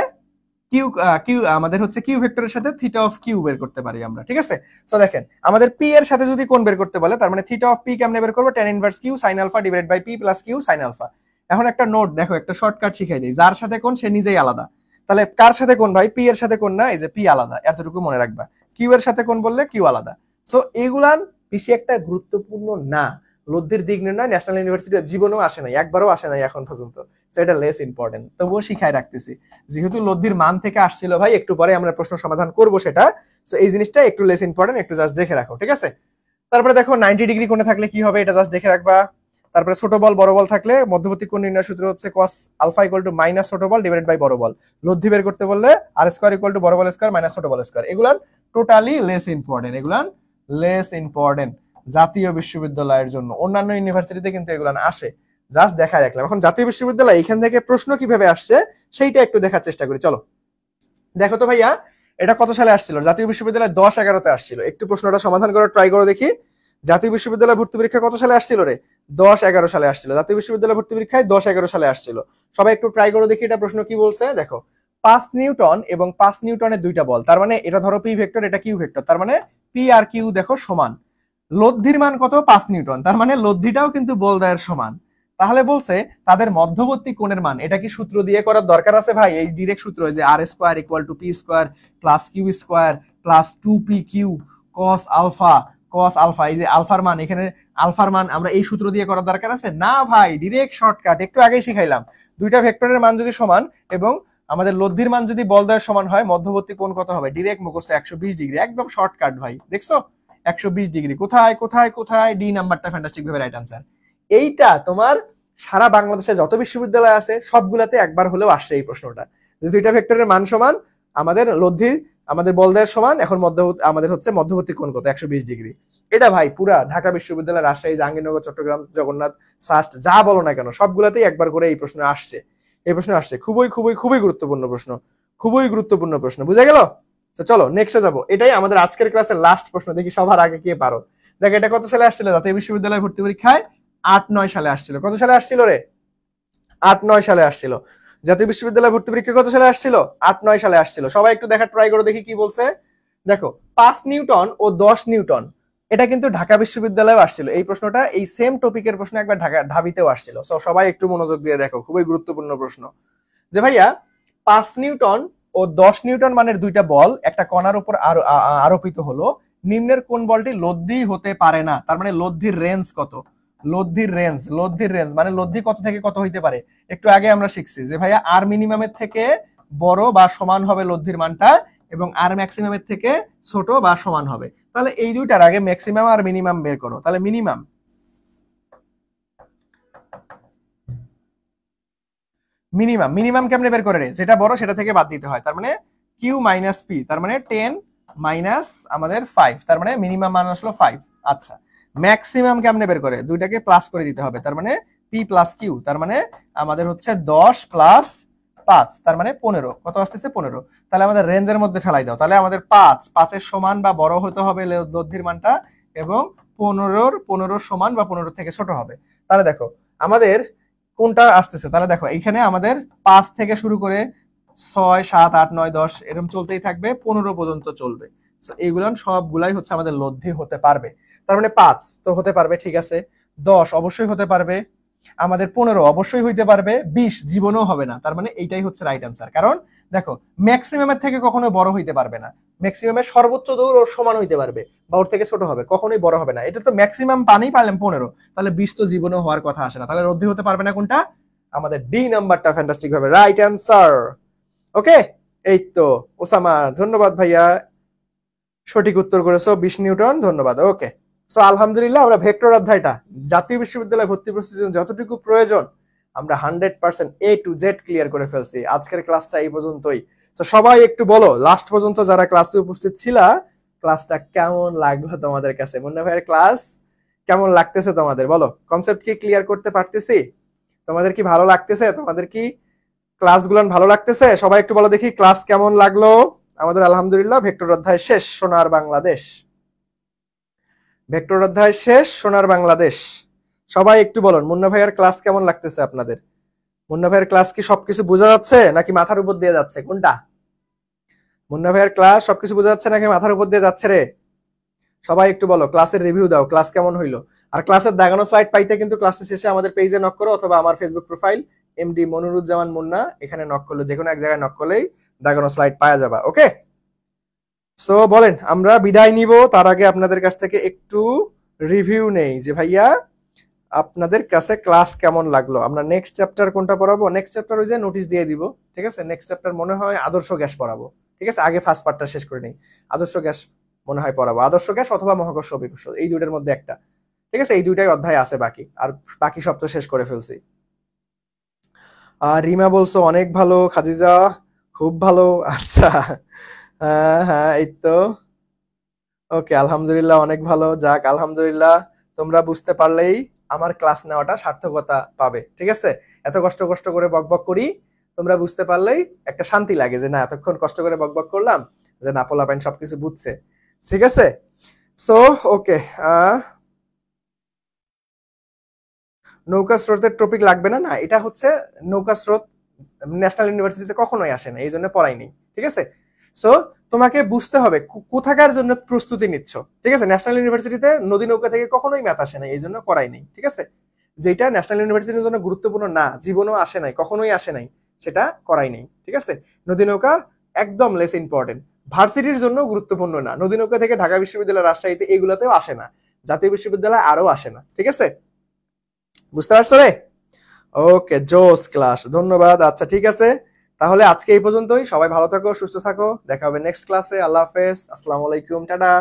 কিউ আমাদের হচ্ছে কিউ ভেক্টরের সাথে থিটা অফ কিউ বের করতে পারি আমরা। ঠিক আছে, সো দেখেন, আমাদের পি এর সাথে যদি কোণ বের করতে বলে, তার মানে থিটা অফ পি কেমনে বের করবো? tan inverse q sin alpha divided by p plus q sin alpha. এখন একটা নোট দেখো, একটা শর্টকাট শিখাই দিই, যার সাথে কোণ সে নিজেই আলাদা। তাহলে কার সাথে কোণ ভাই? পি এর সাথে কোণ না, এই যে পি আলাদা, এতটুকু মনে রাখবা। কিউ এর সাথে কোণ বললে কিউ আলাদা। সো এগুলান বেশি একটা গুরুত্বপূর্ণ না। লব্ধির দিক নির্ণয় ন্যাশনাল ইউনিভার্সিটির জীবনেও আসে নাই, একবারও আসে নাই এখন পর্যন্ত। সো এটা লেস ইম্পর্টেন্ট, তবুও শিখাই রাখতেছি, যেহেতু লব্ধির মান থেকে আসছিল ভাই, একটু পরে আমরা প্রশ্ন সমাধান করব সেটা। সো এই জিনিসটা একটু লেস ইম্পর্টেন্ট, একটু জাস্ট দেখে রাখো। ঠিক আছে, তারপরে দেখো 90 ডিগ্রি কোণে থাকলে কি হবে, এটা জাস্ট দেখে রাখবা। তারপরে ছোট বল বড় বল থাকলে মধ্যবর্তী কোণ নির্ণয় সূত্র হচ্ছে cos alpha equal to minus ছোট বল ডিভাইডেড বাই বড় বল। লব্ধি বের করতে বললে আর স্কয়ার ইকুয়াল টু বড় বল স্কয়ার মাইনাস ছোট বল স্কয়ার। এগুলান টোটালি লেস ইম্পর্টেন্ট, এগুলান লেস ইম্পর্টেন্ট। জাতীয় বিশ্ববিদ্যালয়ের জন্য। অন্যান্য ইউনিভার্সিটিতে কিন্তু এগুলো আসে, জাস্ট দেখায় রাখলাম। এখন জাতীয় বিশ্ববিদ্যালয় এখান থেকে প্রশ্ন কিভাবে আসছে সেইটা একটু দেখার চেষ্টা করি। চলো দেখো তো ভাইয়া, এটা কত সালে আসছিল? জাতীয় বিশ্ববিদ্যালয় 10-11-তে আসছিল। একটু প্রশ্নটা সমাধান করার ট্রাই করো দেখি। জাতীয় বিশ্ববিদ্যালয় ভর্তি পরীক্ষা কত সালে আসছিল রে? 10-11 সালে আসছিল। জাতীয় বিশ্ববিদ্যালয় ভর্তি পরীক্ষায় 10-11 সালে আসছিল। সবাই একটু ট্রাই করো দেখি এটা প্রশ্ন কি বলছে। দেখো 5 নিউটন এবং 5 নিউটনের দুইটা বল, তার মানে এটা ধরো পি ভেক্টর, এটা কিউ ভেক্টর, তার মানে পি আর কিউ দেখো সমান। লব্ধির মান কত? 5 নিউটন, তার মানে লব্ধিটাও কিন্তু বলদায়ের সমান। তাহলে বলছে তাদের মধ্যবর্তী কোণের মান, এটা কি সূত্র দিয়ে করার দরকার আছে ভাই? এই ডিরেক্ট সূত্র, যে R square equal to P square plus Q square plus 2p Q cos alpha, এই যে আলফার মান, এখানে আলফার মান আমরা এই সূত্র দিয়ে করার দরকার আছে না ভাই। ডিরেক্ট শর্টকাট, একটু আগেই শিখাইলাম। দুইটা ভেক্টরের মান যদি সমান এবং আমাদের লব্ধির মান যদি বলদয়ের সমান হয়, মধ্যবর্তী কোণ কত হবে? ডিরেক্ট মুখস্থ 120 ডিগ্রি, একদম শর্টকাট ভাই। দেখছো 120 ডিগ্রি। কোথায় কোথায় কোথায়? ডি নাম্বারটা ফ্যান্টাস্টিক ভাবে রাইট আনসার। এইটা তোমার সারা বাংলাদেশে যত বিশ্ববিদ্যালয় আছে সবগুলাতে একবার হলেও আসছে এই প্রশ্নটা, যে দুইটা ভেক্টরের মান সমান, আমাদের লব্ধির আমাদের বলদয়ের সমান, এখন আমাদের হচ্ছে মধ্যবর্তী কোণ কত? 120 ডিগ্রি। এটা ভাই পুরা ঢাকা বিশ্ববিদ্যালয়, রাজশাহী, জাহাঙ্গীরনগর, চট্টগ্রাম, জগন্নাথ, সাস্ট যা বলো না কেন সবগুলাতেই একবার করে এই প্রশ্ন আসছে। এই প্রশ্ন আসছে, খুবই খুবই খুবই গুরুত্বপূর্ণ প্রশ্ন, খুবই গুরুত্বপূর্ণ প্রশ্ন। বুঝা গেল? তো চলো নেক্সটে যাবো। এটাই আমাদের আজকের ক্লাসের লাস্ট প্রশ্ন, দেখি সবার আগে কে পারো। দেখ এটা কত সালে আসছিল? জাতীয় বিশ্ববিদ্যালয় ভর্তি পরীক্ষায় 8-9 সালে আসছিল। কত সালে আসছিল রে? 8-9 সালে আসছিল। জাতীয় বিশ্ববিদ্যালয় ভর্তি পরীক্ষা কত সালে আসছিল? 8-9 সালে আসছিল। সবাই একটু দেখার ট্রাই করো দেখি কি বলছে। দেখো 5 নিউটন ও 10 নিউটন, এটা কিন্তু ঢাকা বিশ্ববিদ্যালয়েও আসছিল। এই প্রশ্নটা, এই সেম টপিকের প্রশ্ন একবার ঢাবিতেও আসছিল। সবাই একটু মনোযোগ দিয়ে দেখো, খুবই গুরুত্বপূর্ণ প্রশ্ন। যে ভাইয়া 5 নিউটন ও 10 নিউটন মানের দুইটা বল একটা কণার উপর আরোপিত হলো, নিম্নের কোন বলটি লব্ধি হতে পারে না? তার মানে লব্ধির রেঞ্জ কত? লব্ধির রেঞ্জ মানে লব্ধি কত থেকে কত হইতে পারে? একটু আগে আমরা শিখছি যে ভাইয়া আর মিনিমামের থেকে বড় বা সমান হবে লব্ধির মানটা, এবং আর ম্যাক্সিমামের থেকে ছোট বা সমান হবে। তাহলে এই দুইটার আগে ম্যাক্সিমাম আর মিনিমাম বের করো। তাহলে মিনিমাম কেমনে বের করে রে? যেটা বড় সেটা থেকে বাদ দিতে হয়। তার মানে কিউ মাইনাস পি, তার মানে 10 মাইনাস আমাদের 5, তার মানে মিনিমাম মান আসলো 5। আচ্ছা, ম্যাক্সিমাম কেমনে বের করে? দুইটাকে প্লাস করে দিতে হবে, তার মানে পি প্লাস কিউ, তার মানে আমাদের হচ্ছে 10 প্লাস 5, তার মানে 15। কত আসতেছে? 15। তাহলে আমাদের রেঞ্জের মধ্যে ফেলাই দাও। তাহলে আমাদের 5-5 এর সমান বা বড় হতে হবে লব্ধির মানটা, এবং 15 সমান বা 15 থেকে ছোট হবে। তাহলে দেখো আমাদের কোনটা আসতেছে। তাহলে দেখো এইখানে আমাদের 5 থেকে শুরু করে 6, 7, 8, 9, 10 এরকম চলতেই থাকবে, 15 পর্যন্ত চলবে। এইগুলো সবগুলাই হচ্ছে আমাদের লব্ধি হতে পারবে। তার মানে 5 তো হতে পারবে, ঠিক আছে। 10 অবশ্যই হতে পারবে, আমাদের 15 অবশ্যই হইতে পারবে, 20 জীবনেও হবে না। তার মানে এইটাই হচ্ছে রাইট আনসার। কারণ দেখো ম্যাক্সিমামের থেকে কখনোই বড় হইতে পারবে না, ম্যাক্সিমামের সর্বোচ্চ দৌড় ওর সমান হইতে পারবে বা ওর থেকে ছোট হবে, কখনোই বড় হবে না। এটা তো ম্যাক্সিমাম পানি পাইলাম 15, তাহলে 20 তো জীবনেও হওয়ার কথা আসে না। তাহলে লব্ধি হতে পারবে না কোনটা? আমাদের ডি নাম্বারটা ফ্যান্টাস্টিক ভাবে রাইট অ্যান্সার। ওকে, এই তো ওসামা, ধন্যবাদ ভাইয়া, সঠিক উত্তর করেছো 20 নিউটন, ধন্যবাদ। ওকে, সো আলহামদুলিল্লাহ আমরা ভেক্টর অধ্যায়টা জাতীয় বিশ্ববিদ্যালয় ভর্তি প্রস্তুতির জন্য যতটুকু প্রয়োজন আমরা 100% A to Z ক্লিয়ার করে ফেলছি। আজকের ক্লাসটা এই পর্যন্তই। তো সবাই একটু বলো, লাস্ট পর্যন্ত যারা ক্লাসে উপস্থিত ছিলা, ক্লাসটা কেমন লাগলো তোমাদের কাছে? মুন্না ভাইয়ের ক্লাস কেমন লাগতেছে তোমাদের? বলো, কনসেপ্ট কি ক্লিয়ার করতে পারতেছি? তোমাদের কি ভালো লাগতেছে? তোমাদের কি ক্লাসগুলো ভালো লাগতেছে? সবাই একটু বলো দেখি ক্লাস কেমন লাগলো আমাদের। আলহামদুলিল্লাহ ভেক্টর অধ্যায় শেষ, সোনার বাংলাদেশ। ভেক্টর অধ্যায় শেষ, সোনার বাংলাদেশ। সবাই একটু বলুন মুন্না ভাইয়ের ক্লাস কেমন লাগতেছে আপনাদের? মুন্না ভাইয়ের ক্লাস কি সবকিছু বোঝা যাচ্ছে নাকি মাথার উপর দিয়ে যাচ্ছে? কোনটা? মুন্না ভাইয়ের ক্লাস সবকিছু বোঝা যাচ্ছে নাকি মাথার উপর দিয়ে যাচ্ছে রে? সবাই একটু বলো, ক্লাসের রিভিউ দাও, ক্লাস কেমন হইলো। আর ক্লাসের দাগানো স্লাইড পাইতে কিন্তু ক্লাসের শেষে আমাদের পেজে নক করো, অথবা আমার Facebook profile MD Moniruzzaman Munna, এখানে নক করলে, যে কোনো এক জায়গায় নক করলেই দাগানো স্লাইড পাওয়া যাবে। ওকে, সো বলেন আমরা বিদায় নিব, তার আগে আপনাদের কাছ থেকে একটু রিভিউ নেই যে ভাইয়া আপনাদের কাছে ক্লাস কেমন লাগলো। আমরা নেক্সট চ্যাপ্টার কোনটা পড়াবো? নেক্সট চ্যাপ্টার ওই যে নোটিশ দিয়ে দিব, ঠিক আছে। নেক্সট চ্যাপ্টার মনে হয় আদর্শ গ্যাস পড়াবো, ঠিক আছে। আগে ফার্স্ট পার্টটা শেষ করে নেই, আদর্শ গ্যাস মনে হয় পড়াবো, আদর্শ গ্যাস অথবা মহাকর্ষ অভিকর্ষ, এই দুইটার মধ্যে একটা, ঠিক আছে। এই দুইটাই অধ্যায় আছে বাকি, আর বাকি সব তো শেষ করে ফেলছি। আর রিমা বলছো অনেক ভালো, খাদিজা খুব ভালো। আচ্ছা, হ্যাঁ হ্যাঁ, এই তো ওকে, আলহামদুলিল্লাহ, অনেক ভালো। যাক, আলহামদুলিল্লাহ, তোমরা বুঝতে পারলেই আমার ক্লাস নেওয়াটা সার্থকতা পাবে। ঠিক আছে, এত কষ্ট কষ্ট করে বকবক করি, তোমরা বুঝতে পারলেই একটা শান্তি লাগে যে না, এতক্ষণ কষ্ট করে বকবক করলাম, যে না, পোলাপাইন সবকিছু বুঝছে। ঠিক আছে, সো ওকে। নৌকা স্রোতের টপিক লাগবে না, না এটা হচ্ছে নৌকা স্রোত ন্যাশনাল ইউনিভার্সিটিতে কখনোই আসে না, এই জন্য পড়াই নেই। ঠিক আছে, সো তোমাকে বুঝতে হবে কোথাকার জন্য প্রস্তুতি নিচ্ছ। ঠিক আছে, ন্যাশনাল ইউনিভার্সিটিতে নদী নৌকা থেকে কখনোই ম্যাথ আসে না, এই জন্য করাই নেই। ঠিক আছে, যেটা ন্যাশনাল ইউনিভার্সিটির জন্য গুরুত্বপূর্ণ না, জীবনেও আসে নাই, কখনোই আসে নাই, সেটা করাই নেই। ঠিক আছে, নদী নৌকা একদম লেস ইম্পর্টেন্ট। ভার্সিটির জন্য গুরুত্বপূর্ণ না, নদী নৌকা থেকে ঢাকা বিশ্ববিদ্যালয়, রাজশাহীতে এগুলোতেও আসে না, জাতীয় বিশ্ববিদ্যালয় আরো আসে না। ঠিক আছে, বুঝতে পারছো রে? ওকে, জোস ক্লাস, ধন্যবাদ। আচ্ছা ঠিক আছে, তাহলে আজকে এই পর্যন্তই। সবাই ভালো থাকো, সুস্থ থাকো, দেখা হবে নেক্সট ক্লাসে। আল্লাহ হাফেজ, আসসালামু আলাইকুম, টাটা।